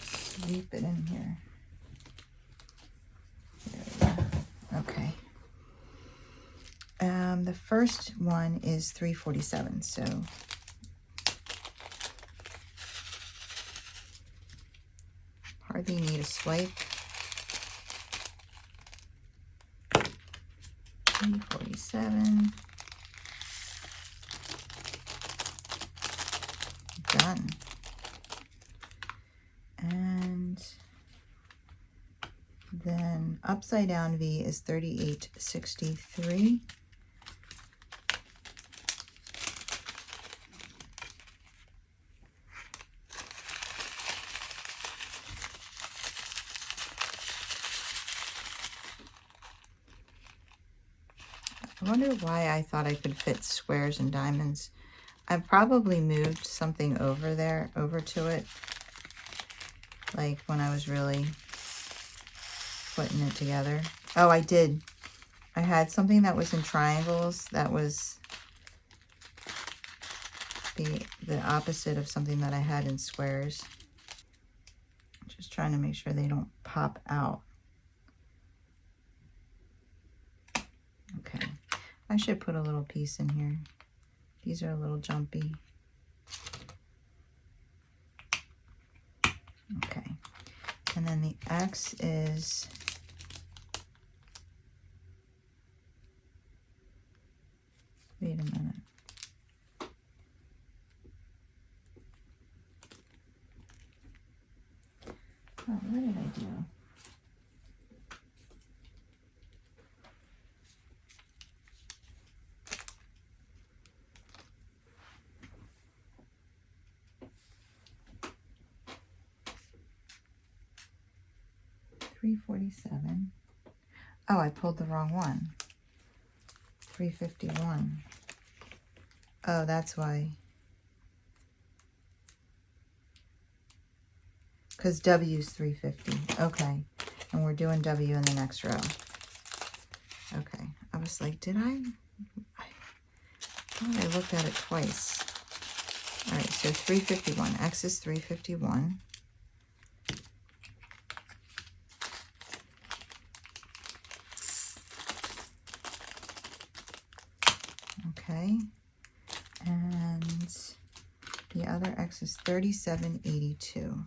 sweep it in here. There we go. Okay. The first one is 347, so hardly need a swipe. 347. Done. And then upside down V is 3863. I wonder why I thought I could fit squares and diamonds. I probably moved something over there, over to it, like when I was really putting it together. Oh, I did. I had something that was in triangles that was the opposite of something that I had in squares. Just trying to make sure they don't pop out. Okay. I should put a little piece in here. These are a little jumpy. Okay. And then the X is wait a minute. Oh, what did I do? $347. Oh, I pulled the wrong one. 351. Oh, that's why. Because W is 350. Okay. And we're doing W in the next row. Okay, I was like, did I thought I looked at it twice. All right, so 351, X is 351. Okay, and the other X is 3782.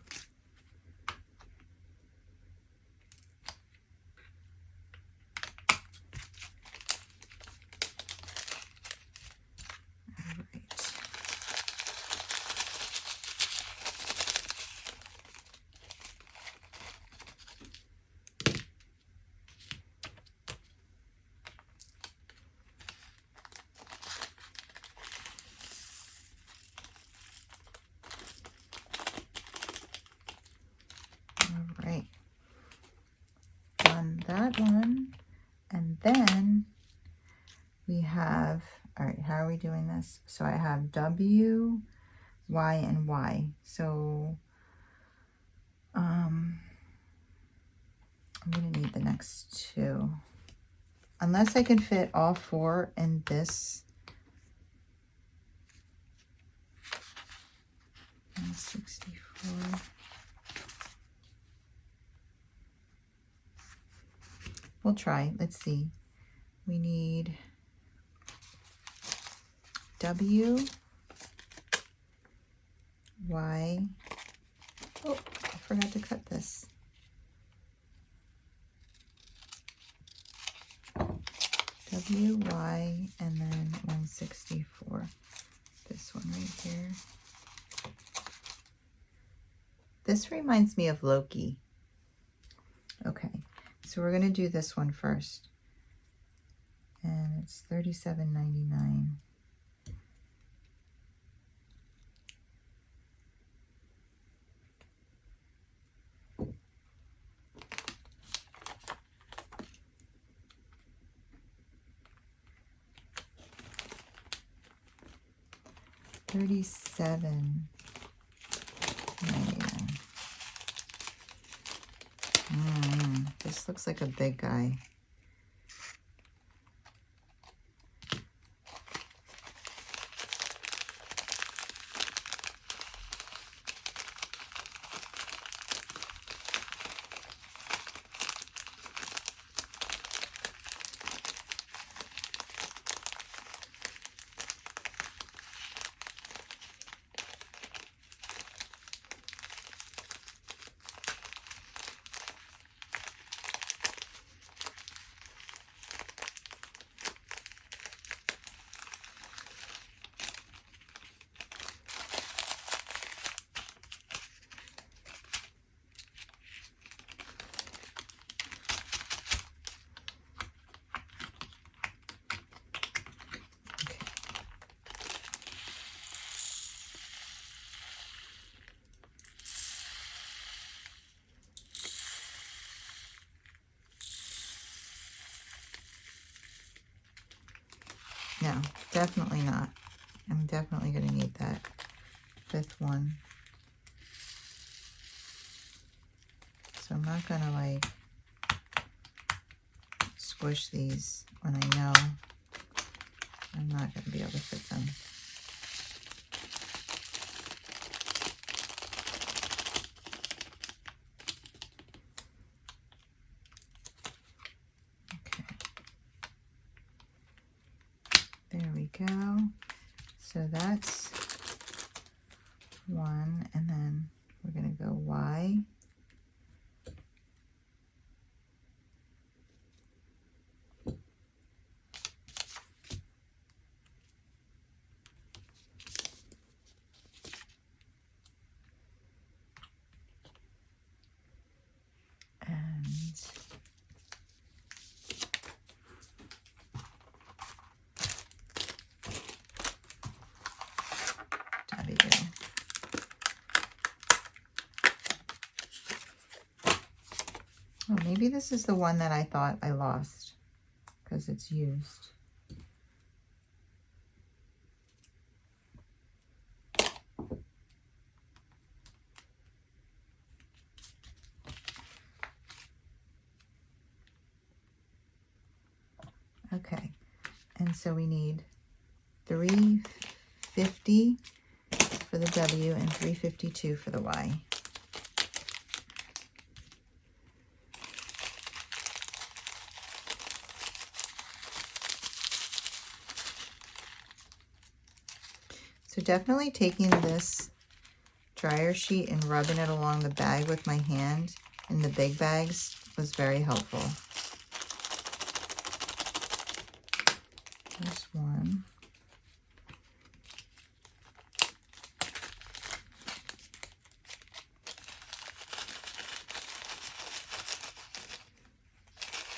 That one, and then we have, all right, how are we doing this? So I have W, Y, and Y. So I'm gonna need the next two, unless I can fit all four in this. 164. We'll try. Let's see. We need W, Y. Oh, I forgot to cut this. W, Y, and then 164. This one right here. This reminds me of Loki. Okay, so we're gonna do this one first. And it's $37.99. $37.99. This looks like a big guy. No, definitely not. I'm definitely going to need that fifth one. So I'm not going to like squish these when I know I'm not going to be able to fit them. There we go. So that's one, and then we're going to go Y. Oh, maybe this is the one that I thought I lost because it's used. And so we need 350 for the W and 352 for the Y. So definitely taking this dryer sheet and rubbing it along the bag with my hand in the big bags was very helpful. There's one.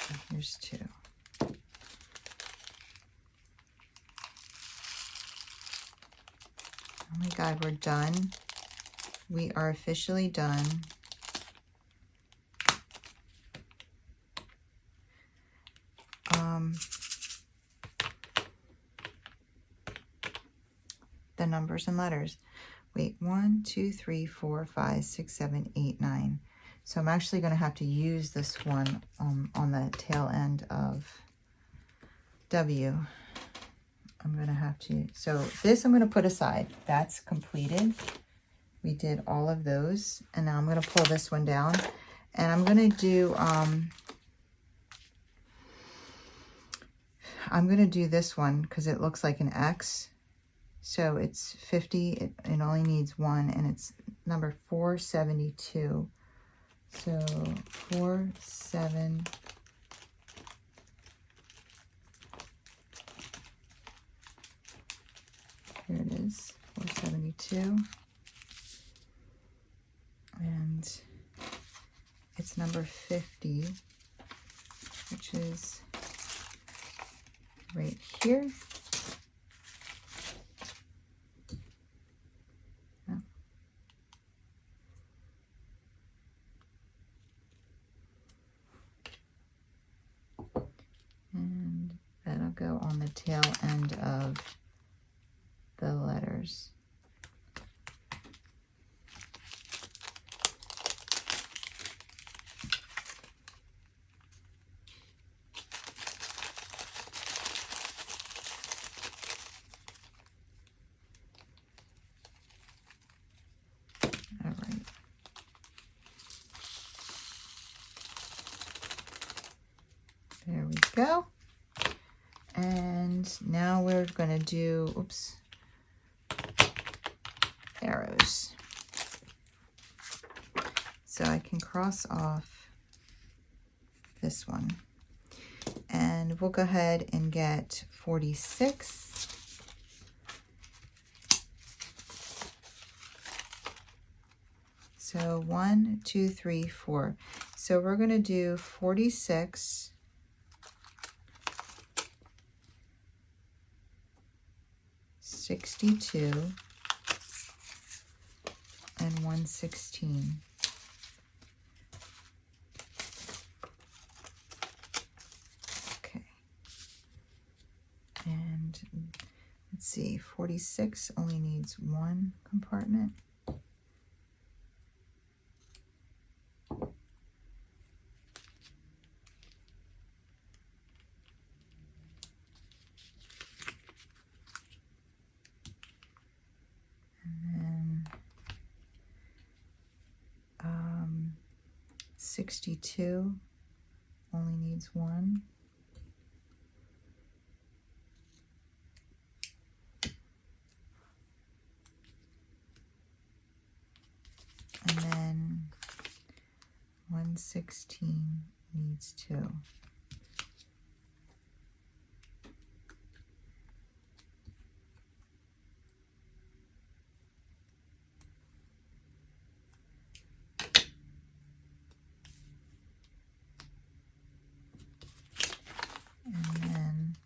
And here's two. Oh my God, we're done. We are officially done. The numbers and letters. Wait, 1, 2, 3, 4, 5, 6, 7, 8, 9. So I'm actually going to have to use this one on the tail end of W. I'm going to have to, so this I'm going to put aside. That's completed. We did all of those. And now I'm going to pull this one down. And I'm going to do, this one because it looks like an X. So it's 50, it only needs one, and it's number 472. So 47. Here it is, 472. And it's number 50, which is right here. And that'll go on the tail end of the letters. All right. There we go. And now we're going to do, oops, arrows. So I can cross off this one. And we'll go ahead and get 46. So 1, 2, 3, 4. So we're going to do 46. 62 and 116. Okay. And let's see, 46 only needs one compartment. And then 62 only needs one. And then 116 needs two. And then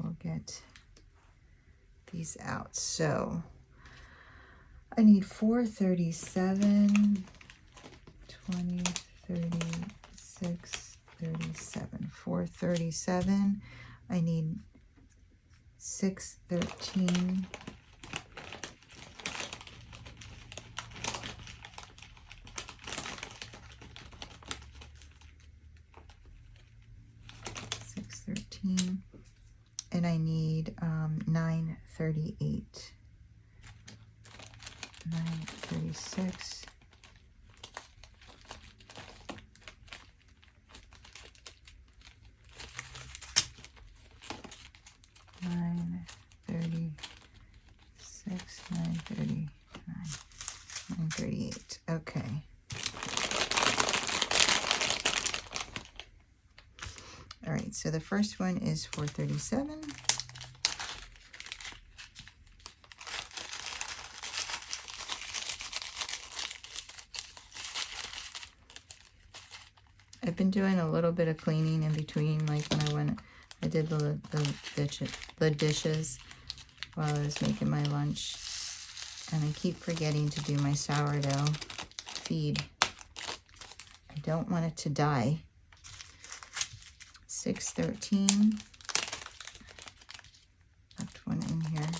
we'll get these out. So I need 437, 20, 36, 37. 437. I need 613. 613, and I need 938, 936, 936, 939, 938. Okay. All right, so the first one is 437. I've been doing a little bit of cleaning in between, like when I did the dishes while I was making my lunch. And I keep forgetting to do my sourdough feed. I don't want it to die. 613. Left one in here.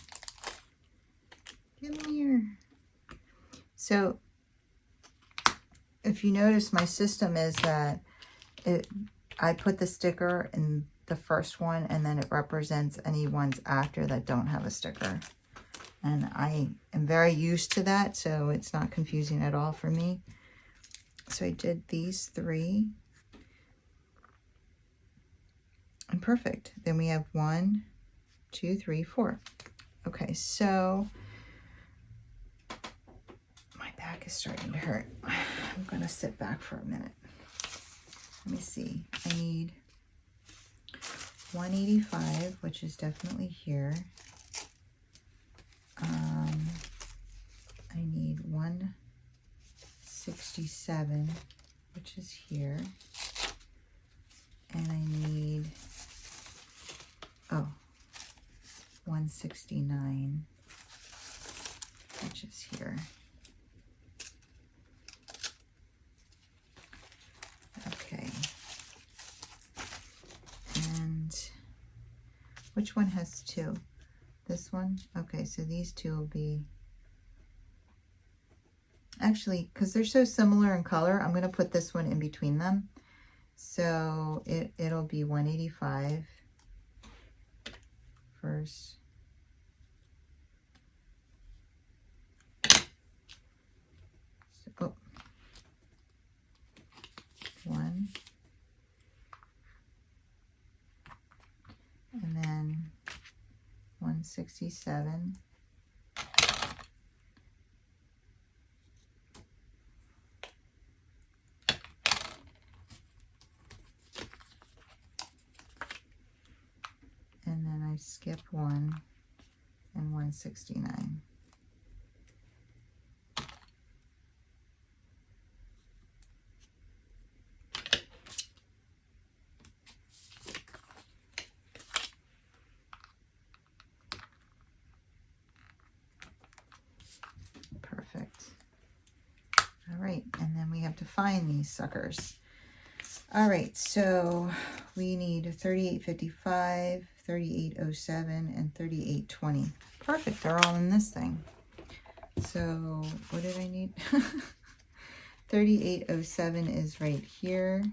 Get in here. So, if you notice, my system is that I put the sticker in the first one, and then it represents any ones after that don't have a sticker. And I am very used to that, so it's not confusing at all for me. So I did these 3. And perfect. Then we have 1, 2, 3, 4. Okay, so my back is starting to hurt. I'm gonna sit back for a minute. Let me see. I need 185, which is definitely here. I need 167, which is here. And I need, 169, which is here. Okay. And which one has 2? This one? Okay, so these 2 will be, actually, because they're so similar in color, I'm going to put this one in between them. So it'll be 185 first. So, 1. And then 167. And then I skip 1 and 169. Perfect. All right, and then we have to find these suckers. All right, so we need 3855, 3807, and 3820. Perfect, they're all in this thing. So what did I need? 3807 is right here.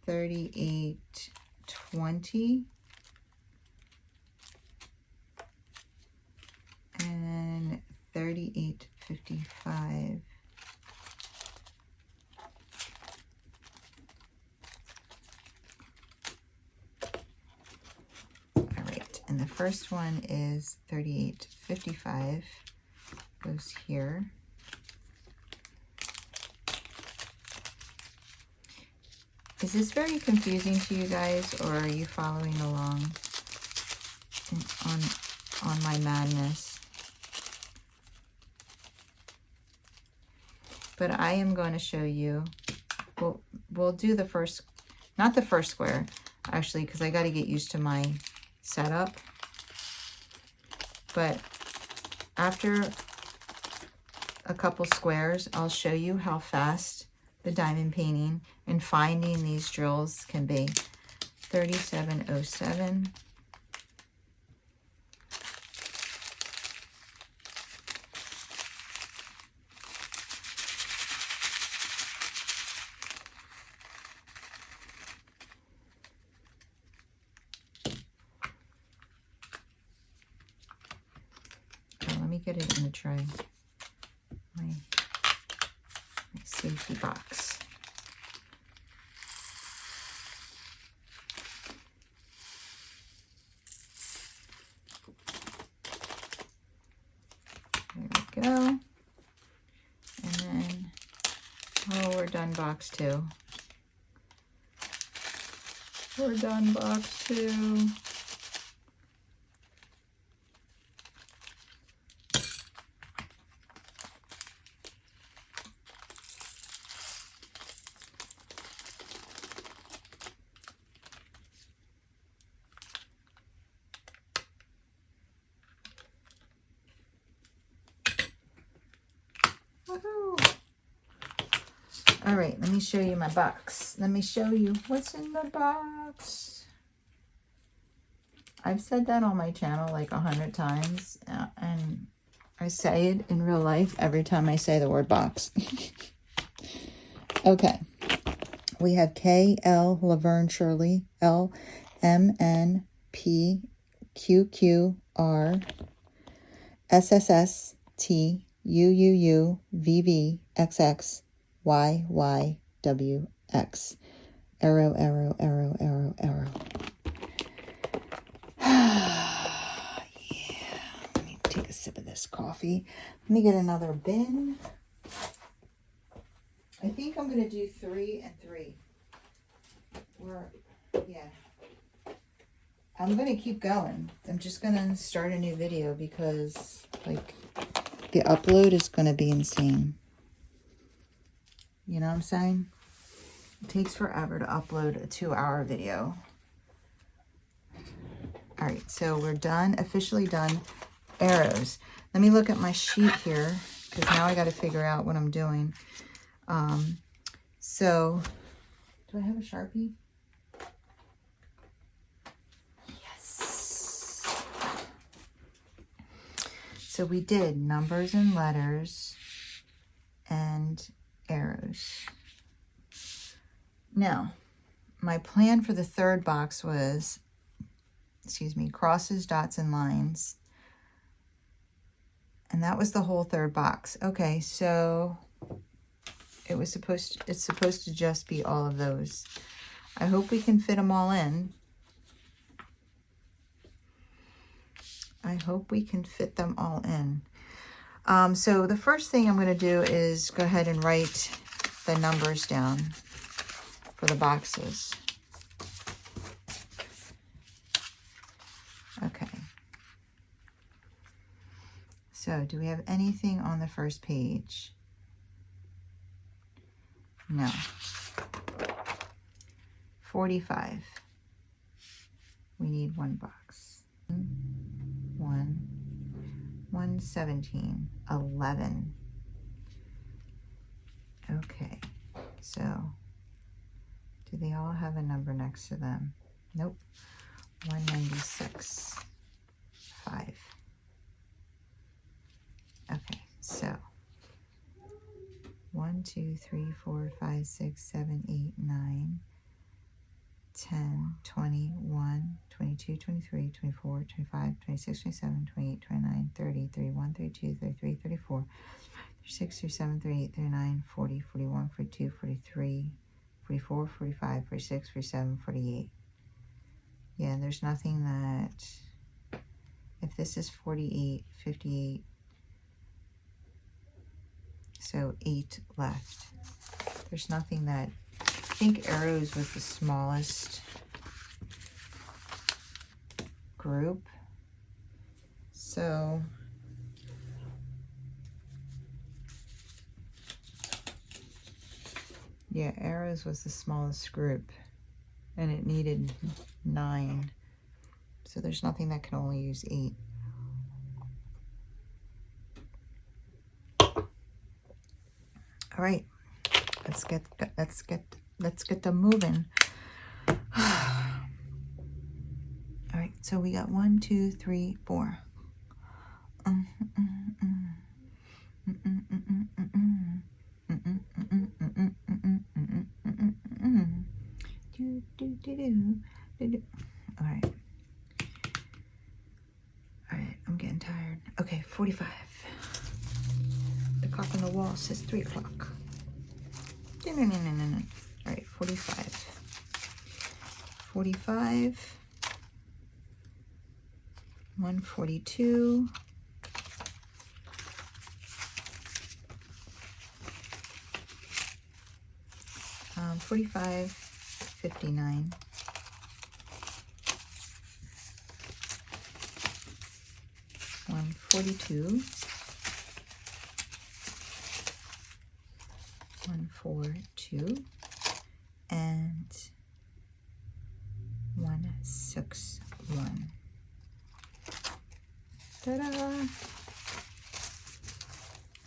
3820. And 3855. And the first one is 3855, goes here. Is this very confusing to you guys, or are you following along on my madness? But I am going to show you, we'll do the first, not the first square, actually, because I got to get used to my setup. But after a couple squares, I'll show you how fast the diamond painting and finding these drills can be. 3707. get it in the tray. My safety box. There we go. And then, oh, we're done box 2. We're done box 2. All right, let me show you my box. Let me show you what's in the box. I've said that on my channel like 100 times, and I say it in real life every time I say the word box. Okay, we have K, L, Laverne Shirley, L, M, N, P, Q, Q, R, S, S, S, T, U, U, U, V, V, X, X, Y, Y, W, X. Arrow, arrow, arrow, arrow, arrow. Yeah, let me take a sip of this coffee. Let me get another bin. I think I'm going to do 3 and 3. Yeah. I'm going to keep going. I'm just going to start a new video because, like, the upload is going to be insane. You know what I'm saying? It takes forever to upload a 2-hour video. All right, so we're done, officially done arrows. Let me look at my sheet here because now I got to figure out what I'm doing. So, do I have a Sharpie? Yes. So we did numbers and letters and arrows. Now, my plan for the third box was, crosses, dots, and lines. And that was the whole third box. Okay, so it's supposed to just be all of those. I hope we can fit them all in. I hope we can fit them all in. So the first thing I'm going to do is go ahead and write the numbers down for the boxes. Okay. So do we have anything on the first page? No. 45. We need one box. 117, 11. Okay, so do they all have a number next to them? Nope. 196, 5. Okay, so 1, 2, 3, 4, 5, 6, 7, 8, 9, 10, 21, 22, 23, 24, 25, 26, 27, 28, 29, 30, 31, 32, 33, 34, 36, 37, 38, 39, 40, 41, 42, 43, 44, 45, 46, 47, 48. Yeah, there's nothing that, if this is 48, 58, so 8 left. There's nothing that, I think arrows was the smallest group. So yeah, arrows was the smallest group and it needed 9. So there's nothing that can only use 8. All right, let's get them moving. All right, so we got 1, 2, 3, 4. All right. All right, I'm getting tired. Okay, 45. The clock on the wall says 3 o'clock. No. All right, 45. 45. 142. 45, 59. 142. 142 and 161. Ta-da!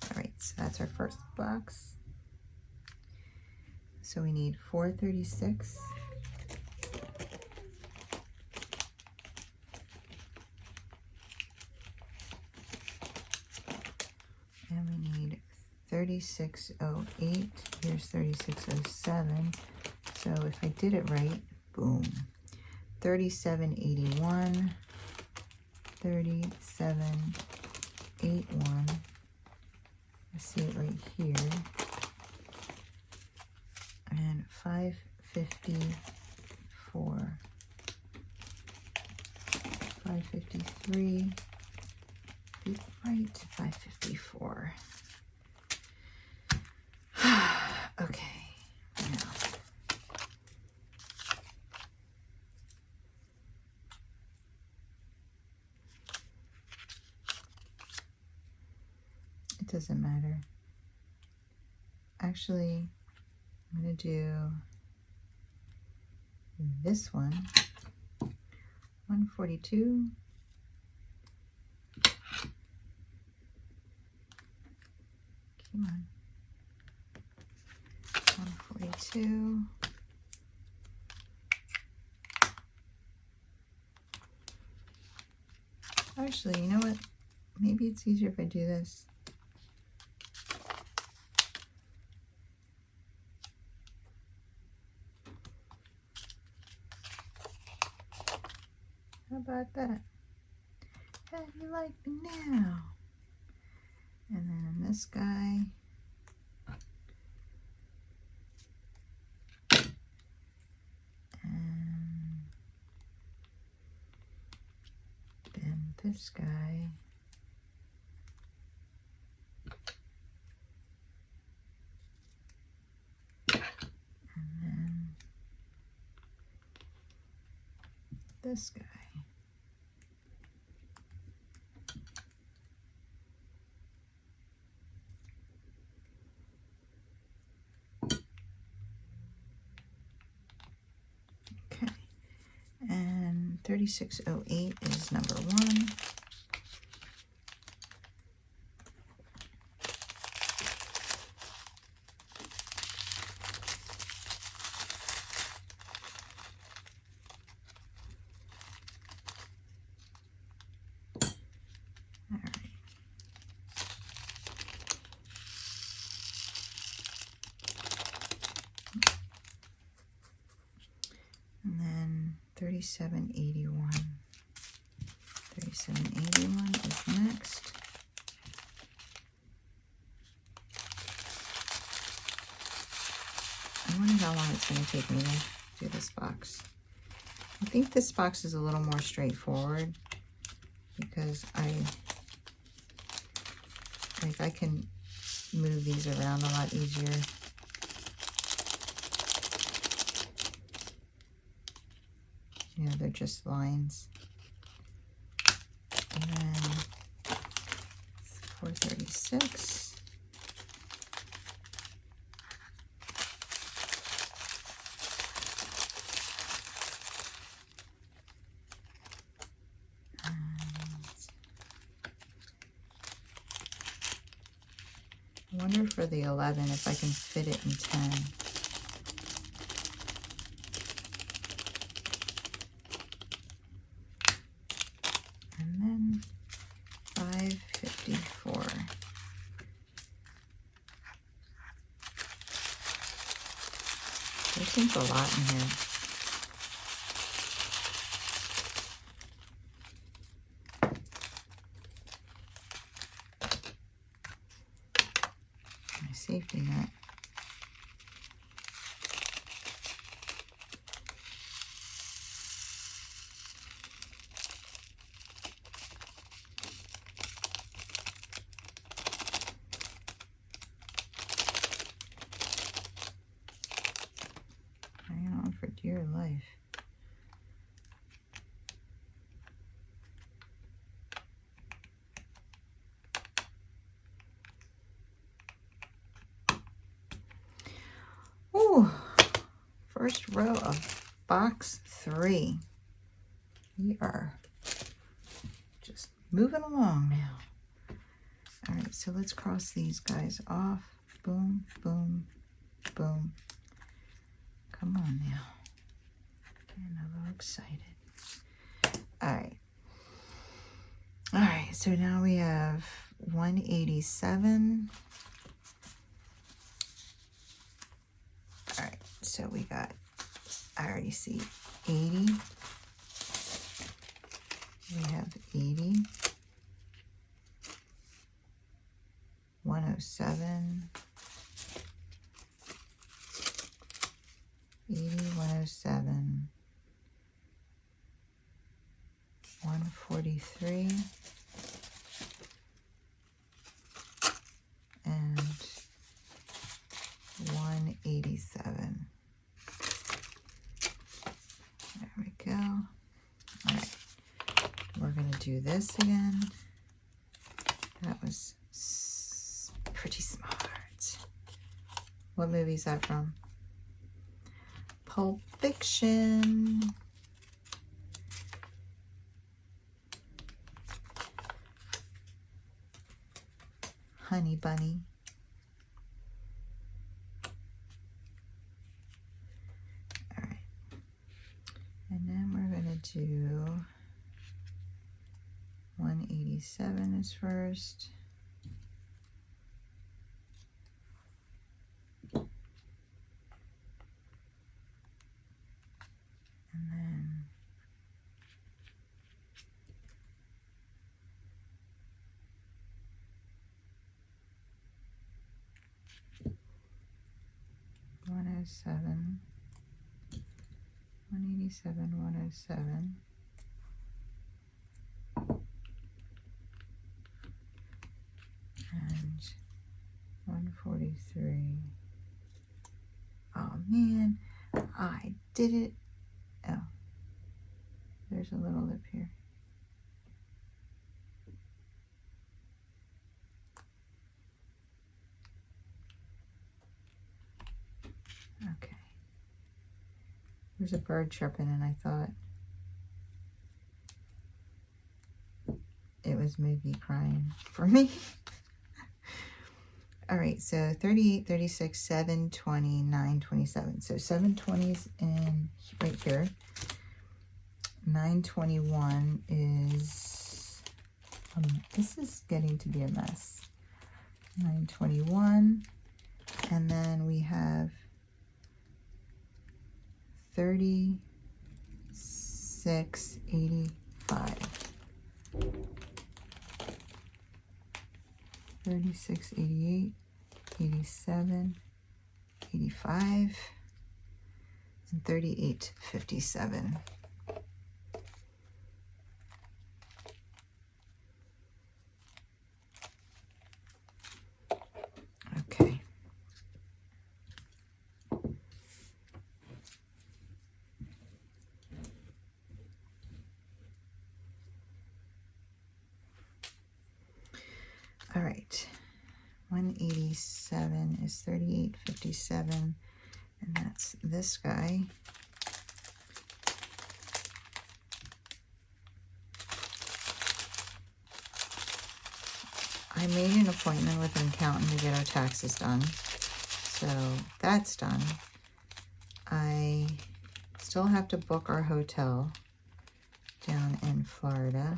All right, so that's our first box. So we need 436. And we need 3608. Here's 3607. So if I did it right, boom. 3781. 3781. I see it right here. And 554. 553. Be right, 554. Okay, now. It doesn't matter. Actually, I'm going to do this one. 142. Come on. 142. Actually, you know what? Maybe it's easier if I do this. How about that? How do you like me now? And then this guy. And then this guy. And then this guy. Okay, and 3608 is number 1. And then 3781. 3781 is next. I wonder how long it's going to take me to do this box. I think this box is a little more straightforward because I can move these around a lot easier. You know, they're just lines. And then 436. I wonder for the 11 if I can fit it in 10. And then 554. There seems a lot in here. dear life. Ooh, first row of box 3. We are just moving along now. All right, so let's cross these guys off. Boom, boom, boom. Come on now. Getting a little excited. All right. All right, so now we have 187. All right, so we got, I already see 80. We have 80. 107. 80, 107. 143. And 187. There we go. All right. We're going to do this again. That was pretty smart. What movie is that from? Pulp Fiction. Honey Bunny. All right. And then we're going to do 187 is first. And then $107, $187, and 143. Oh man, I did it. Oh, there's a little lip here. Okay. There's a bird chirping and I thought it was maybe crying for me. All right, so 38, 36, 7, 20, 9, 27. So 720s in right here. 921 is, this is getting to be a mess. 921, and then we have 3685. 36, 88, 87, 85, and 3857. Okay. All right, 187 is 3857, and that's this guy. I made an appointment with an accountant to get our taxes done, so that's done. I still have to book our hotel down in Florida.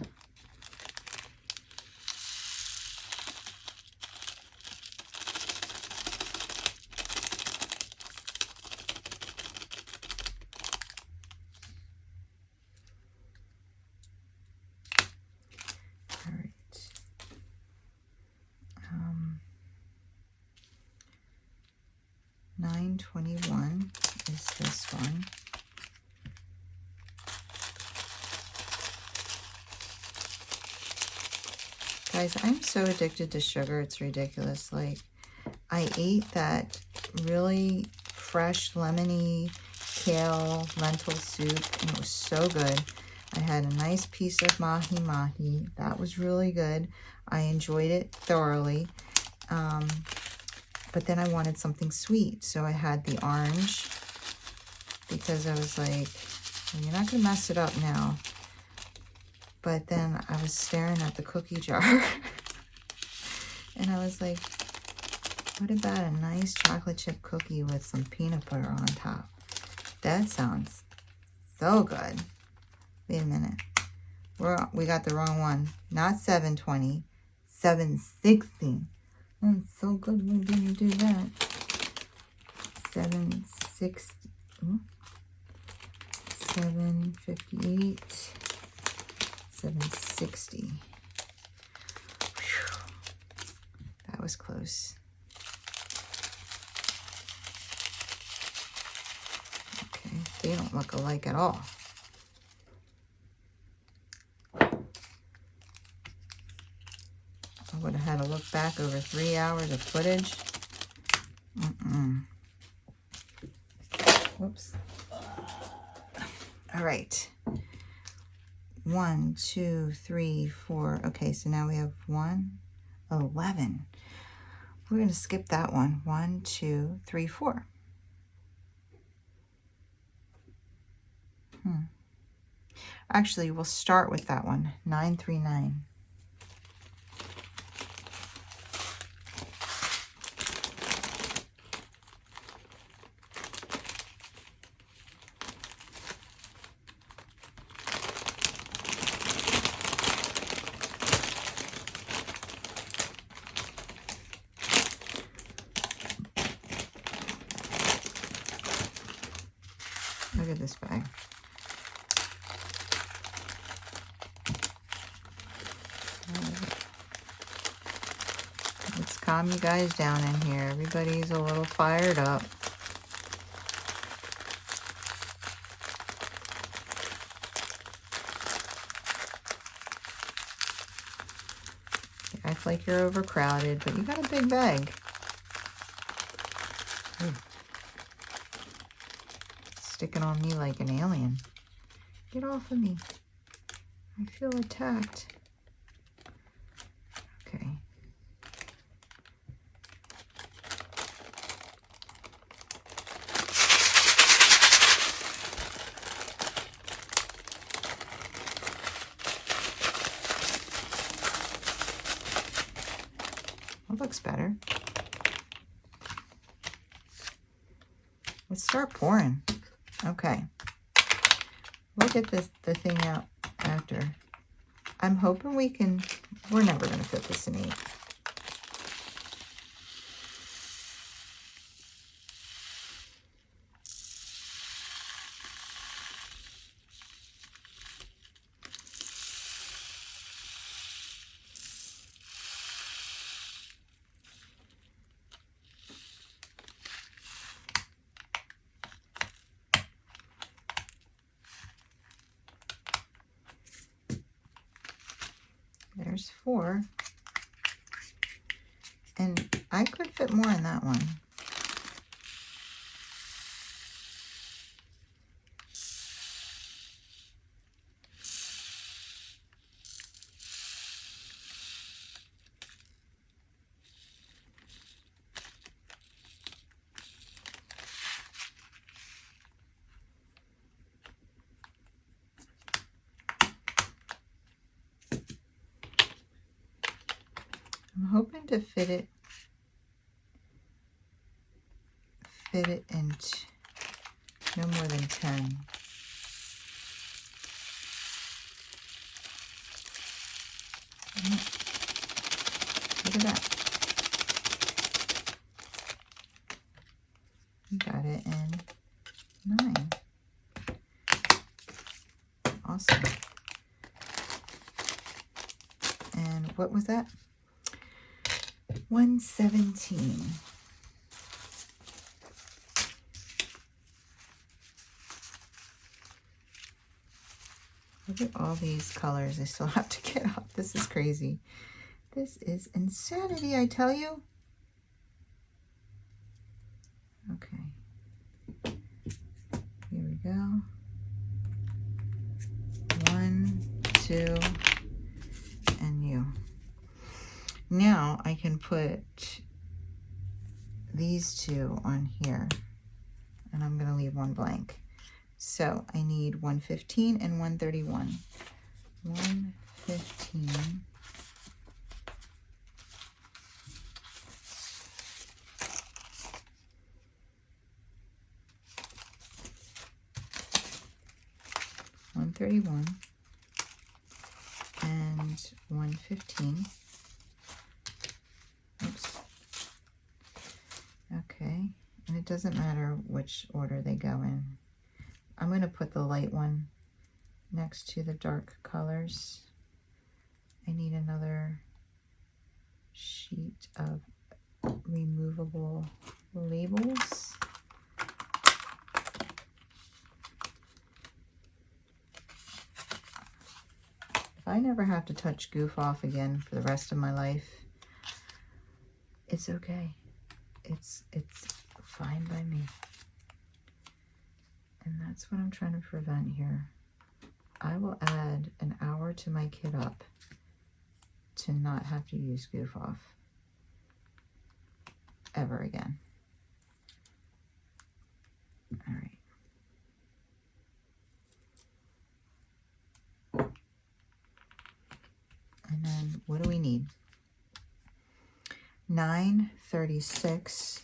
All right. 921 is this one. Guys, I'm so addicted to sugar, it's ridiculous. Like, I ate that really fresh, lemony kale lentil soup, and it was so good. I had a nice piece of mahi-mahi. That was really good. I enjoyed it thoroughly. But then I wanted something sweet, so I had the orange because I was like, well, you're not going to mess it up now. But then I was staring at the cookie jar and I was like, what about a nice chocolate chip cookie with some peanut butter on top? That sounds so good. Wait a minute. We got the wrong one. Not 720, 760. Oh, it's so good we didn't do that. 760. 758. 760. Whew. That was close. Okay, they don't look alike at all. I would have had to look back over 3 hours of footage. Whoops. All right. 1, 2, 3, 4. Okay, so now we have 11. We're going to skip that one. 1, 2, 3, 4. Actually, we'll start with that one. 939. Look at this bag. Let's calm you guys down in here. Everybody's a little fired up. You act like you're overcrowded, but you got a big bag. Ooh. Sticking on me like an alien. Get off of me. I feel attacked. Okay. That looks better. Let's start pouring. Okay. We'll get the thing out after. I'm hoping we're never going to fit this in 8. There's 4. And I could fit more in that one. I'm hoping to fit it in no more than 10. Look at that. We got it in 9. Awesome. And what was that? 117. Look at all these colors I still have to get up. This is crazy. This is insanity, I tell you. Okay. We 2, and you. Now I can put these 2 on here, and I'm going to leave one blank. So I need 115 and 131. 115. $131 and 115. Oops. Okay, and it doesn't matter which order they go in. I'm going to put the light one next to the dark colors. I need another sheet of removable labels. If I never have to touch Goof Off again for the rest of my life, it's okay. It's fine by me. And that's what I'm trying to prevent here. I will add an hour to my kit up to not have to use Goof Off ever again. All right. And then what do we need? 936,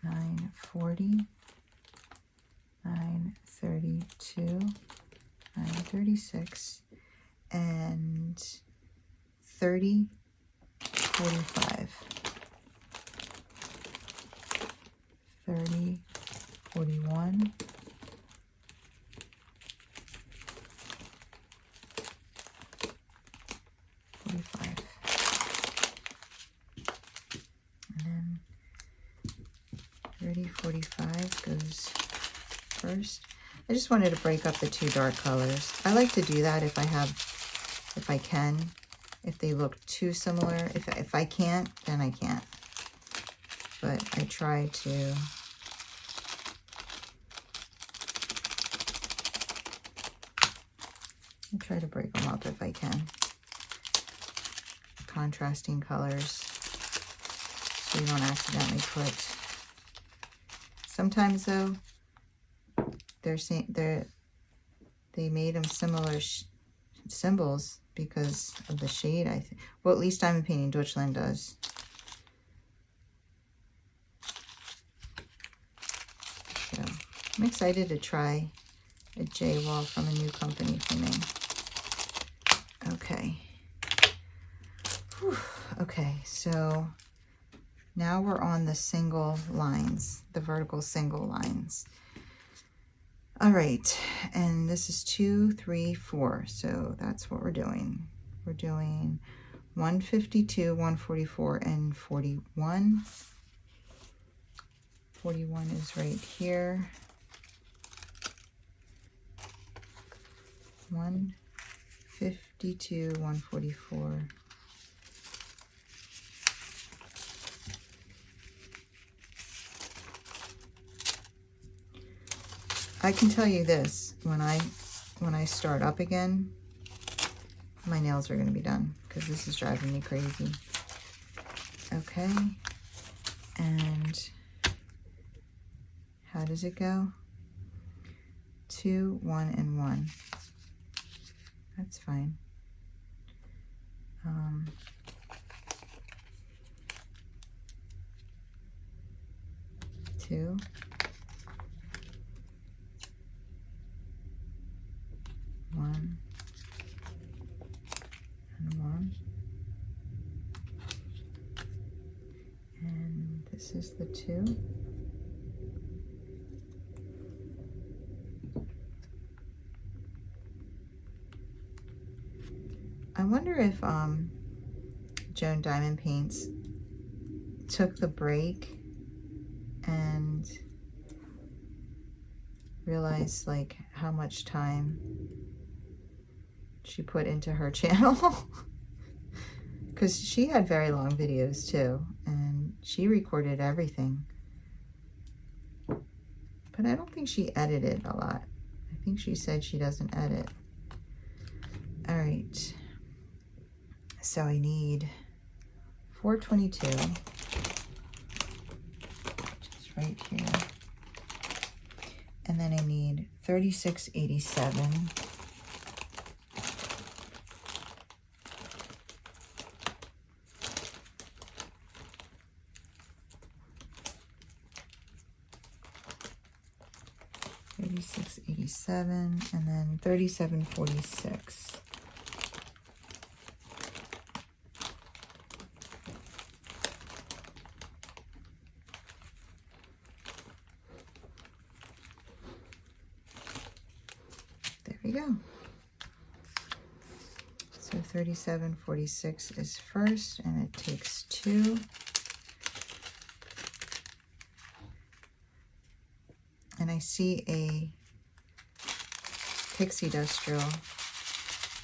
940, 932, 936, and 3045. 3041. 45. And then 3045 goes first. I just wanted to break up the 2 dark colors. I like to do that if I can. If they look too similar, if I can't, then I can't. But I try to break them up if I can. Contrasting colors, so you don't accidentally put. Sometimes though, they made them similar symbols because of the shade. I think. Well, at least Diamond Painting Deutschland does. So I'm excited to try a J wall from a new company for me. Okay. Whew. Okay, so now we're on the single lines, the vertical single lines. All right, and this is 2, 3, 4, so that's what we're doing. We're doing 152, 144, and 41. 41 is right here. 152, 144. I can tell you this, when I start up again, my nails are going to be done because this is driving me crazy. Okay, and how does it go? 2, 1, and 1. That's fine. 2. 1 and 1, and this is the 2. I wonder if Joan Diamond Paints took the break and realized like how much time she put into her channel, because she had very long videos too, and she recorded everything, but I don't think she edited a lot. I think she said she doesn't edit. All right. So I need 422, which is right here. And then I need 3687. $36.87 and then $37.46. There we go. So $37.46 is first, and it takes 2. And I see a pixie dust drill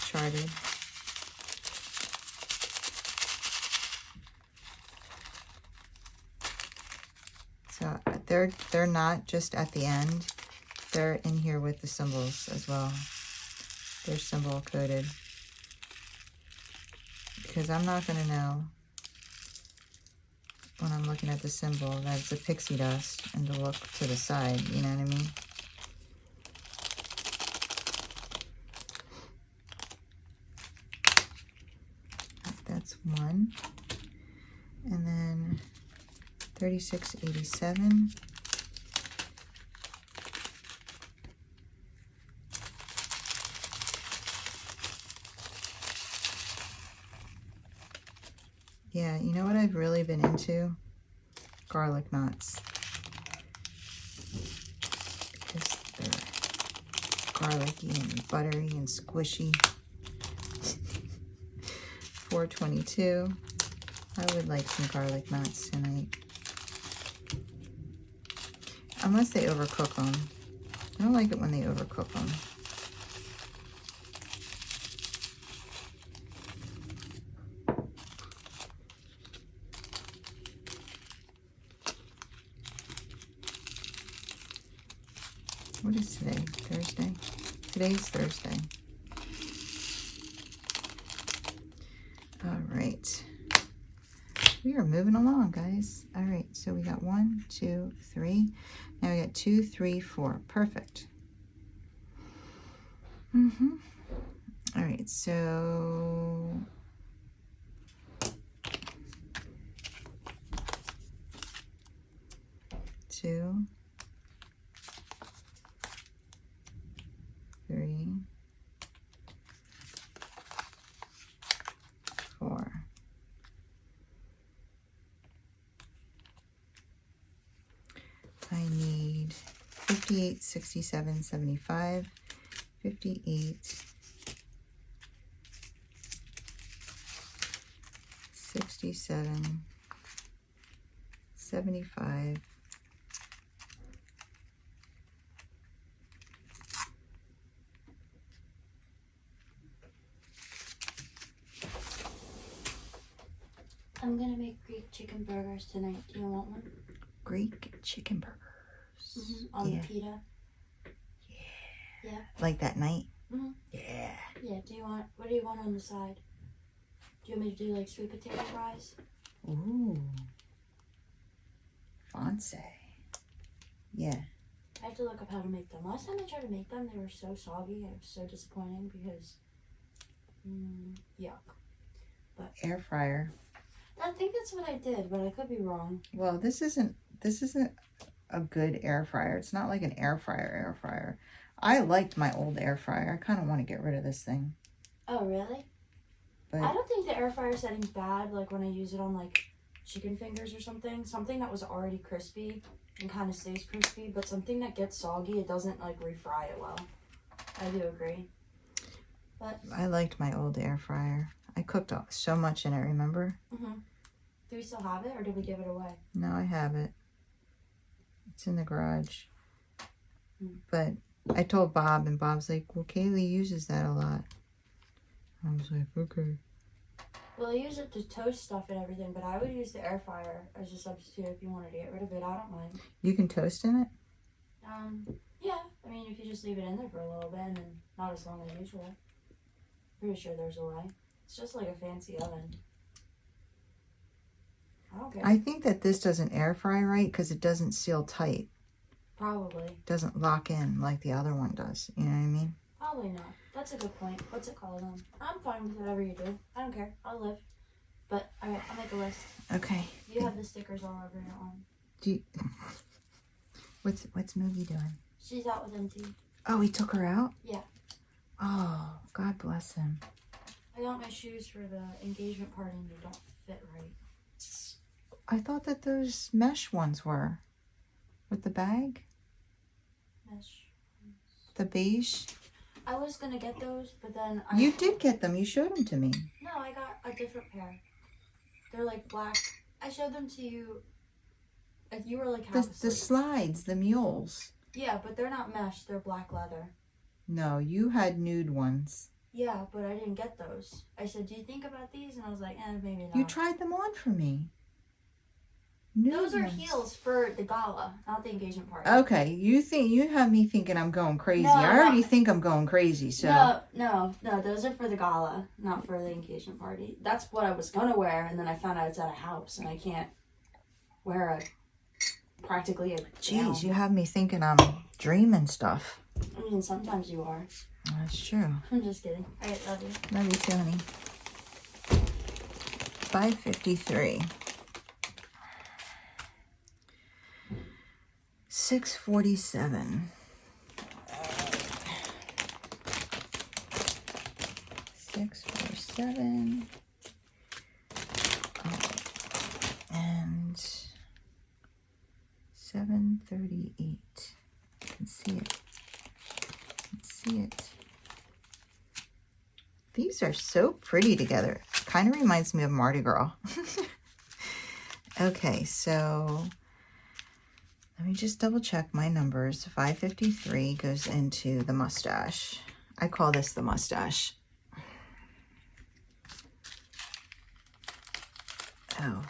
charted. So they're not just at the end. They're in here with the symbols as well. They're symbol coded. Because I'm not going to know when I'm looking at the symbol that it's a pixie dust and to look to the side, you know what I mean? That's 1. And then 3687. Yeah, you know what I've really been into? Garlic knots. Because they're garlicky and buttery and squishy. 422. I would like some garlic knots tonight. Unless they overcook them. I don't like it when they overcook them. What is today? Thursday? Today's Thursday. All right. We are moving along, guys. All right, so we got 1, 2, 3. Now we got 2, 3, 4. Perfect. All right, so... Two, 3, 4. I need 58, 67, 75, 58, 67, 75, I'm gonna make Greek chicken burgers tonight. Do you want one? Greek chicken burgers. On Yeah. pita. Yeah. Like that night? Yeah. Yeah, do you want, what do you want on the side? Do you want me to do like sweet potato fries? Ooh. Fancy. Yeah. I have to look up how to make them. Last time I tried to make them, they were so soggy. It was so disappointing because, yuck. But Air fryer. I think that's what I did, but I could be wrong. Well, this isn't a good air fryer. It's not like an air fryer. I liked my old air fryer. I kind of want to get rid of this thing. Oh, really? But I don't think the air fryer setting's bad, like when I use it on like chicken fingers or something. Something that was already crispy and kind of stays crispy, but something that gets soggy, it doesn't like refry it well. I do agree. But I liked my old air fryer. I cooked so much in it, remember? Do we still have it, or did we give it away? No, I have it. It's in the garage. But I told Bob, and Bob's like, well, Kaylee uses that a lot. I was like, okay. Well, I use it to toast stuff and everything, but I would use the air fryer as a substitute if you wanted to get rid of it. I don't mind. You can toast in it? Yeah. I mean, if you just leave it in there for a little bit and then not as long as usual. Pretty sure there's a way. It's just like a fancy oven. I don't care. I think that this doesn't air fry right because it doesn't seal tight. Probably. It doesn't lock in like the other one does. You know what I mean? Probably not. That's a good point. What's it called? I'm fine with whatever you do. I don't care. I'll live. But alright, I'll make a list. Okay. You have the stickers all over your arm. Do you... What's Moogie doing? She's out with MT. Oh, he took her out? Yeah. Oh, God bless him. I got my shoes for the engagement party and they don't fit right. I thought that those mesh ones were. With the bag? Mesh. The beige? I was gonna get those, but then You did get them. You showed them to me. No, I got a different pair. They're like black. I showed them to you. You were like half The asleep. slides, the mules. Yeah, but they're not mesh. They're black leather. No, you had nude ones. Yeah, but I didn't get those. I said, do you think about these? And I was like, maybe not. You tried them on for me. Nude Those are ones. heels for the gala, not the engagement party. Okay, you have me thinking I'm going crazy. No, I already no. think I'm going crazy, so. No, those are for the gala, not for the engagement party. That's what I was gonna wear, and then I found out it's at a house, and I can't wear practically a gown. Jeez, you have me thinking I'm dreaming stuff. I mean, sometimes you are. That's true. I'm just kidding. Alright, love you. Love you too, honey. 5:53. 6:47. 6:47. And 7:38. I can see it. These are so pretty together. Kind of reminds me of Mardi Gras. Okay, so let me just double check my numbers. 5:53 goes into the mustache. I call this the mustache. Oh.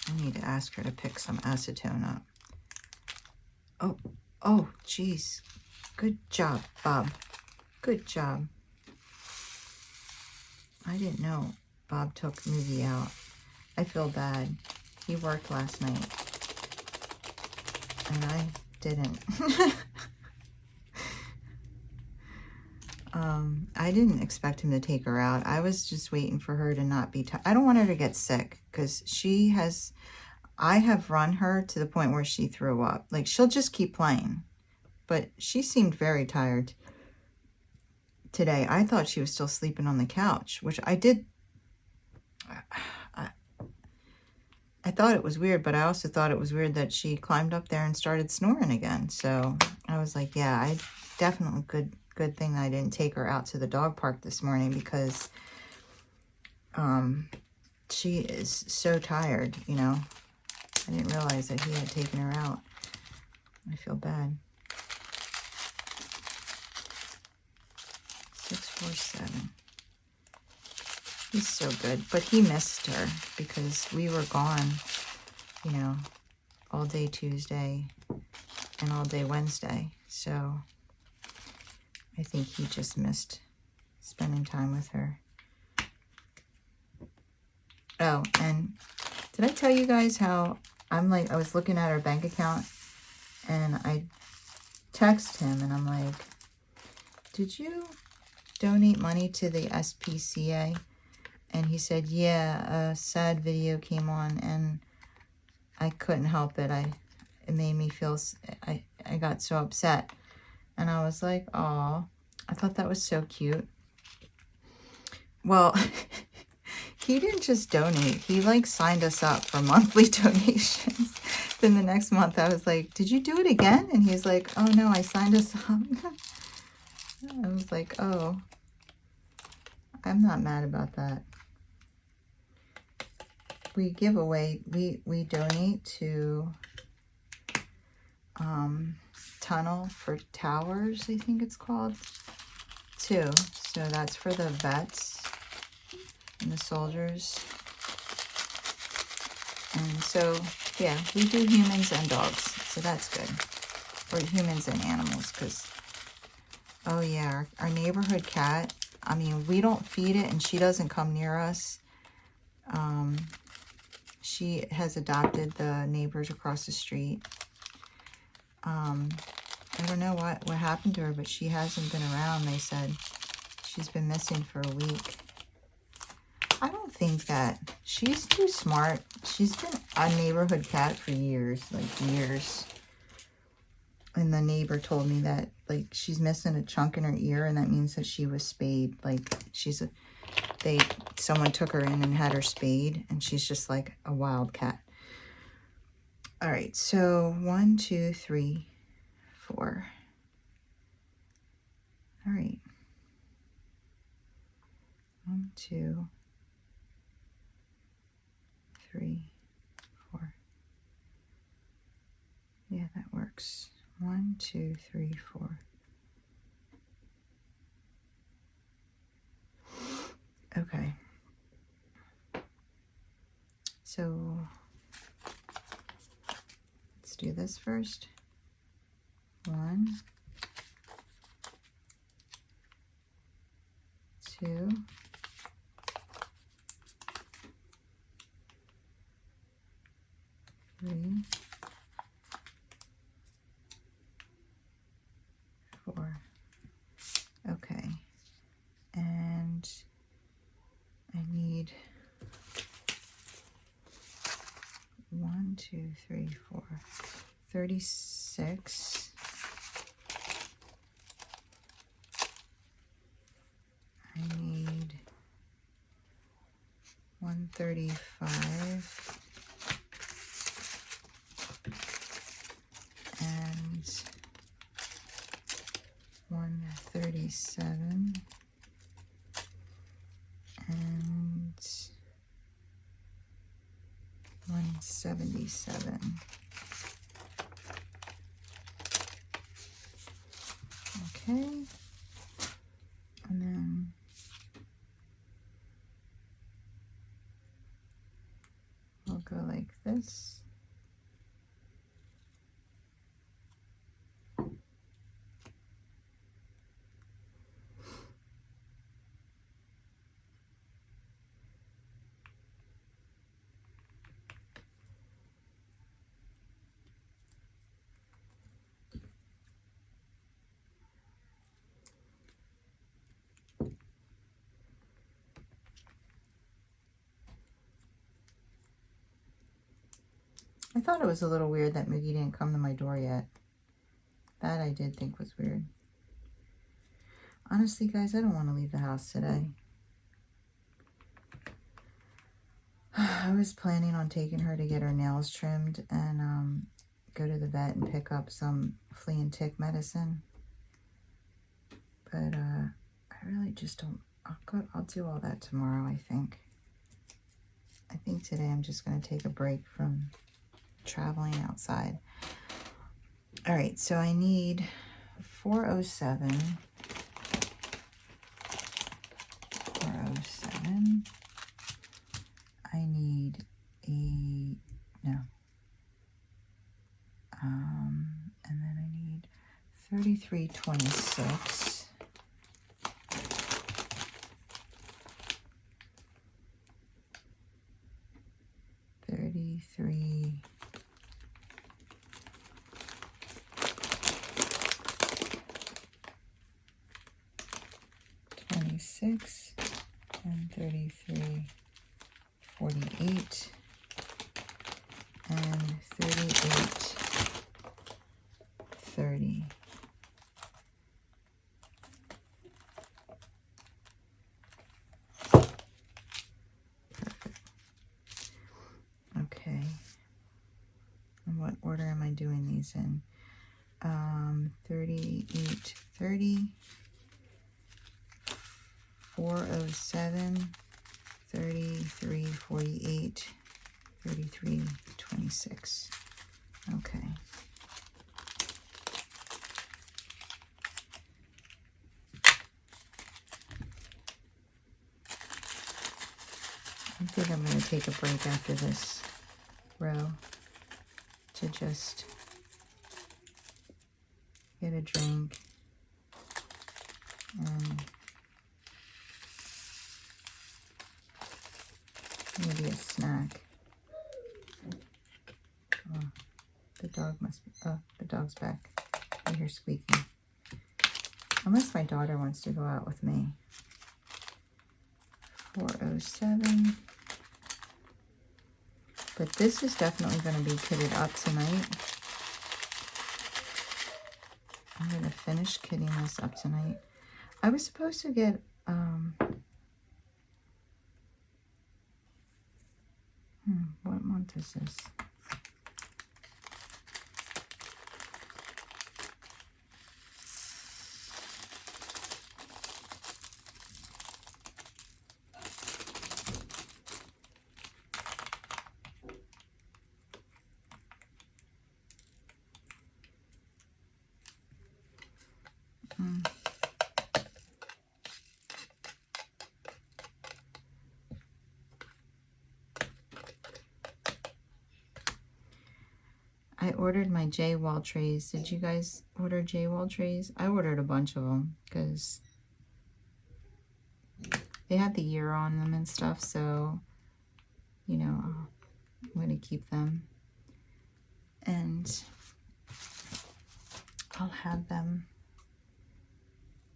I need to ask her to pick some acetone up. Oh, geez. Good job, Bob. Good job. I didn't know Bob took Moogie out. I feel bad. He worked last night. And I didn't. I didn't expect him to take her out. I was just waiting for her to not be tired. I don't want her to get sick because I have run her to the point where she threw up. Like, she'll just keep playing. But she seemed very tired today. I thought she was still sleeping on the couch, which I did. I thought it was weird, but I also thought it was weird that she climbed up there and started snoring again. So I was like, yeah, I definitely good thing that I didn't take her out to the dog park this morning because she is so tired, you know. I didn't realize that he had taken her out. I feel bad. 6:47. He's so good, but he missed her because we were gone, you know, all day Tuesday and all day Wednesday. So I think he just missed spending time with her. Oh, and did I tell you guys how I was looking at our bank account and I text him and I'm like, did you donate money to the SPCA? And he said, yeah, a sad video came on and I couldn't help it. It made me feel, I got so upset. And I was like, oh, I thought that was so cute. Well, he didn't just donate. He signed us up for monthly donations. Then the next month I was like, did you do it again? And he's like, oh no, I signed us up. I was like, oh, I'm not mad about that. We give away, we donate to Tunnel for Towers, I think it's called, too. So that's for the vets and the soldiers. And so, yeah, we do humans and dogs, so that's good. Or humans and animals, because, oh yeah, our neighborhood cat, I mean, we don't feed it and she doesn't come near us. She has adopted the neighbors across the street. I don't know what happened to her, but she hasn't been around, they said. She's been missing for a week. I don't think that. She's too smart. She's been a neighborhood cat for years, like years. And the neighbor told me that, like, she's missing a chunk in her ear, and that means that she was spayed. Like, someone took her in and had her spayed, and she's just like a wild cat. All right, so 1, 2, 3, 4. All right. 1, 2, 3, 4. Yeah, that works. 1, 2, 3, 4. Okay. So let's do this first. 1, 2, 3, 4. Okay. And I need 1, 2, 3, 4. 36. I need 135. And 137. And 177. Okay. And then we'll go like this. I thought it was a little weird that Moogie didn't come to my door yet. That I did think was weird. Honestly, guys, I don't want to leave the house today. I was planning on taking her to get her nails trimmed and go to the vet and pick up some flea and tick medicine. But I really just don't. I'll do all that tomorrow, I think. I think today I'm just going to take a break from traveling outside. All right, so I need 407. 407. I need and then I need 3326. 33. 26 and 33, 48 and 38, 30. Perfect. Okay. And what order am I doing these in? 38, 30. 407, 33, 48, 33, 26. Okay. I think I'm going to take a break after this. row to just get a drink and maybe a snack. Oh, the dog must be, oh, the dog's back. I hear squeaking. Unless my daughter wants to go out with me. 407. But this is definitely going to be kitted up tonight. I'm going to finish kitting this up tonight. I was supposed to get, what month is this? I ordered my J Wall trays. Did you guys order J Wall trays? I ordered a bunch of them because they have the year on them and stuff, so you know, I'm going to keep them. And I'll have them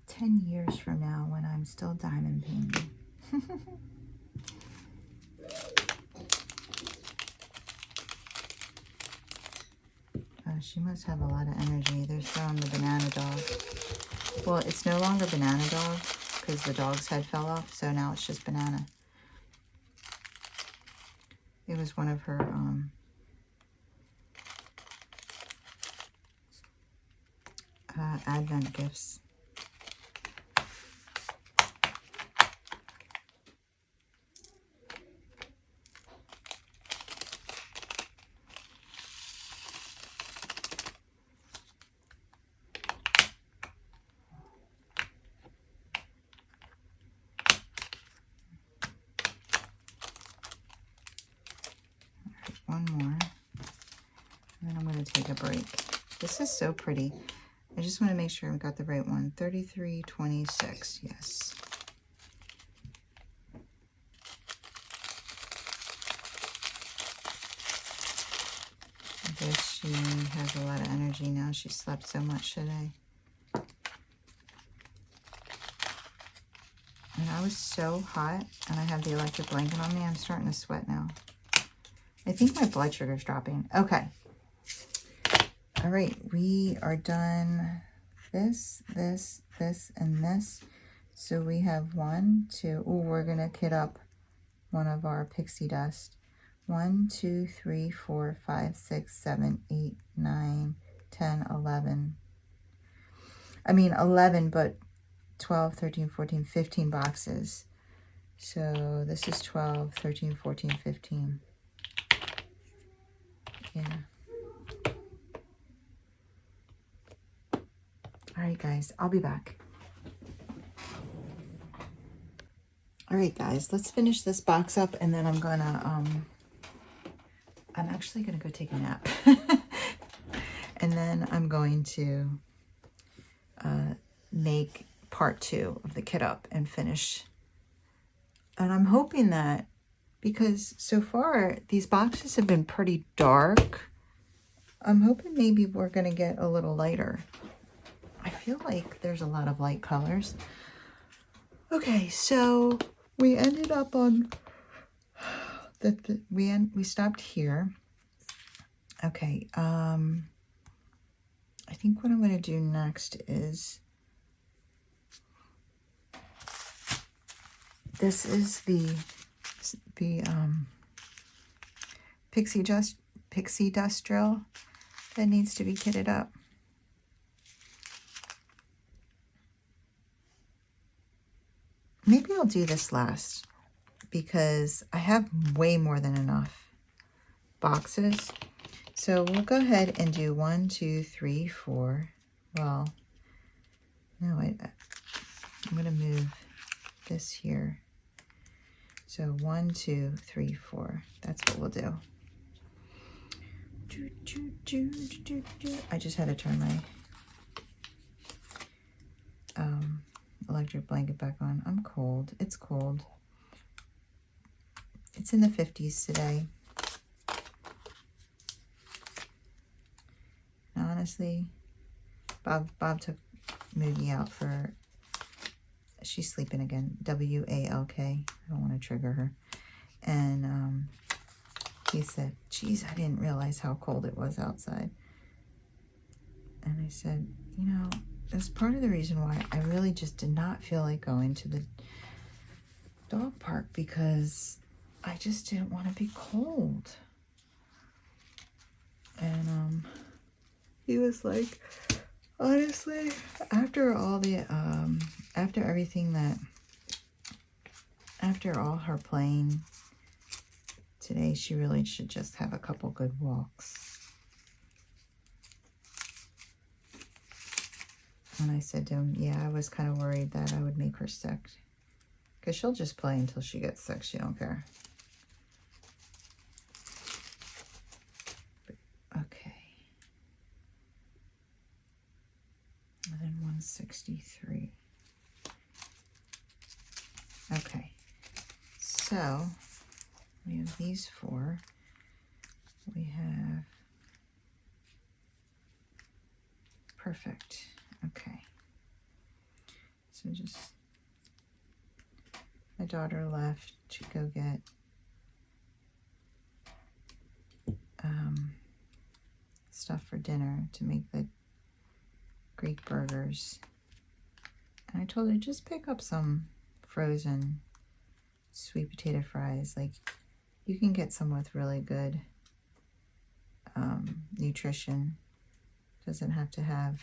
10 years from now when I'm still diamond painting. Oh, she must have a lot of energy. They're throwing the banana dog. Well, it's no longer banana dog because the dog's head fell off, so now it's just banana. It was one of her Advent gifts. One more, and then I'm going to take a break. This is so pretty. I just want to make sure I've got the right one. 3326, yes. I guess she has a lot of energy now. She slept so much today. And I was so hot, and I have the electric blanket on me. I'm starting to sweat now. I think my blood sugar is dropping. Okay. All right. We are done this, this, this, and this. So we have 1, 2. Oh, we're going to kit up one of our pixie dust. 1, 2, 3, 4, 5, 6, 7, 8, 9, 10, 11. I mean 11, but 12, 13, 14, 15 boxes. So this is 12, 13, 14, 15. Yeah. All right, guys, I'll be back. All right, guys, let's finish this box up, and then I'm gonna, I'm actually gonna go take a nap. And then I'm going to make part 2 of the kit up and finish. And I'm hoping that, because so far these boxes have been pretty dark, I'm hoping maybe we're going to get a little lighter. I feel like there's a lot of light colors. Okay, so we ended up on we stopped here. Okay, I think what I'm going to do next is this is the pixie dust drill that needs to be kitted up. Maybe I'll do this last because I have way more than enough boxes. So we'll go ahead and do 1, 2, 3, 4. Well, no, I'm going to move this here. So 1, 2, 3, 4. That's what we'll do. I just had to turn my electric blanket back on. I'm cold. It's cold. It's in the 50s today. Honestly, Bob took Moogie out for, she's sleeping again, W-A-L-K. I don't want to trigger her. And he said, geez, I didn't realize how cold it was outside. And I said, you know, that's part of the reason why I really just did not feel like going to the dog park, because I just didn't want to be cold. And he was like, honestly, after all the after everything that, after all her playing today, she really should just have a couple good walks. And I said to him, yeah, I was kind of worried that I would make her sick, because she'll just play until she gets sick. She don't care. Okay. And then 163. Okay. So we have these four. We have, perfect. Okay. So just, my daughter left to go get stuff for dinner to make the Greek burgers. And I told her, just pick up some frozen sweet potato fries. Like, you can get some with really good nutrition. Doesn't have to have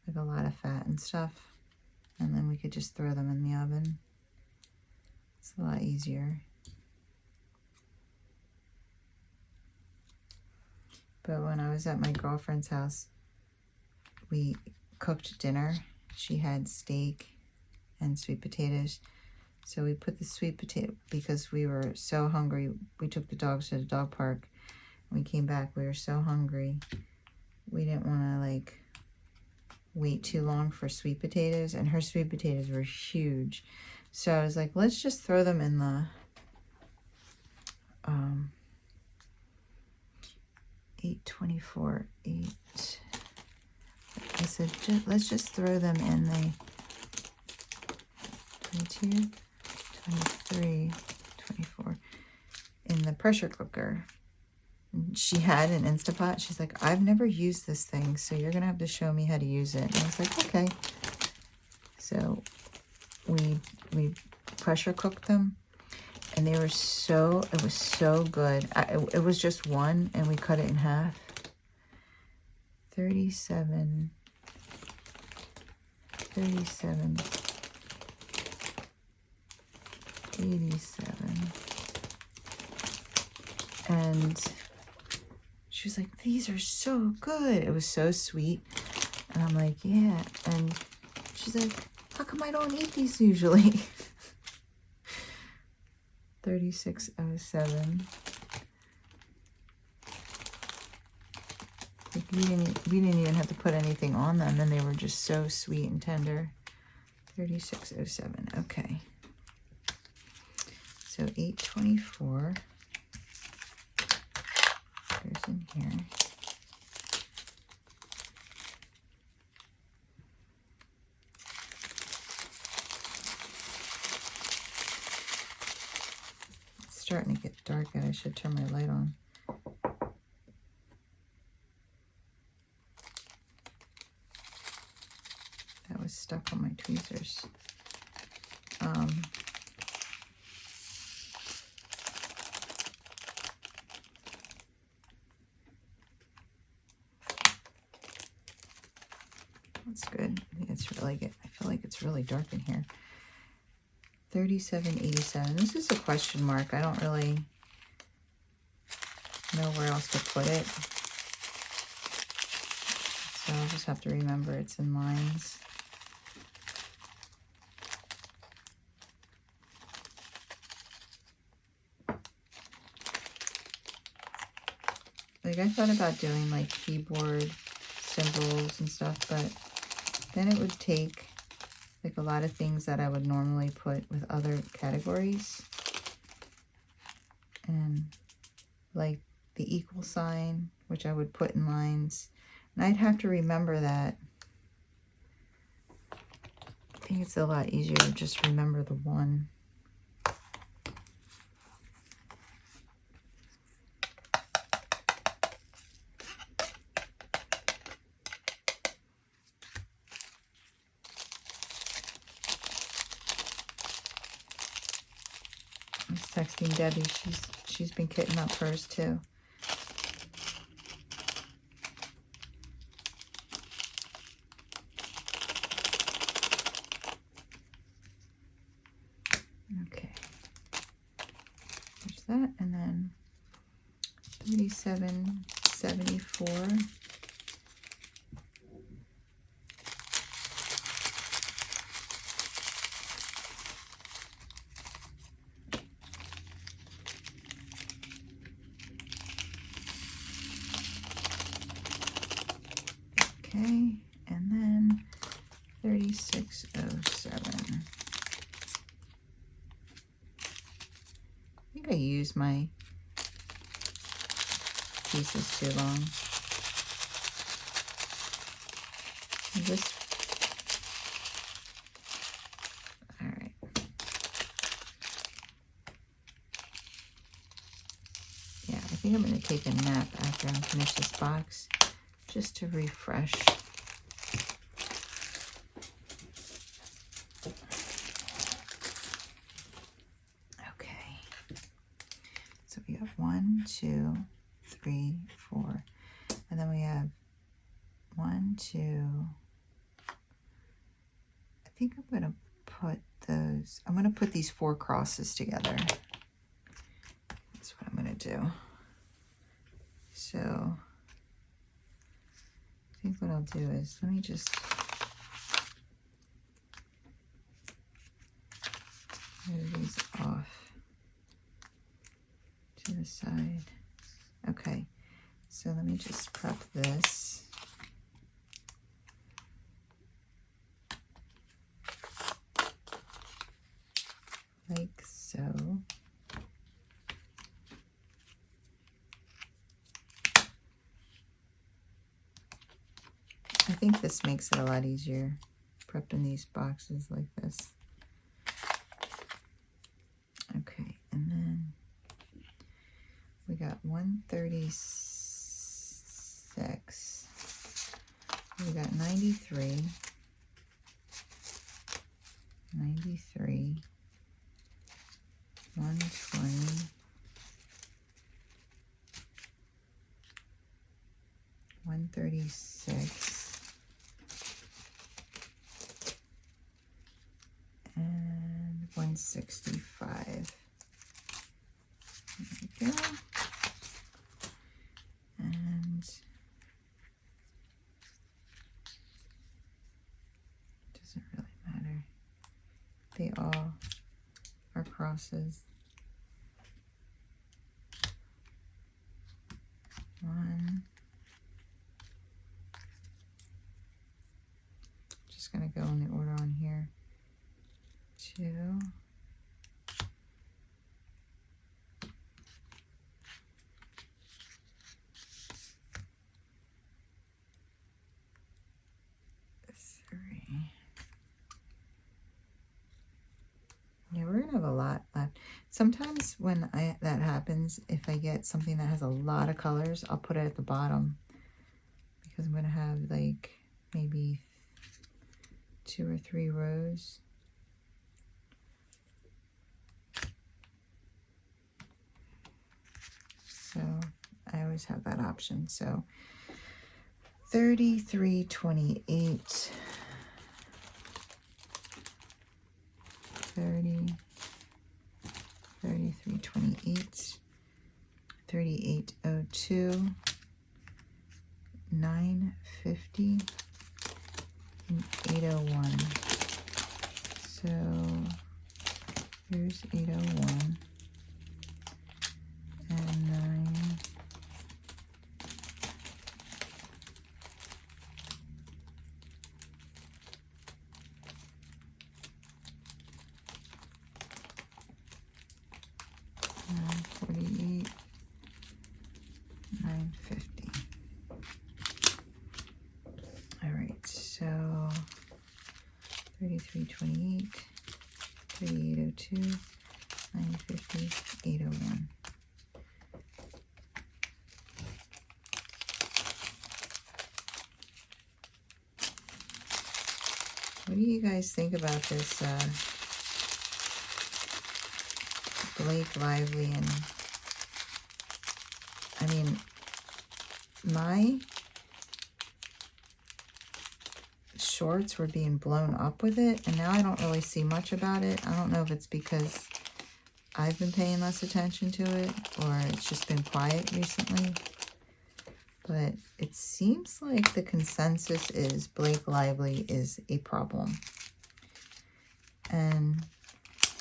like a lot of fat and stuff. And then we could just throw them in the oven. It's a lot easier. But when I was at my girlfriend's house, we cooked dinner. She had steak and sweet potatoes. So we put the sweet potato, because we were so hungry. We took the dogs to the dog park. When we came back, we were so hungry. We didn't want to like wait too long for sweet potatoes, and her sweet potatoes were huge. So I was like, let's just throw them in the 824, 8. I said, let's just throw them in the 22, 23, 24 in the pressure cooker. And she had an Instapot. She's like, I've never used this thing, so you're gonna have to show me how to use it. And I was like, okay. So we pressure cooked them, and they were so, it was so good. It was just one, and we cut it in half. 37, 87, 87, and she was like, these are so good. It was so sweet. And I'm like, yeah. And she's like, how come I don't eat these usually? 3607. Like, we didn't even have to put anything on them, and they were just so sweet and tender. 3607. Okay. So 824 goes in here. It's starting to get dark, and I should turn my light on. That was stuck on my tweezers. That's good. I think it's really good. I feel like it's really dark in here. 3787. This is a question mark. I don't really know where else to put it. So I'll just have to remember it's in lines. like I thought about doing like keyboard symbols and stuff, but then it would take like a lot of things that I would normally put with other categories, and like the equal sign, which I would put in lines, and I'd have to remember that. I think it's a lot easier to just remember the one. I was texting Debbie. She's been kitting up hers too. Okay, there's that, and then 37.74. Okay, and then 36.07. I think I used my pieces too long. This, all right. Yeah, I think I'm going to take a nap after I'm finished this box, just to refresh. Okay. So we have 1, 2, 3, 4. And then we have 1, 2. I think I'm going to put those, I'm going to put these 4 crosses together. That's what I'm going to do. So I think what I'll do is, let me just move these off to the side. Okay, so let me just prep this. Like so. I think this makes it a lot easier, prepping these boxes like this. Okay, and then we got 136. We got 93. 93. 120. 136. And 165. There we go. And it doesn't really matter. They all are crosses. 1. Just gonna go in the order on here. 2. 3. Yeah, we're gonna have a lot left. Sometimes when that happens, if I get something that has a lot of colors, I'll put it at the bottom, because I'm gonna have like maybe 2 or 3 rows. So I always have that option. So 33.28. 33.28, 38.02, 9.50, and 8.01. So here's 8.01 and 802, 950, 801. What do you guys think about this Blake Lively? And I mean, my shorts were being blown up with it, and now I don't really see much about it. I don't know if it's because I've been paying less attention to it or it's just been quiet recently, but it seems like the consensus is Blake Lively is a problem. And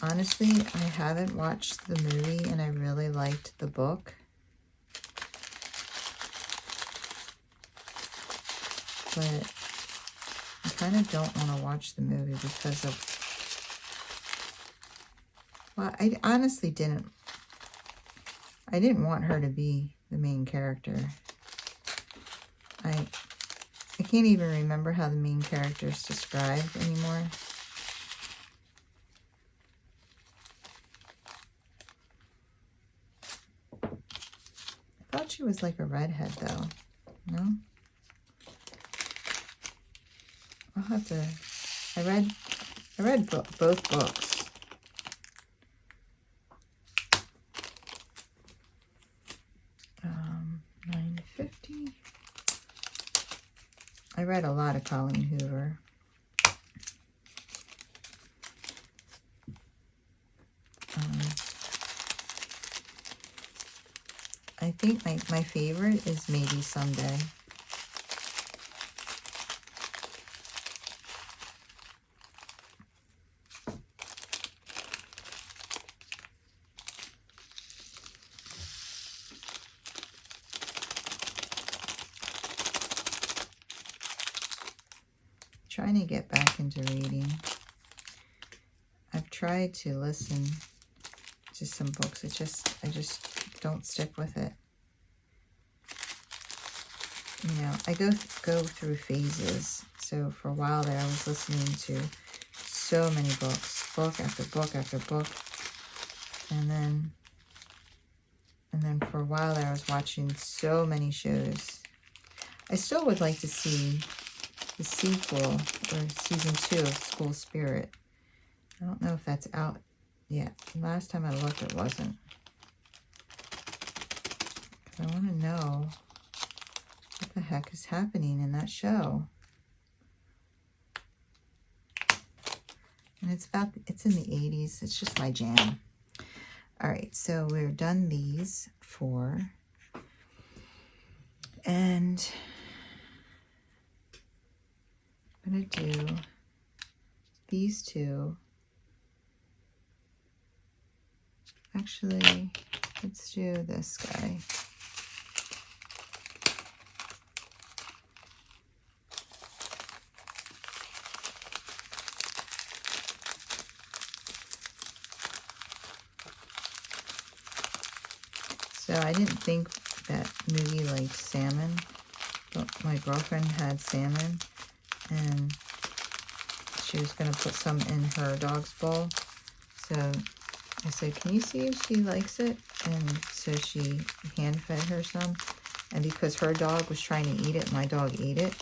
honestly, I haven't watched the movie, and I really liked the book. But I kind of don't want to watch the movie because of, well, I honestly didn't want her to be the main character. I can't even remember how the main character is described anymore. I thought she was like a redhead though. No? I'll have to, I read both books. $9.50. I read a lot of Colleen Hoover. I think my favorite is Maybe Someday. Trying to get back into reading. I've tried to listen to some books. I just don't stick with it. You know, I go through phases. So for a while there, I was listening to so many books, book after book after book, and then for a while there, I was watching so many shows. I still would like to see the sequel or season 2 of School Spirit. I don't know if that's out yet. Last time I looked, it wasn't. I want to know what the heck is happening in that show. And it's in the 80s. It's just my jam. All right, so we're done these 4. And I'm going to do these 2. Actually, let's do this guy. So I didn't think that Moogie liked salmon, but my girlfriend had salmon, and she was going to put some in her dog's bowl. So I said, can you see if she likes it? And so she hand-fed her some. And because her dog was trying to eat it, my dog ate it.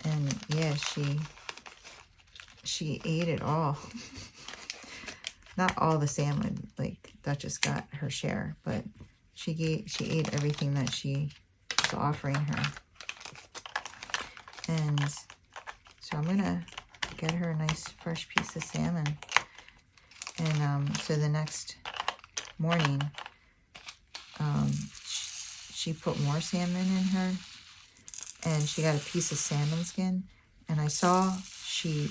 And yeah, she ate it all. Not all the salmon, like Duchess got her share, but she ate everything that she was offering her. And so I'm gonna get her a nice fresh piece of salmon. And so the next morning, she put more salmon in her, and she got a piece of salmon skin, and I saw she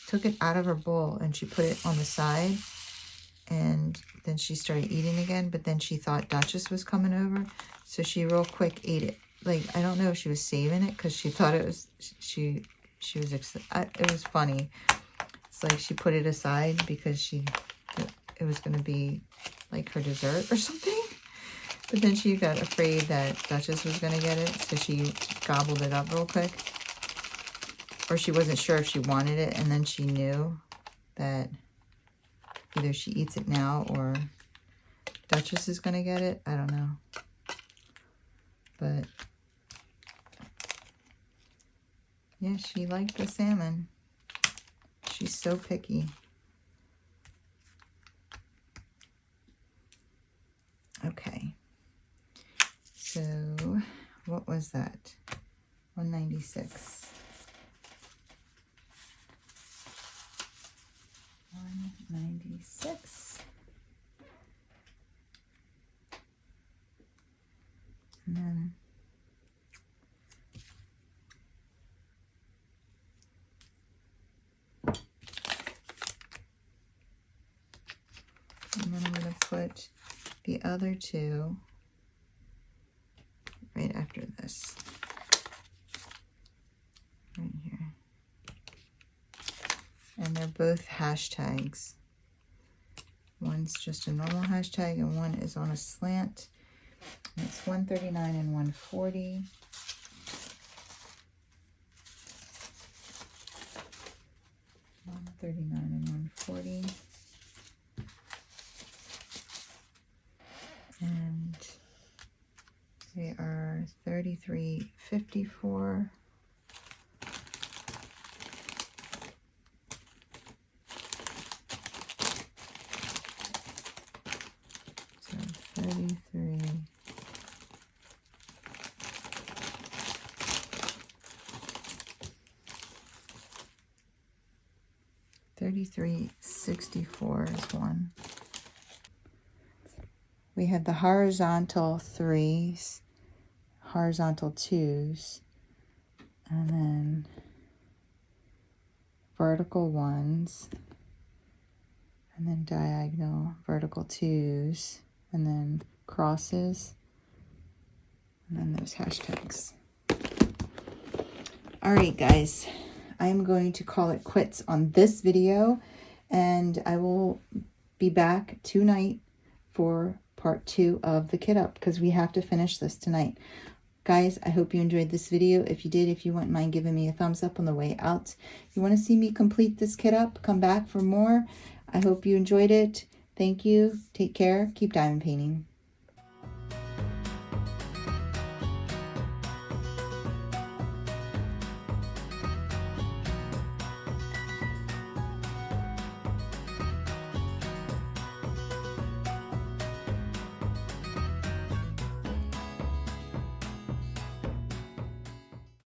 took it out of her bowl and she put it on the side, and then she started eating again, but then she thought Duchess was coming over, so she real quick ate it. Like, I don't know if she was saving it because she thought it was, it was funny. It's like she put it aside because it was going to be like her dessert or something. But then she got afraid that Duchess was going to get it, so she gobbled it up real quick. Or she wasn't sure if she wanted it, and then she knew that either she eats it now or Duchess is going to get it. I don't know. But yeah, she liked the salmon. She's so picky. Okay. So what was that? 196. 196. And then I'm going to put the other two right after this. Right here. And they're both hashtags. One's just a normal hashtag and one is on a slant. And it's 139 and 140. $139 and 140. And they are $33.54. So 33. $33.64 is one. We had the horizontal 3s, horizontal 2s, and then vertical 1s, and then diagonal vertical 2s, and then crosses, and then those hashtags. All right, guys, I'm going to call it quits on this video, and I will be back tonight for part 2 of the kit up, because we have to finish this tonight. Guys, I hope you enjoyed this video. If you did, if you wouldn't mind giving me a thumbs up on the way out. If you want to see me complete this kit up, come back for more. I hope you enjoyed it. Thank you. Take care. Keep diamond painting.